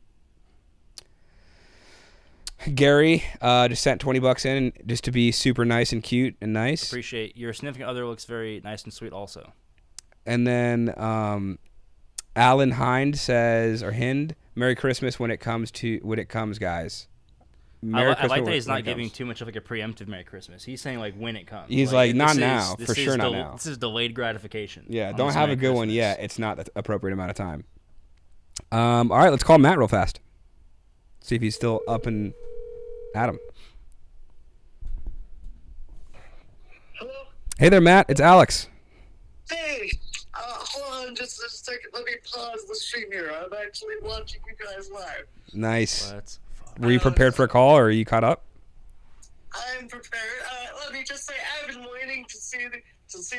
Gary just sent $20 in just to be super nice and cute and nice. Appreciate your significant other looks very nice and sweet also. And then Alan Hind says, or Hind, Merry Christmas when it comes, guys. I like that he's not giving too much of like a preemptive Merry Christmas. He's saying like when it comes. He's like not now, for sure not now. This is delayed gratification. Yeah, don't have a good one yet. It's not the appropriate amount of time. All right, let's call Matt real fast. See if he's still up and at him. Hello? Hey there, Matt. It's Alex. Hey, hold on just a second. Let me pause the stream here. I'm actually watching you guys live. Nice. Were you prepared for a call, or are you caught up? I'm prepared. Let me just say, I've been waiting to see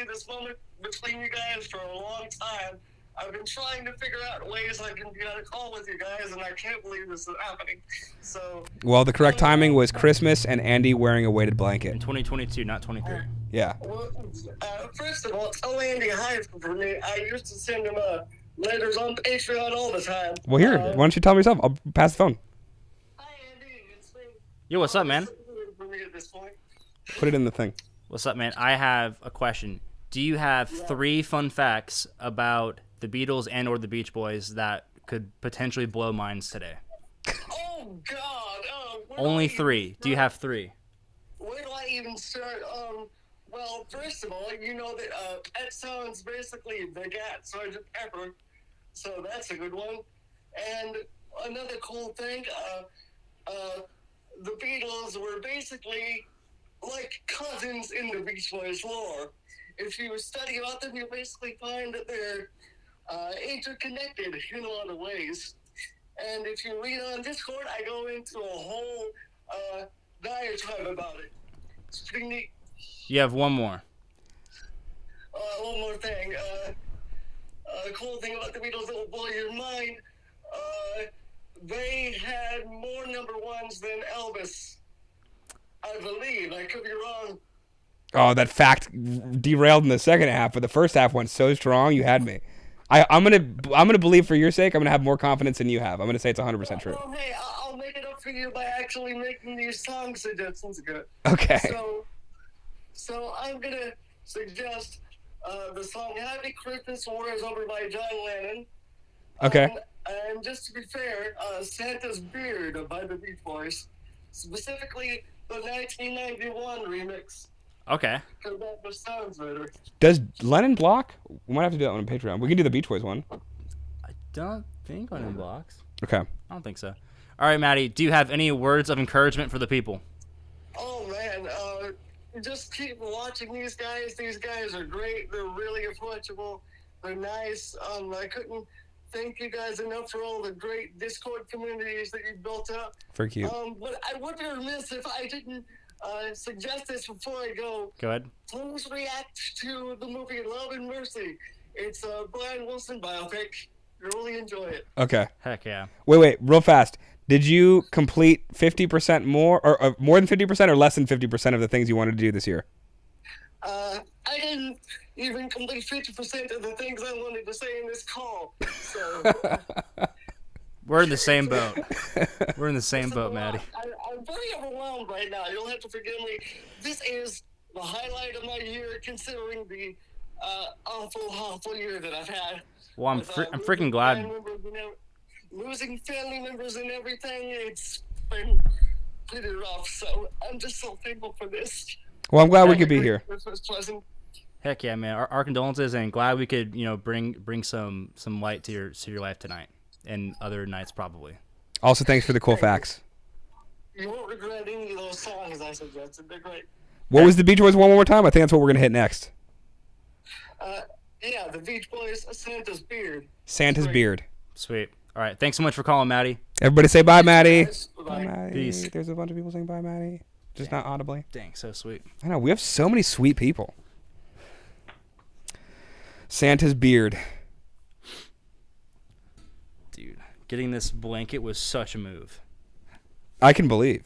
this moment between you guys for a long time. I've been trying to figure out ways I can be on a call with you guys, and I can't believe this is happening. So. Well, the correct timing was Christmas and Andy wearing a weighted blanket. In 2022, not 23. Yeah. Well, first of all, tell Andy hi for me. I used to send him letters on Patreon all the time. Well, here, why don't you tell me yourself? I'll pass the phone. Hi, Andy. It's me. Yo, what's up, man? For me at this point. Put it in the thing. What's up, man? I have a question. Do you have 3 fun facts about the Beatles and or the Beach Boys that could potentially blow minds today? Oh, God. Only 3. Do you have 3? Where do I even start? Well, first of all, you know that Pet Sounds basically the Gat Sgt. Pepper, so that's a good one. And another cool thing, the Beatles were basically like cousins in the Beach Boys lore. If you study about them, you'll basically find that they're interconnected in a lot of ways. And if you read on Discord, I go into a whole diatribe about it. It's pretty neat. You have one more. One more thing. The cool thing about the Beatles that will blow your mind, they had more number ones than Elvis. I believe. I could be wrong. Oh, that fact derailed in the second half, but the first half went so strong. You had me. I'm gonna believe for your sake. I'm gonna have more confidence than you have. I'm gonna say it's 100% true. Well, hey, I'll make it up for you by actually making these song suggestions good. Okay. So I'm gonna suggest the song "Happy Christmas, War Is Over" by John Lennon. Okay. And just to be fair, "Santa's Beard" by the Beach Boys, specifically the 1991 remix. Okay. Because that just sounds better. Does Lennon block? We might have to do that one on Patreon. We can do the Beach Boys one. I don't think Lennon blocks. Okay. I don't think so. All right, Maddie, do you have any words of encouragement for the people? Oh, man. Just keep watching these guys. These guys are great. They're really approachable. They're nice. I couldn't thank you guys enough for all the great Discord communities that you've built up. Very cute. But I would be remiss if I didn't suggest this before I go. Go ahead. Please react to the movie Love and Mercy. It's a Brian Wilson biopic. You'll really enjoy it. Okay. Heck yeah. Wait, real fast. Did you complete 50% more, or more than 50%, or less than 50% of the things you wanted to do this year? I didn't even complete 50% of the things I wanted to say in this call. So We're in the same boat. We're in the same boat, Maddie. I'm very overwhelmed right now. You'll have to forgive me. This is the highlight of my year, considering the awful year that I've had. Well, I'm freaking glad. Losing family members and everything, it's been pretty rough. So I'm just so thankful for this. Well, I'm glad we could be here. Christmas present. Heck yeah, man. Our condolences, and glad we could, bring some light to your life tonight and other nights probably. Also, thanks for the cool facts. You won't regret any of those songs I suggested. They're great. What was the Beach Boys one more time? I think that's what we're gonna hit next. Yeah, the Beach Boys, Santa's Beard. Santa's Beard. Sweet. All right. Thanks so much for calling, Maddie. Everybody say bye, Maddie. Bye, Maddie. Peace. There's a bunch of people saying bye, Maddie. Just not audibly. Dang, so sweet. I know. We have so many sweet people. Santa's Beard. Dude, getting this blanket was such a move. I can believe.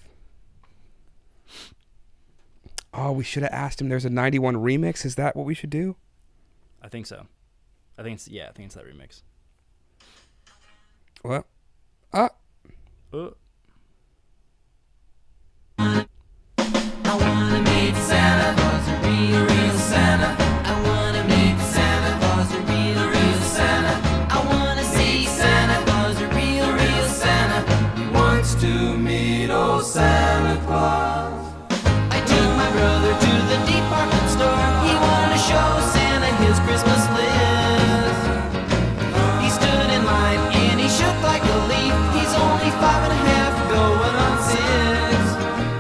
Oh, we should have asked him. There's a 91 remix. Is that what we should do? I think so. I think it's that remix. What? I wanna meet Santa Claus, a real Santa. I wanna meet Santa Claus, a real Santa. I wanna see Santa Claus, a real Santa. He wants to meet old Santa Claus. I took my brother to the department store. He wanted to show Santa his Christmas list. He stood in line and he shook like a leaf. He's only 5.5, going on 6.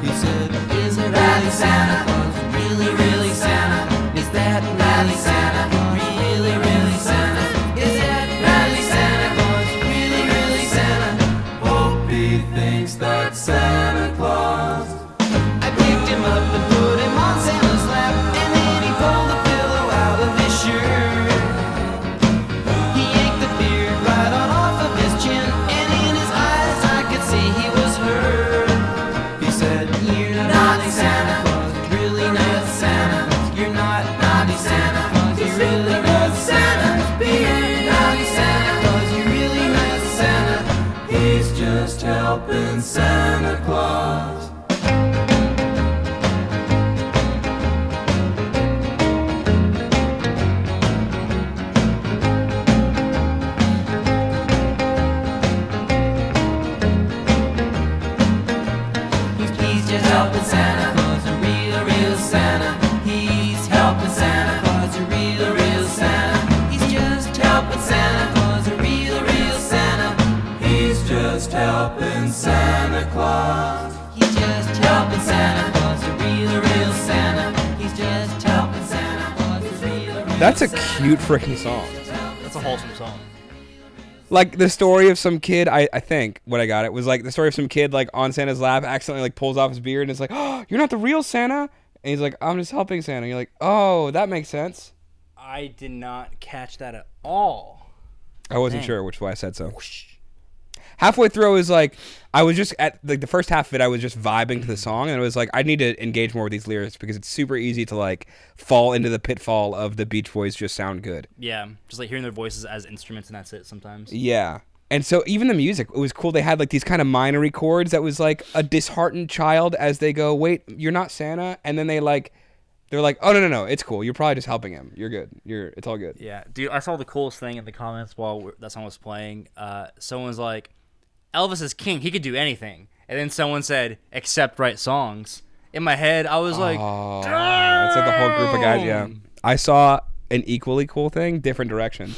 He said, "Is it really Santa Claus? Really Santa? Is that really Santa? Really Santa? Is that really Santa Claus? Really Santa? Hope he thinks that's Santa Claus." I picked him up and put him on Santa's lap, and then he pulled the pillow out of his shirt. He yanked the beard right on off of his chin, and in his eyes I could see he was hurt. He said, "You're naughty Santa Claus, really not Santa. You're not naughty Santa Claus, you're really not Santa's beard. Naughty Santa Claus, you're really not Santa. He's just helping Santa Claus." He's just helping Santa Claus, a real Santa. He's helping Santa Claus, a real Santa. He's just helping Santa Claus, a real Santa. He's just helping Santa Claus. He's just helping Santa Claus, a real Santa. He's just helping Santa Claus, a real That's a cute freaking song. That's a wholesome song. Like the story of some kid, I think what I got it was like the story of some kid like on Santa's lap accidentally like pulls off his beard and it's like, oh, you're not the real Santa. And he's like, I'm just helping Santa. And you're like, oh, that makes sense. I did not catch that at all. I wasn't sure, which is why I said so. Halfway through is like, I was just at like the first half of it, I was just vibing to the song, and it was like, I need to engage more with these lyrics because it's super easy to like fall into the pitfall of the Beach Boys just sound good. Yeah, just like hearing their voices as instruments and that's it sometimes. Yeah. And so even the music, it was cool. They had like these kind of minor chords that was like a disheartened child as they go, wait, you're not Santa? And then they're like, oh, no, it's cool. You're probably just helping him. You're good. It's all good. Yeah, dude, I saw the coolest thing in the comments while that song was playing. Someone's like, Elvis is king. He could do anything. And then someone said, except write songs. In my head, I was like, damn! It's like the whole group of guys, yeah. I saw an equally cool thing, different direction.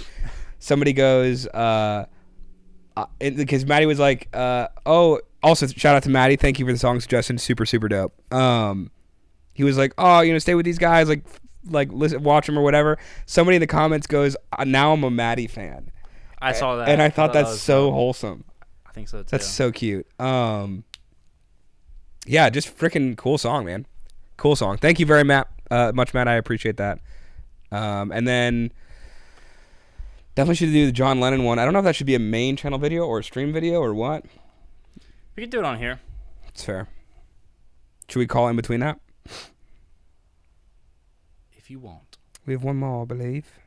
Somebody goes, because Maddie was like, oh, also shout out to Maddie. Thank you for the song suggestion. Super, super dope. He was like, oh, stay with these guys, like listen, watch them or whatever. Somebody in the comments goes, now I'm a Maddie fan. I saw that. And I thought that's so wholesome. I think so too. That's so cute. Yeah, just freaking cool song, man. Cool song. Thank you very much, Matt. I appreciate that. And then definitely should do the John Lennon one. I don't know if that should be a main channel video or a stream video or what. We could do it on here. It's fair. Should we call in between that? If you want. We have one more, I believe.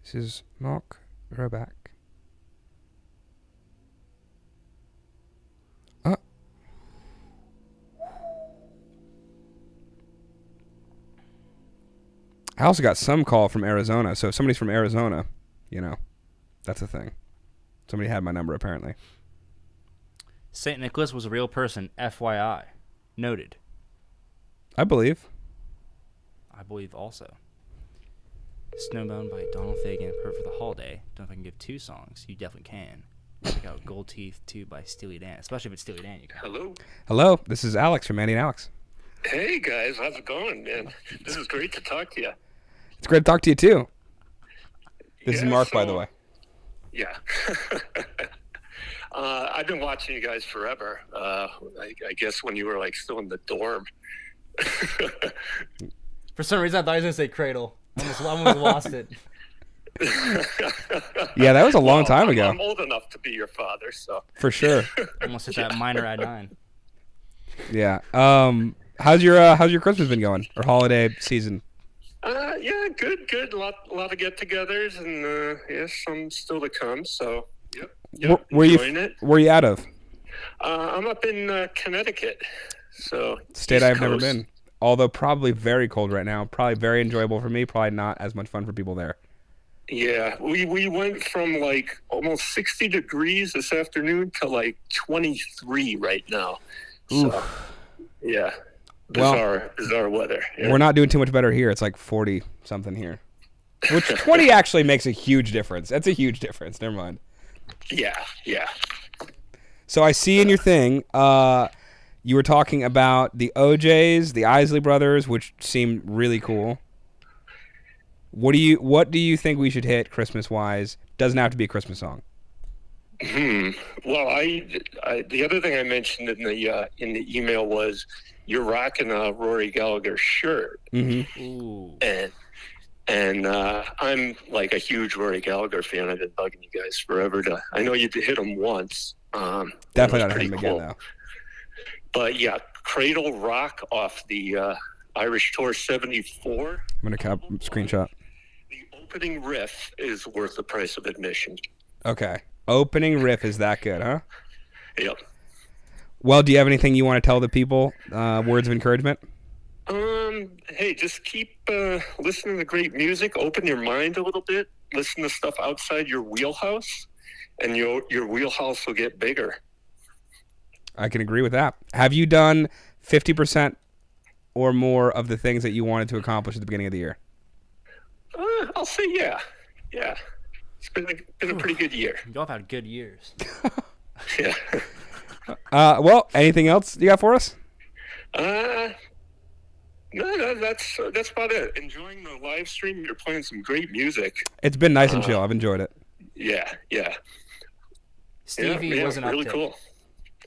This is Mark Roback. I also got some call from Arizona, so if somebody's from Arizona, that's a thing. Somebody had my number, apparently. St. Nicholas was a real person, FYI. Noted. I believe. I believe also. Snowbound by Donald Fagen, perfect for the holiday. Don't know if I can give 2 songs. You definitely can. Check out Gold Teeth 2 by Steely Dan. Especially if it's Steely Dan. You can. Hello. This is Alex from A&A Alex. Hey guys, how's it going, man? This is great to talk to you. It's great to talk to you too. This is Mark, by the way. Yeah. I've been watching you guys forever. I guess when you were like still in the dorm. For some reason, I thought he was gonna say Cradle. I almost lost it. Yeah, that was a long time ago. I'm old enough to be your father, so. For sure. Almost hit that minor at 9. Yeah. How's your Christmas been going, or holiday season? Yeah, good. A lot of get-togethers, and some still to come. So, yep. Where you out of? I'm up in Connecticut, so state East I've Coast. never been. Although probably very cold right now. Probably very enjoyable for me. Probably not as much fun for people there. Yeah, we went from like almost 60 degrees this afternoon to like 23 right now. Oof. So, yeah. Bizarre weather. Yeah. We're not doing too much better here. It's like 40 something here. Which 20 actually makes a huge difference. That's a huge difference. Never mind. Yeah. So I see in your thing, you were talking about the OJs, the Isley Brothers, which seemed really cool. What do you think we should hit Christmas wise? Doesn't have to be a Christmas song. Well, I the other thing I mentioned in the email was you're rocking a Rory Gallagher shirt. Mm-hmm. Ooh. And I'm like a huge Rory Gallagher fan. I've been bugging you guys forever. I know you hit him once. Definitely not hit him again though. But yeah, Cradle Rock off the Irish Tour 74. I'm gonna screenshot. The opening riff is worth the price of admission. Okay. Opening riff is that good, huh? Yep. Well, do you have anything you want to tell the people? Words of encouragement? Hey, just keep listening to great music. Open your mind a little bit. Listen to stuff outside your wheelhouse, and your wheelhouse will get bigger. I can agree with that. Have you done 50% or more of the things that you wanted to accomplish at the beginning of the year? I'll say yeah. Yeah. It's been a pretty good year. Y'all have had good years. Yeah. Well, anything else you got for us? No, that's about it. Enjoying the live stream. You're playing some great music. It's been nice and chill. I've enjoyed it. Yeah. Stevie was an really uptick. cool.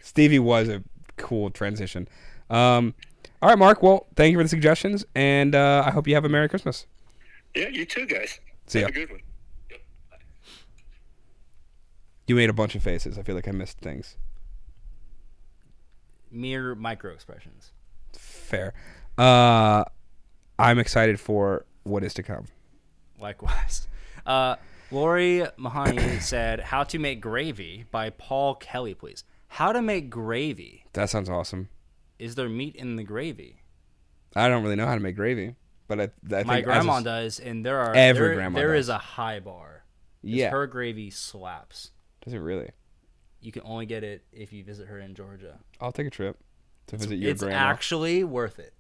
Stevie was a cool transition. All right, Mark. Well, thank you for the suggestions, and I hope you have a Merry Christmas. Yeah, you too, guys. See ya. Have a good one. Yep. Bye. You made a bunch of faces. I feel like I missed things. Mere micro expressions. Fair. I'm excited for what is to come. Likewise. Lori Mahoney said, "How to Make Gravy" by Paul Kelly, please. How to make gravy. That sounds awesome. Is there meat in the gravy? I don't really know how to make gravy, but I think my grandma does, and there is a high bar. Yeah. Her gravy slaps. Does it really? You can only get it if you visit her in Georgia. I'll take a trip to visit your grandma. It's actually worth it.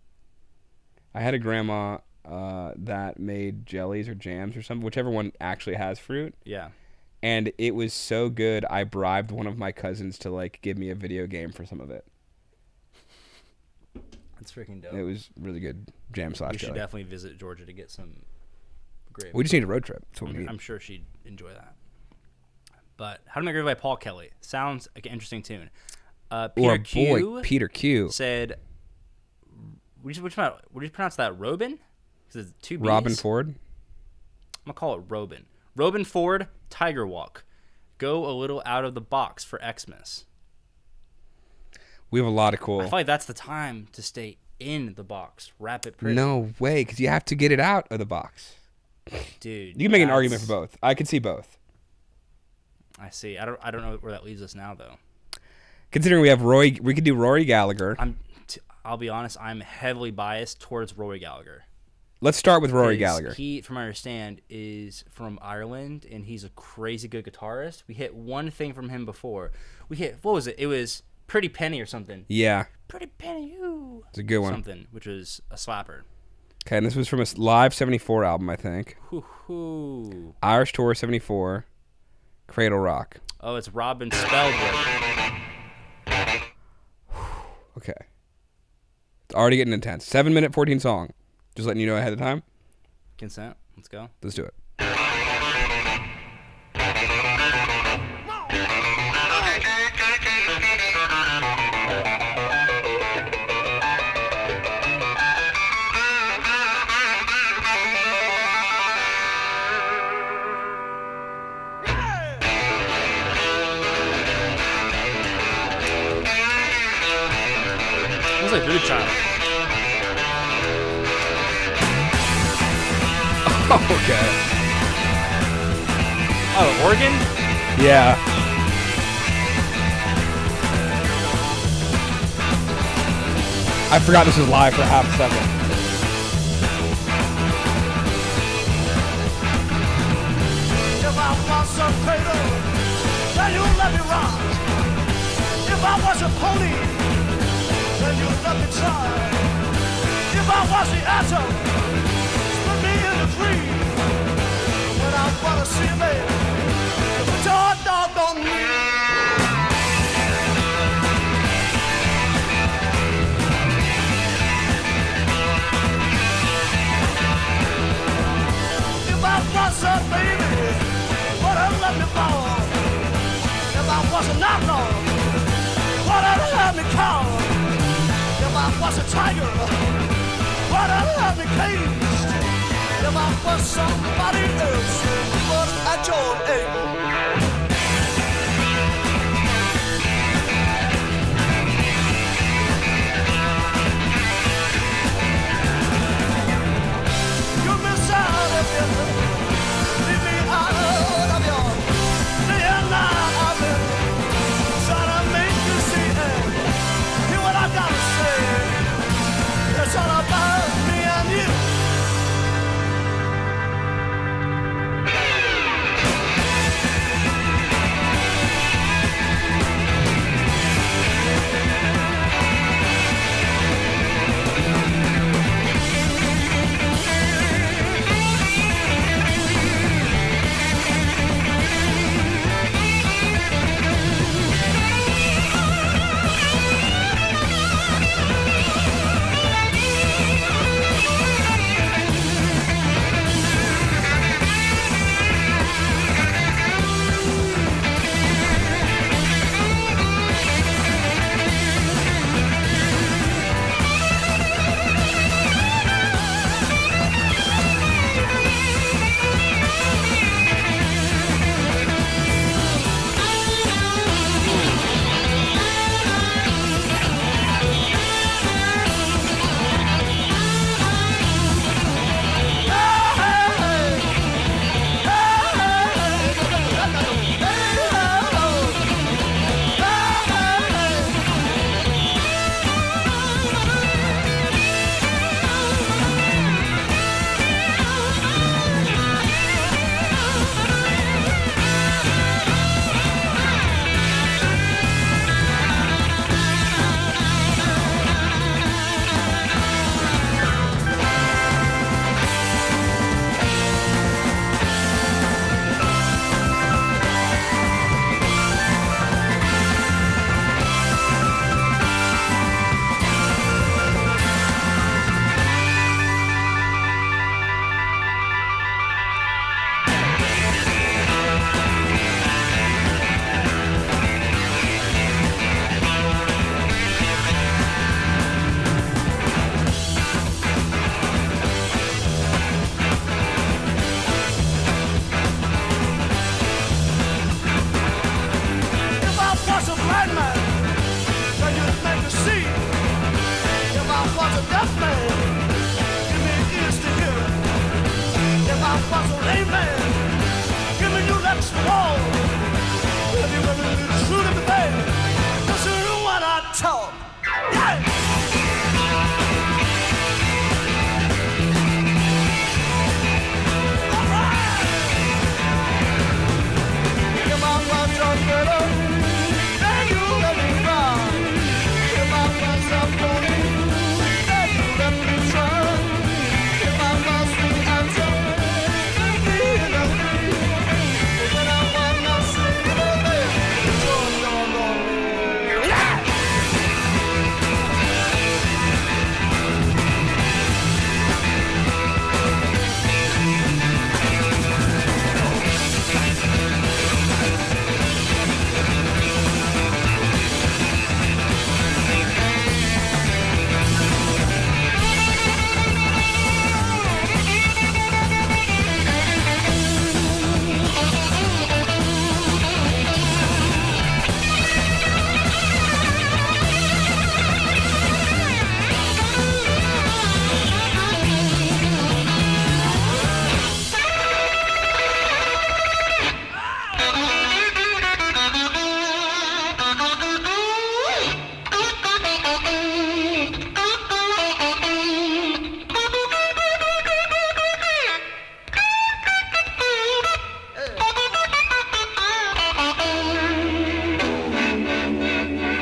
I had a grandma that made jellies or jams or something, whichever one actually has fruit. Yeah. And it was so good, I bribed one of my cousins to like give me a video game for some of it. That's freaking dope. It was really good jam slash We should jelly. definitely visit Georgia to get some gravy. We just need a road trip. That's what we need. I'm sure she'd enjoy that. But How to Make Gravy by Paul Kelly. Sounds like an interesting tune. Peter Q said, would you pronounce that? Robin? Because it's two B's. Robin Ford? I'm going to call it Robin. Robin Ford, Tiger Walk. Go a little out of the box for Xmas. We have a lot of cool. I feel like that's the time to stay in the box. Wrap it pretty. No way, because you have to get it out of the box. Dude. You can make an argument for both. I can see both. I see. I don't know where that leaves us now, though. Considering we have Roy, we could do Rory Gallagher. I'll be honest, I'm heavily biased towards Rory Gallagher. Let's start with Rory Gallagher. He, from what I understand, is from Ireland, and he's a crazy good guitarist. We hit one thing from him before. What was it? It was Pretty Penny or something. Yeah. Pretty Penny, ooh. It's a good one. Something, which was a slapper. Okay, and this was from a live 74 album, I think. Hoo-hoo. Irish Tour 74, Cradle Rock. Oh, it's Robin Spellboard. Okay. It's already getting intense. 7-minute, 14 song. Just letting you know ahead of time. Consent. Let's go. Let's do it. It was like Blue Child. Okay. Oh, the organ? Yeah. I forgot this was live for half a second. If I was a cradle, then you let me rock. If I was a pony, then you let me try. If I was the atom, split me into three. When I wanna see a man, put your dog on me. If I was a baby, what a lovely ball. If I was a outlaw, what a lovely call. If I was a tiger, what a lovely cage. If I was somebody else, but at your age. You miss out if you leave me out of your day and night. I've been trying to make you see it. Hear what I gotta say. It's all about me and you.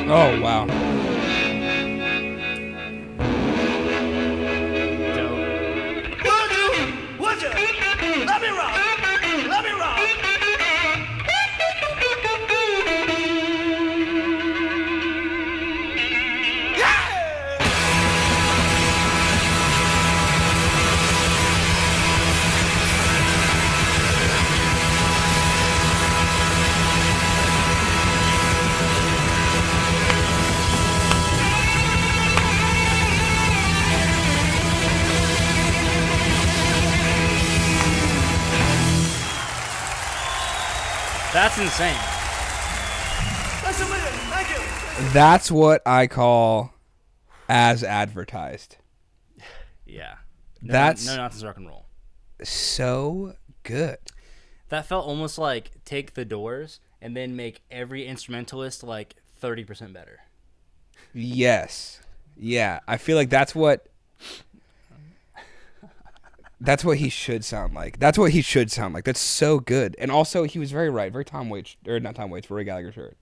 Oh, wow. Would you? Let me rock. Let me rock. That's insane. Thank you. That's what I call as advertised. Yeah. That's no nonsense rock and roll. so good. That felt almost like take the Doors and then make every instrumentalist like 30% better. Yes. Yeah. I feel like that's what he should sound like. That's what he should sound like. That's so good. And also, he was very right. Very Tom Waits, or not Tom Waits, Roy Gallagher shirt.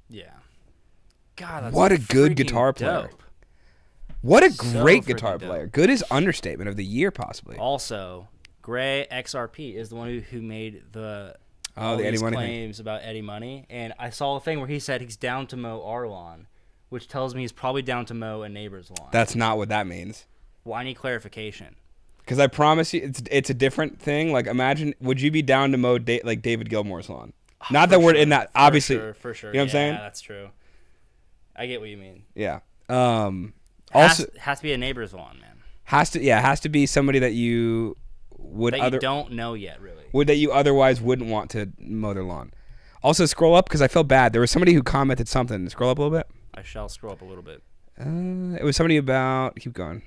Yeah. God, that's What a good freaking guitar player. dope. What a So great freaking guitar dope. player. Good is understatement of the year, possibly. Also, Gray XRP is the one who made the Oh, the these Eddie Money thing. claims about Eddie Money, and I saw a thing where he said he's down to mow our lawn, which tells me he's probably down to mow a neighbor's lawn. That's not what that means. Well, I need clarification. Because I promise you, it's a different thing. Like, imagine, would you be down to mow like David Gilmour's lawn? Not that we're in that, obviously. For sure. You know what I'm saying? Yeah, that's true. I get what you mean. Yeah. Also, has to be a neighbor's lawn, man. Has to be somebody that you would That you don't know yet, really. that you otherwise wouldn't want to mow their lawn. Also, scroll up because I felt bad. There was somebody who commented something. Scroll up a little bit. I shall scroll up a little bit. It was somebody about. Keep going.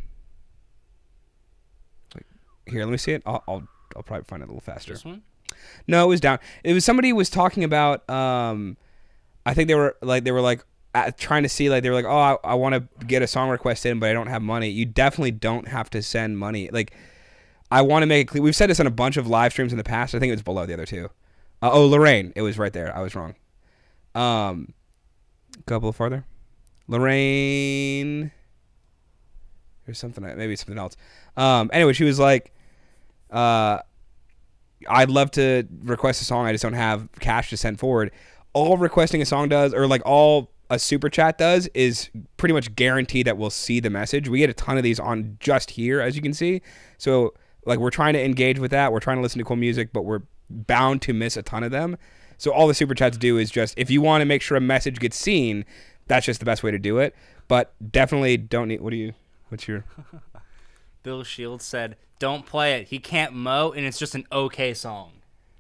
Here, let me see it. I'll probably find it a little faster. This one? No, it was down. It was somebody who was talking about. I think they were like trying to see, like, they were like, oh, I want to get a song request in, but I don't have money. You definitely don't have to send money. Like, I want to make it clear. We've said this on a bunch of live streams in the past. I think it was below the other two. Lorraine. It was right there. I was wrong. Go up a little farther. Lorraine. There's something. Maybe something else. Anyway, she was like, I'd love to request a song. I just don't have cash to send forward. All requesting a song does, or like all a super chat does, is pretty much guarantee that we'll see the message. We get a ton of these on just here, as you can see. So, like, we're trying to engage with that. We're trying to listen to cool music, but we're bound to miss a ton of them. So all the super chats do is just, if you want to make sure a message gets seen, that's just the best way to do it. But definitely don't need. What's your? Bill Shields said, "Don't play it. He can't mow, and it's just an okay song."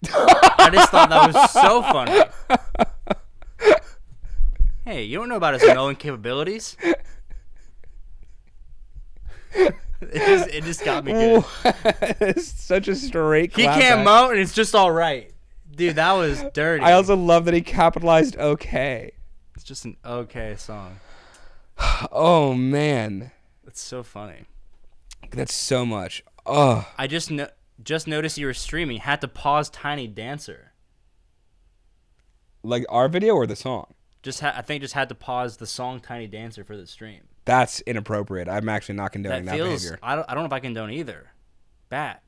I just thought that was so funny. Hey, you don't know about his mowing capabilities. It just got me good. It's such a straight. He can't mow, and it's just all right, dude. That was dirty. I also love that he capitalized "okay." It's just an okay song. Oh man, That's so funny. that's so much. Oh, I just noticed you were streaming. Had to pause Tiny Dancer. like our video or the song? I think just had to pause the song Tiny Dancer for the stream. That's inappropriate. I'm actually not condoning that behavior. I don't know if I condone either. Bad.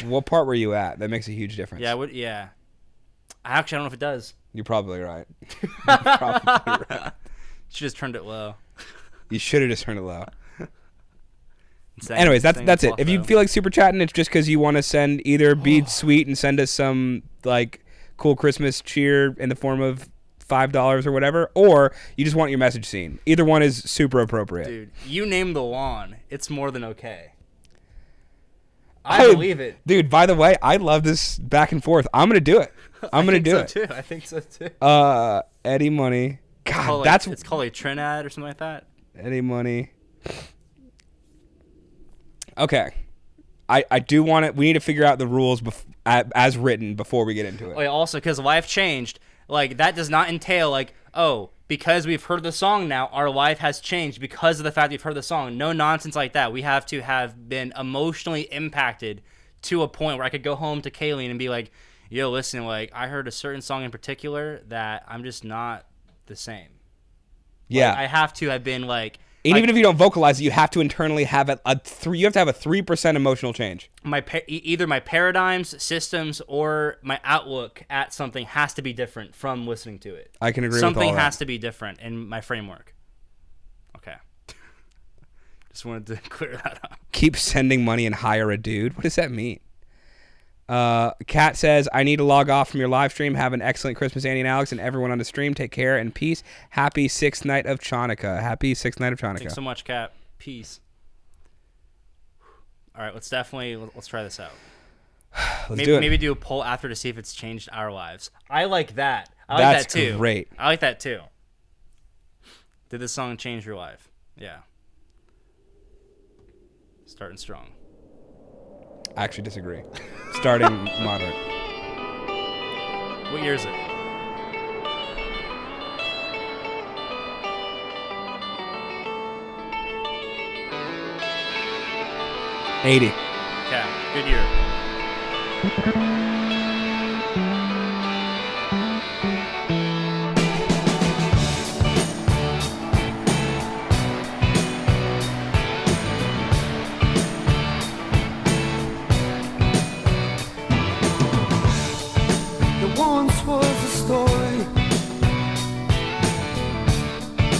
What part were you at? That makes a huge difference. Yeah. Actually, I don't know if it does. You're probably right. You're probably right. Should just turned it low. You should have just turned it low. Anyways, that's it. If you feel like super chatting, it's just because you want to send either be sweet and send us some like cool Christmas cheer in the form of $5 or whatever, or you just want your message seen. Either one is super appropriate. Dude, you name the lawn. It's more than okay. I believe it. Dude, by the way, I love this back and forth. I'm going to do it. I'm going to do it. Too. I think so too. Eddie Money. God, it's called a Trinidad or something like that. Eddie Money. Okay. I do want it. We need to figure out the rules as written before we get into it. Oh, yeah, also, because life changed. Like, that does not entail, like, oh, because we've heard the song now, our life has changed because of the fact we've heard the song. No nonsense like that. We have to have been emotionally impacted to a point where I could go home to Kayleen and be like, yo, listen, like, I heard a certain song in particular that I'm just not the same. Yeah. Like, I have to have been like. And even if you don't vocalize it, you have to internally have you have to have a 3% emotional change. Either my paradigms, systems, or my outlook at something has to be different from listening to it. I can agree with Something all that. has to be different in my framework. Okay. Just wanted to clear that up. Keep sending money and hire a dude. What does that mean? Kat says, I need to log off from your live stream. Have an excellent Christmas, Andy and Alex, and everyone on the stream. Take care and peace. Happy 6th night of Chanukah. Happy 6th night of Chanukah. Thanks so much, Kat. Peace. All right, let's try this out. Maybe do a poll after to see if it's changed our lives. I like that. I like that too. That's great. I like that too. Did this song change your life? Yeah. Starting strong. I actually disagree. Starting moderate. What year is it? '80. Okay, good year. There once was a story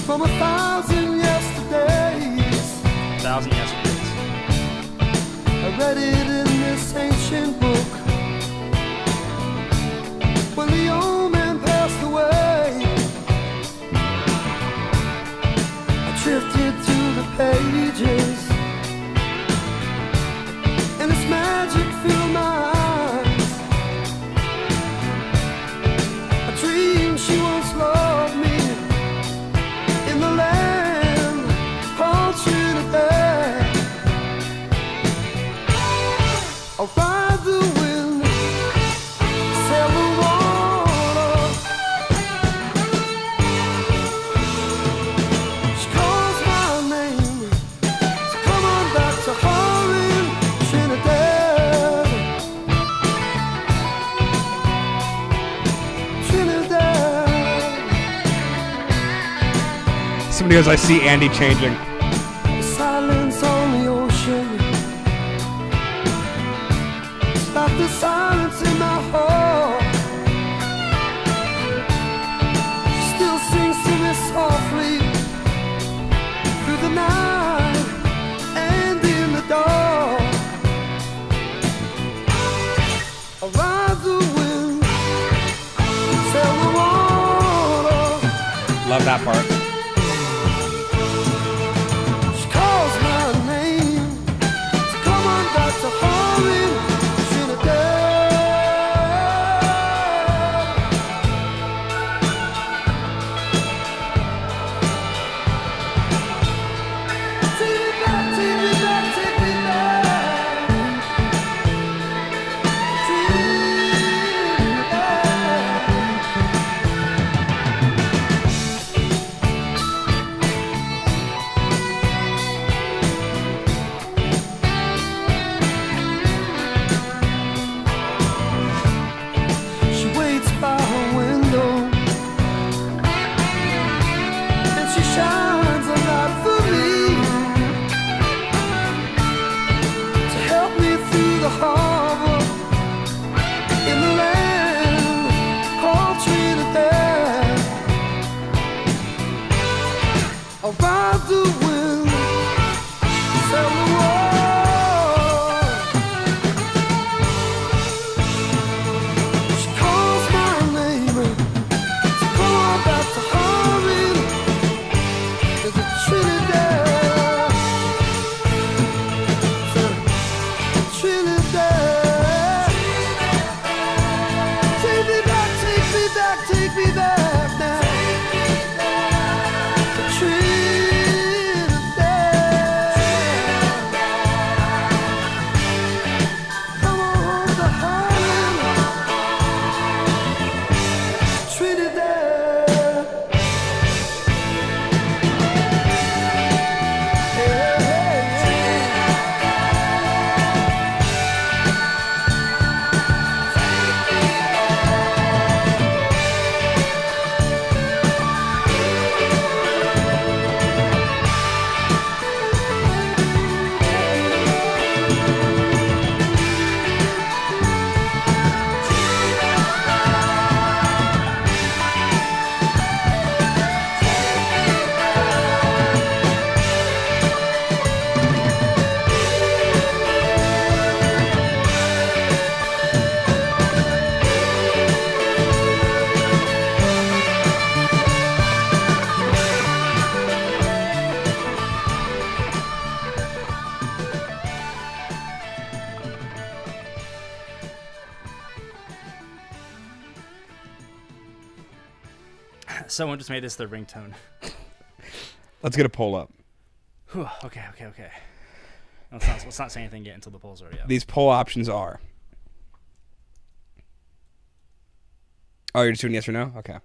from 1,000 yesterdays. 1,000 yesterdays. I read it in this ancient book. When the old man passed away, I drifted through the pages, and its magic filled my eyes. I dreamed she once loved me in the land called Trinidad. I'll ride the wind, sail the water. She calls my name, so come on back to her in Trinidad. Trinidad. Somebody goes, I see Andy changing. The silence on the ocean, like the silence in my heart. She still sings to me softly through the night and in the dark. I ride the wind, sail the water. Love that part. She calls my name, so come on back to her in Trinidad. Take me back, take me back, take me back. She waits by her window, and she shines a light for me to help me through the harbor in the land called Trinidad. I'll ride the wind, sail the water. She calls my name, so come on back to her in the Trinidad. Trinidad. Take me back, take me back, take me back now. To Trinidad. Someone just made this their ringtone. Let's get a poll up. Whew, okay. Let's not say anything yet until the polls are up. These poll options are. Oh, you're just doing yes or no? Okay.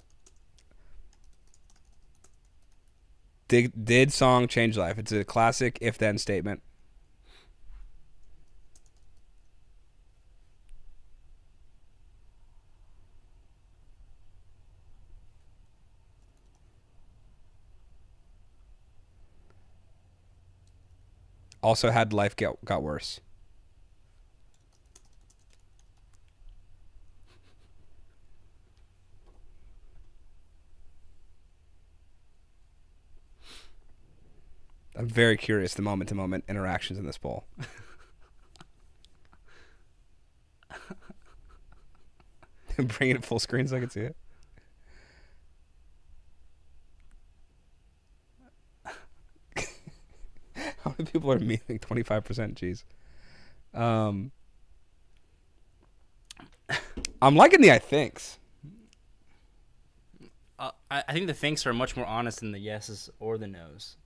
Did song change life? It's a classic if-then statement. Also, had life got worse. I'm very curious the moment-to-moment interactions in this poll. Bring it full screen so I can see it. How many people are memeing? 25%. Jeez. I'm liking the I thinks. I think the thinks are much more honest than the yeses or the nos.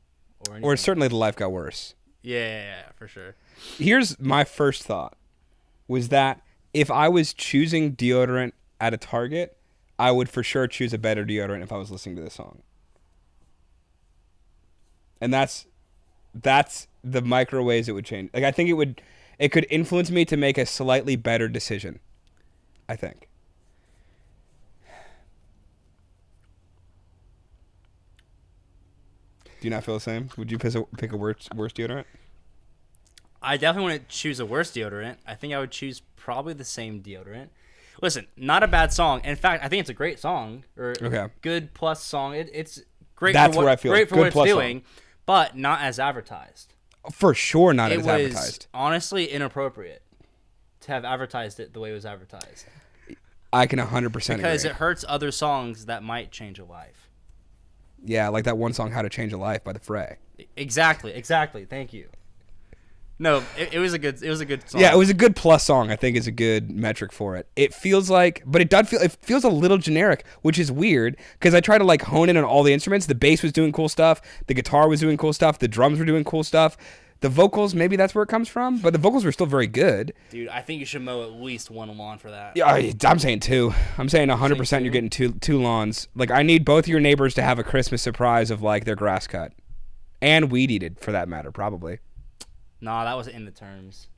Or certainly the life got worse. Yeah, for sure. Here's my first thought, was that if I was choosing deodorant at a Target, I would for sure choose a better deodorant if I was listening to this song. And that's the micro ways it would change. Like, I think it could influence me to make a slightly better decision, I think. Do you not feel the same? Would you pick a worse deodorant? I definitely want to choose a worse deodorant. I think I would choose probably the same deodorant. Listen, not a bad song. In fact, I think it's a great song, or good plus song. It's great. That's for what, where I feel great for good what it's doing, song. But not as advertised. For sure, not as It advertised. was honestly inappropriate to have advertised it the way it was advertised. I can 100% because agree. it hurts other songs that might change a life. Yeah, like that one song, "How to Change a Life" by The Fray. Exactly. Thank you. No, it was a good song. Yeah, it was a good plus song. I think is a good metric for it. It feels like, but it feels a little generic, which is weird because I try to like hone in on all the instruments. The bass was doing cool stuff. The guitar was doing cool stuff. The drums were doing cool stuff. The vocals, maybe that's where it comes from, but the vocals were still very good. Dude, I think you should mow at least one lawn for that. Yeah, I'm saying two. I'm saying 100% you're getting two lawns. Like, I need both your neighbors to have a Christmas surprise of like their grass cut and weed eated for that matter, probably. Nah, that wasn't in the terms.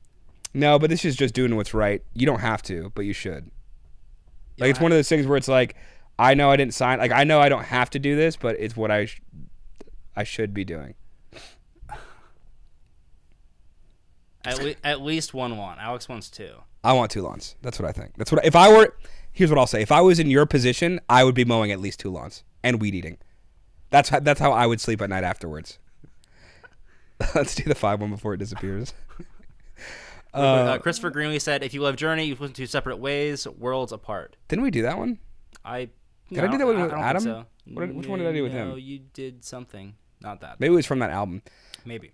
No, but this is just doing what's right. You don't have to, but you should. Like, it's one of those things where it's like, I know I didn't sign. Like, I know I don't have to do this, but it's what I should be doing. At least one lawn. Alex wants two. I want two lawns. That's what I think. Here's what I'll say. If I was in your position, I would be mowing at least two lawns and weed eating. That's how I would sleep at night afterwards. Let's do the 5-1 before it disappears. Christopher Greenlee said, "If you love Journey, you've listened to Separate Ways, Worlds Apart." Didn't we do that one? Did I do that with Adam? So. Which one did I do with him? No, you did something. Not that. Maybe it was from that album. Maybe.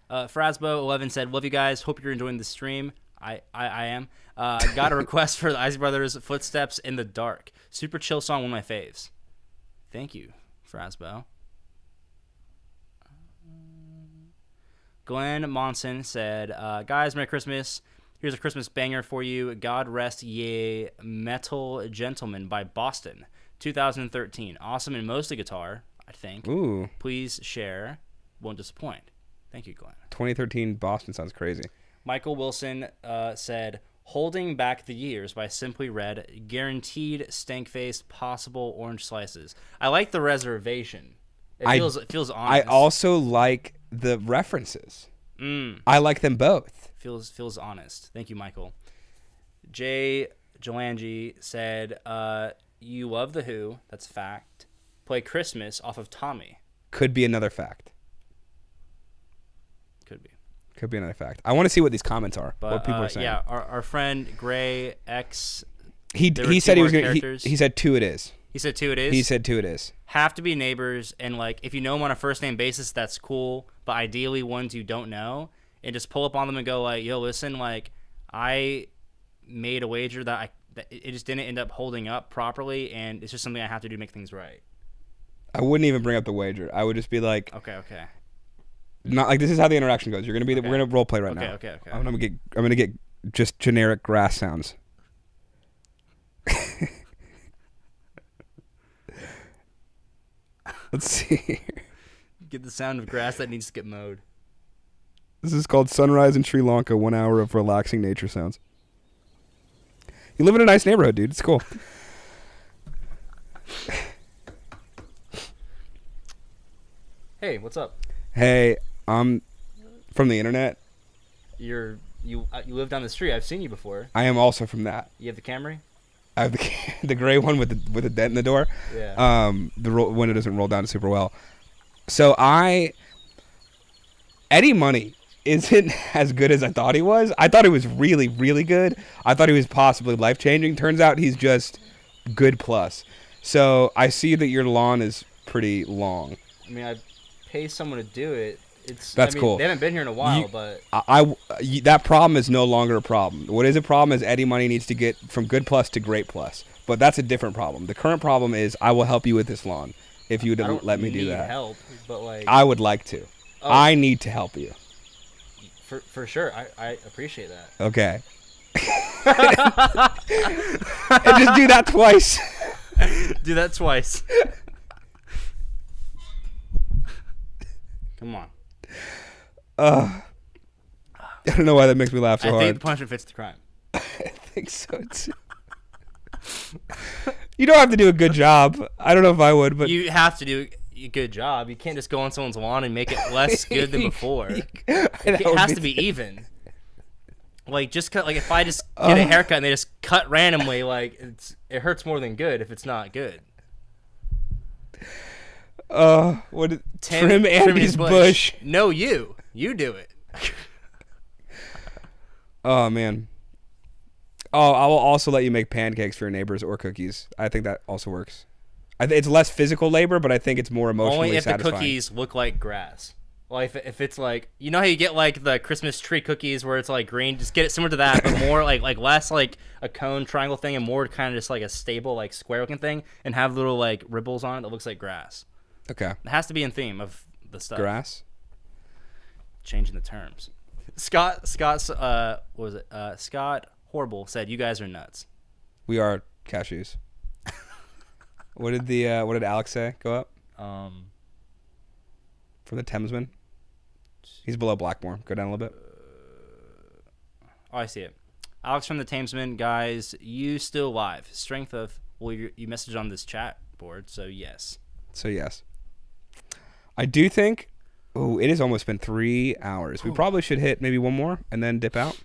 Frasbo11 said, "Love you guys. Hope you're enjoying the stream." I am. Got a request for the Isley Brothers' Footsteps in the Dark. Super chill song, one of my faves. Thank you, Frasbo. Glenn Monson said, "Guys, Merry Christmas. Here's a Christmas banger for you. God Rest Ye Metal Gentleman by Boston, 2013. Awesome and mostly guitar, I think. Ooh. Please share. Won't disappoint." Thank you, Glenn. 2013 Boston sounds crazy. Michael Wilson said, "Holding Back the Years" by Simply Red. Guaranteed stank-faced possible orange slices. I like the reservation. It feels honest. I also like the references. I like them both. Feels honest. Thank you, Michael. Jay Jolangi said, "You love The Who. That's fact. Play Christmas off of Tommy." Could be another fact. Could be another fact. I want to see what these comments are. But, what people are saying. Yeah, our friend Gray X. He said he was going to. He said two. It is. He said two. It is. He said two. It is. Have to be neighbors, and like if you know them on a first name basis, that's cool. But ideally, ones you don't know, and just pull up on them and go like, "Yo, listen, like I made a wager that it just didn't end up holding up properly, and it's just something I have to do to make things right." I wouldn't even bring up the wager. I would just be like, Okay. not like this is how the interaction goes. You're gonna be. We're gonna role play right now. Okay. I'm gonna get just generic grass sounds. Let's see. Get the sound of grass that needs to get mowed. This is called Sunrise in Sri Lanka. 1 hour of relaxing nature sounds. You live in a nice neighborhood, dude. It's cool. Hey, what's up? Hey, I'm from the internet. You live down the street. I've seen you before. I am also from that. You have the Camry? I have the gray one with the dent in the door. Yeah. The window doesn't roll down super well. So Eddie Money isn't as good as I thought he was. I thought he was really, really good. I thought he was possibly life-changing. Turns out he's just good plus. So I see that your lawn is pretty long. I mean, I pay someone to do it. That's cool. They haven't been here in a while, but that problem is no longer a problem. What is a problem is Eddie Money needs to get from good plus to great plus. But that's a different problem. The current problem is I will help you with this lawn if you would let me do that. Help, but like I would like to. Oh. I need to help you. For sure, I appreciate that. Okay. And just do that twice. Do that twice. Come on. I don't know why that makes me laugh so hard. I think the punishment fits the crime. I think so too. You don't have to do a good job. I don't know if I would, but you have to do a good job. You can't just go on someone's lawn and make it less good than before. It has to be even. Like just cut. Like if I just get a haircut and they just cut randomly, like it hurts more than good if it's not good. What? Trim Andy's bush. No, you do it. Oh man. Oh, I will also let you make pancakes for your neighbors or cookies. I think that also works. It's less physical labor, but I think it's more emotionally Only if satisfying. the cookies look like grass. Like if it's like, you know how you get like the Christmas tree cookies where it's like green, just get it similar to that, but more like less like a cone triangle thing and more kind of just like a stable like square looking thing and have little like ripples on it that looks like grass. Okay. It has to be in theme of the stuff. Grass. Changing the terms. Scott's what was it? Scott Horrible said you guys are nuts. We are cashews. What did Alex say? Go up. For the Thamesman. He's below Blackmore. Go down a little bit. Oh, I see it. Alex from the Thamesman, guys, you still live. Strength of you messaged on this chat board, so yes. So yes. I do think. Oh, it has almost been 3 hours. We probably should hit maybe one more and then dip out.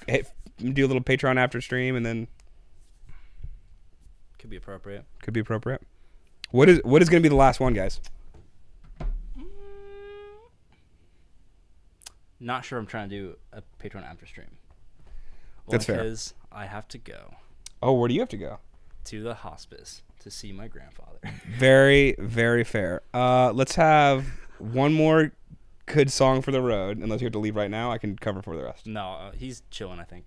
Do a little Patreon after stream and then. Could be appropriate. What is going to be the last one, guys? Not sure I'm trying to do a Patreon after stream. That's fair. Because I have to go. Oh, where do you have to go? To the hospice to see my grandfather. Very, very fair. Let's have one more good song for the road. Unless you have to leave right now, I can cover for the rest. No, he's chilling, I think.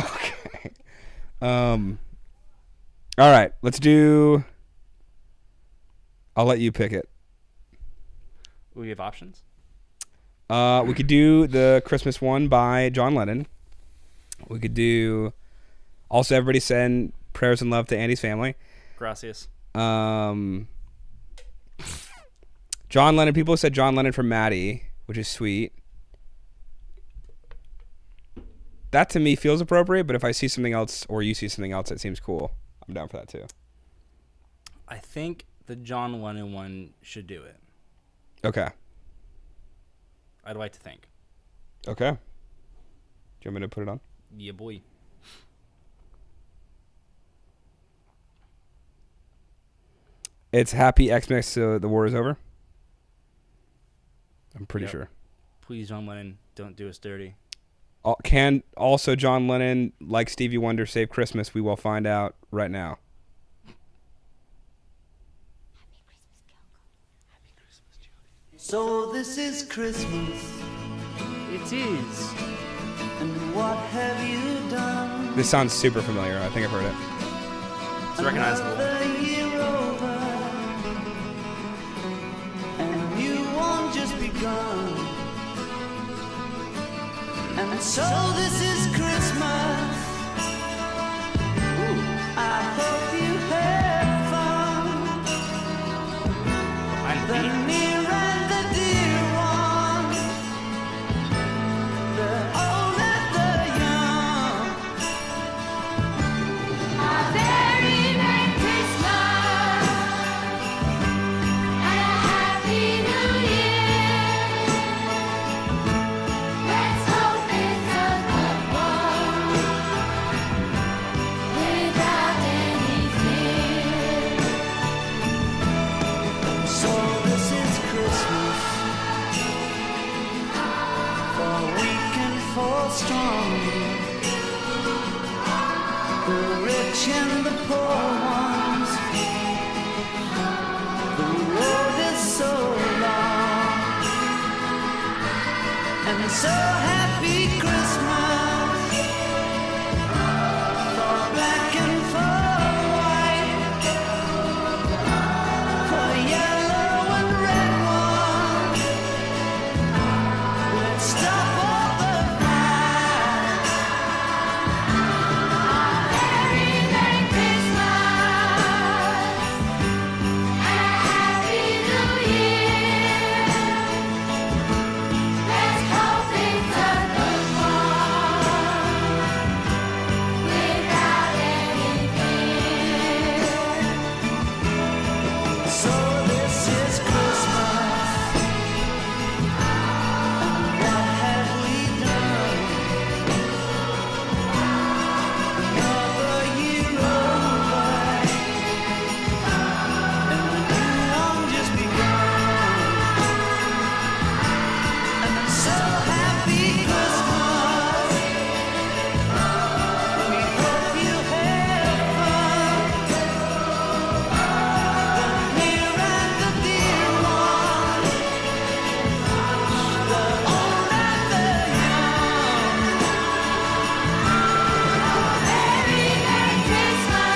Okay. All right, let's do. I'll let you pick it. We have options. We could do the Christmas one by John Lennon. We could do. Also, everybody send prayers and love to Andy's family. Gracias. John Lennon. People said John Lennon for Maddie, which is sweet. That to me feels appropriate, but if I see something else or you see something else that seems cool, I'm down for that too. I think the John Lennon one should do it. Okay. I'd like to think. Okay. Do you want me to put it on? Yeah, boy. It's Happy Xmas, so the war is over. I'm pretty sure. Please, John Lennon, don't do us dirty. Can also John Lennon, like Stevie Wonder, save Christmas? We will find out right now. So this is Christmas. It is. And what have you done? This sounds super familiar. I think I've heard it. It's recognizable. Another year over. And so this is Christmas. I hope you had fun. The near and the dear ones, the old and the young. A very Merry Christmas and a Happy New Year. Let's hope it's a good one without any fear. So this is Christmas, for weak and for strong, the rich and the poor ones. The road is so long, and so happy Christmas for black and for white, for yellow and red ones. Let's stop all the fights. Very Merry Christmas and a Happy New Year. Let's hope it's a good one without any fear. So this is Christmas, and what have we done? Another year over, and the new one just begun. And I'm so happy Christmas. We hope you have fun. The near and the dear ones, the old and the young. Very Merry Christmas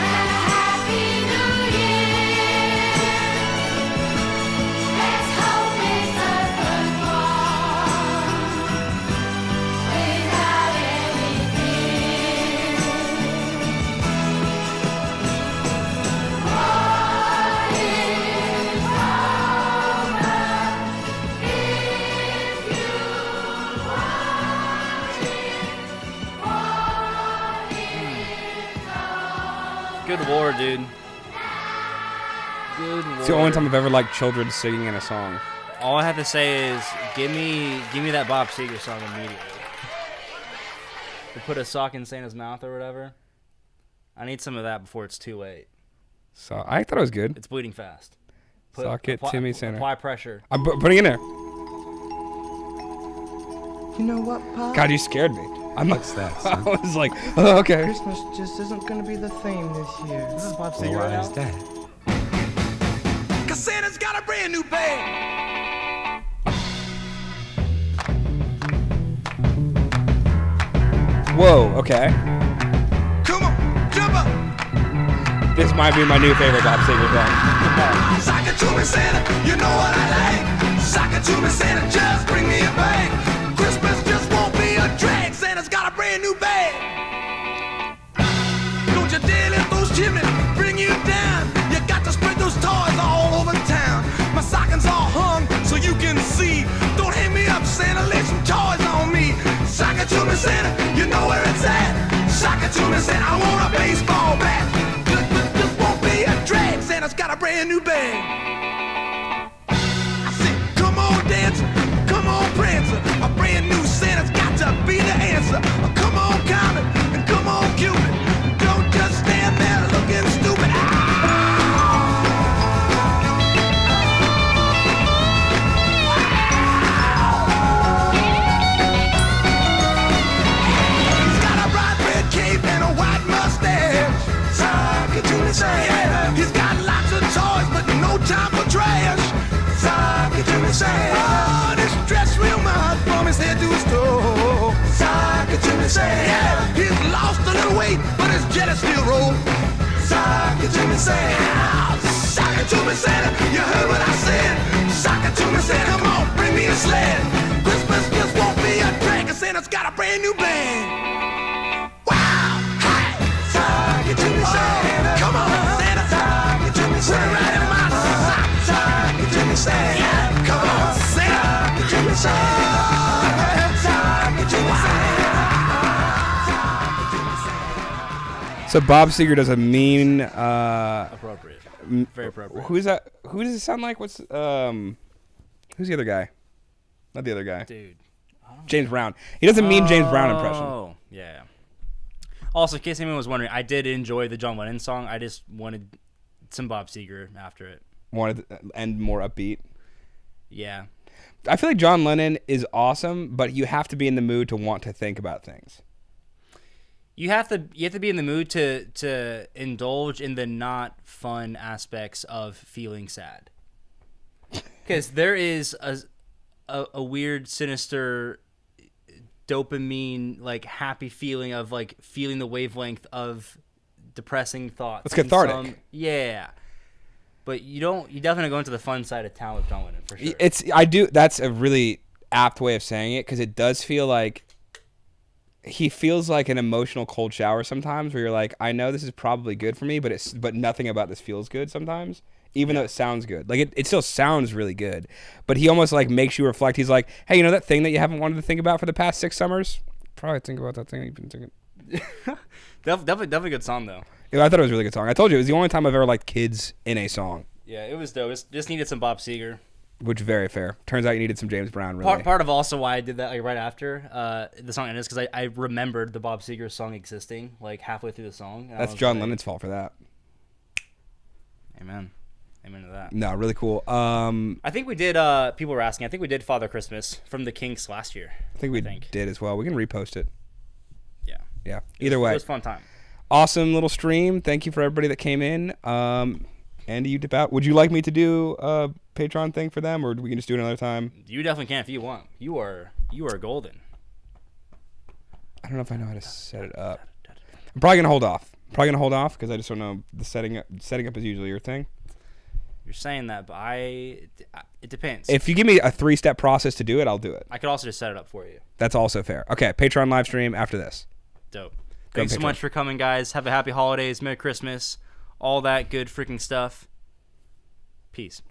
and a Happy New Year. Let's hope it's a good one without any fear. What is Good war, dude. Good war. It's the only time I've ever liked children singing in a song. All I have to say is, give me that Bob Seger song immediately. To put a sock in Santa's mouth or whatever. I need some of that before it's too late. So I thought it was good. It's bleeding fast. Sock it, Timmy Santa. Apply pressure. I'm putting it in there. You know what, Pop? God, you scared me. What's that, I son? was like, oh, okay. Christmas just isn't gonna be the theme this year. This is Bob Well, Seger why right is now? that? Cause Santa's got a brand new bag. Whoa, okay. Come on, jump up. This might be my new favorite Bob Seger song. Sock it to me, Santa, you know what I like. Sock it to me, Santa, just bring me a bag. Christmas just won't be a drag. Santa's got a brand new bag. Don't you dare let those chimneys bring you down. You got to spread those toys all over town. My stockings all hung so you can see. Don't hang me up, Santa, lay some toys on me. Sock it to me, Santa, you know where it's at. Sock it to me, Santa, I want a baseball bat. Just won't be a drag. Santa's got a brand new bag. I said, come on, dancer, come on, prancer. A brand new Santa's got to be the answer. Come on, Comet, and come on, Cupid. Don't just stand there looking stupid. He's got a bright red cape and a white mustache. Sock it to me, Santa. He's got lots of toys, but no time for trash. Sock it to me, Santa. Oh, this dress real much from his head to his toe. Sock it to me, Santa. He's lost a little weight, but his jelly still rolls. Sock it to me, Santa. Sock it to me, Santa. You heard what I said. Sock it to me, Santa. Come on, bring me a sled. me a drink and Santa's got a brand new band. Wow! Hey! Talk it to me, Santa. Come on, Santa. Talk it to me, Santa. Right in my sock. Talk it to me, Santa. Yeah. Come on, Santa. Talk it to me, Santa. Talk it to me, Santa. So Bob Seger does a mean. Appropriate. Very appropriate. Who's that? Who does it sound like? Who's the other guy? Not the other guy. Dude. James Brown. He does a mean James Brown impression. Oh, yeah. Also, in case anyone was wondering, I did enjoy the John Lennon song. I just wanted some Bob Seger after it. Wanted to end more upbeat. Yeah. I feel like John Lennon is awesome, but you have to be in the mood to want to think about things. You have to be in the mood to indulge in the not fun aspects of feeling sad. Because there is a weird, sinister dopamine, like happy feeling of like feeling the wavelength of depressing thoughts. It's cathartic. Yeah. But you definitely go into the fun side of town with John Lennon for sure. That's a really apt way of saying it, because it does feel like he feels like an emotional cold shower sometimes, where you're like, I know this is probably good for me, but nothing about this feels good sometimes, even though it sounds good. Like it still sounds really good, but he almost like makes you reflect. He's like, hey, you know that thing that you haven't wanted to think about for the past 6 summers? Probably think about that thing that you've been thinking. Definitely a good song though. Yeah, I thought it was a really good song. I told you it was the only time I've ever liked kids in a song. Yeah, it was dope. It just needed some Bob Seger. Which very fair. Turns out you needed some James Brown. Really. Part of also why I did that like right after the song ended is because I remembered the Bob Seger song existing like halfway through the song. That's John Lennon's fault for that. Amen to that. No, really cool. I think we did. People were asking. I think we did Father Christmas from the Kinks last year. I think we did as well. We can repost it. Yeah. Yeah. Either way, it was a fun time. Awesome little stream. Thank you for everybody that came in. Andy, you dip out. Would you like me to do a Patreon thing for them, or we can just do it another time? You definitely can if you want. You are golden. I don't know if I know how to set it up. I'm probably gonna hold off. Because I just don't know the setting up. Setting up is usually your thing. You're saying that, but it depends. If you give me a 3-step process to do it, I'll do it. I could also just set it up for you. That's also fair. Okay, Patreon live stream after this. Dope. Thanks so much for coming, guys. Have a happy holidays, Merry Christmas, all that good freaking stuff. Peace.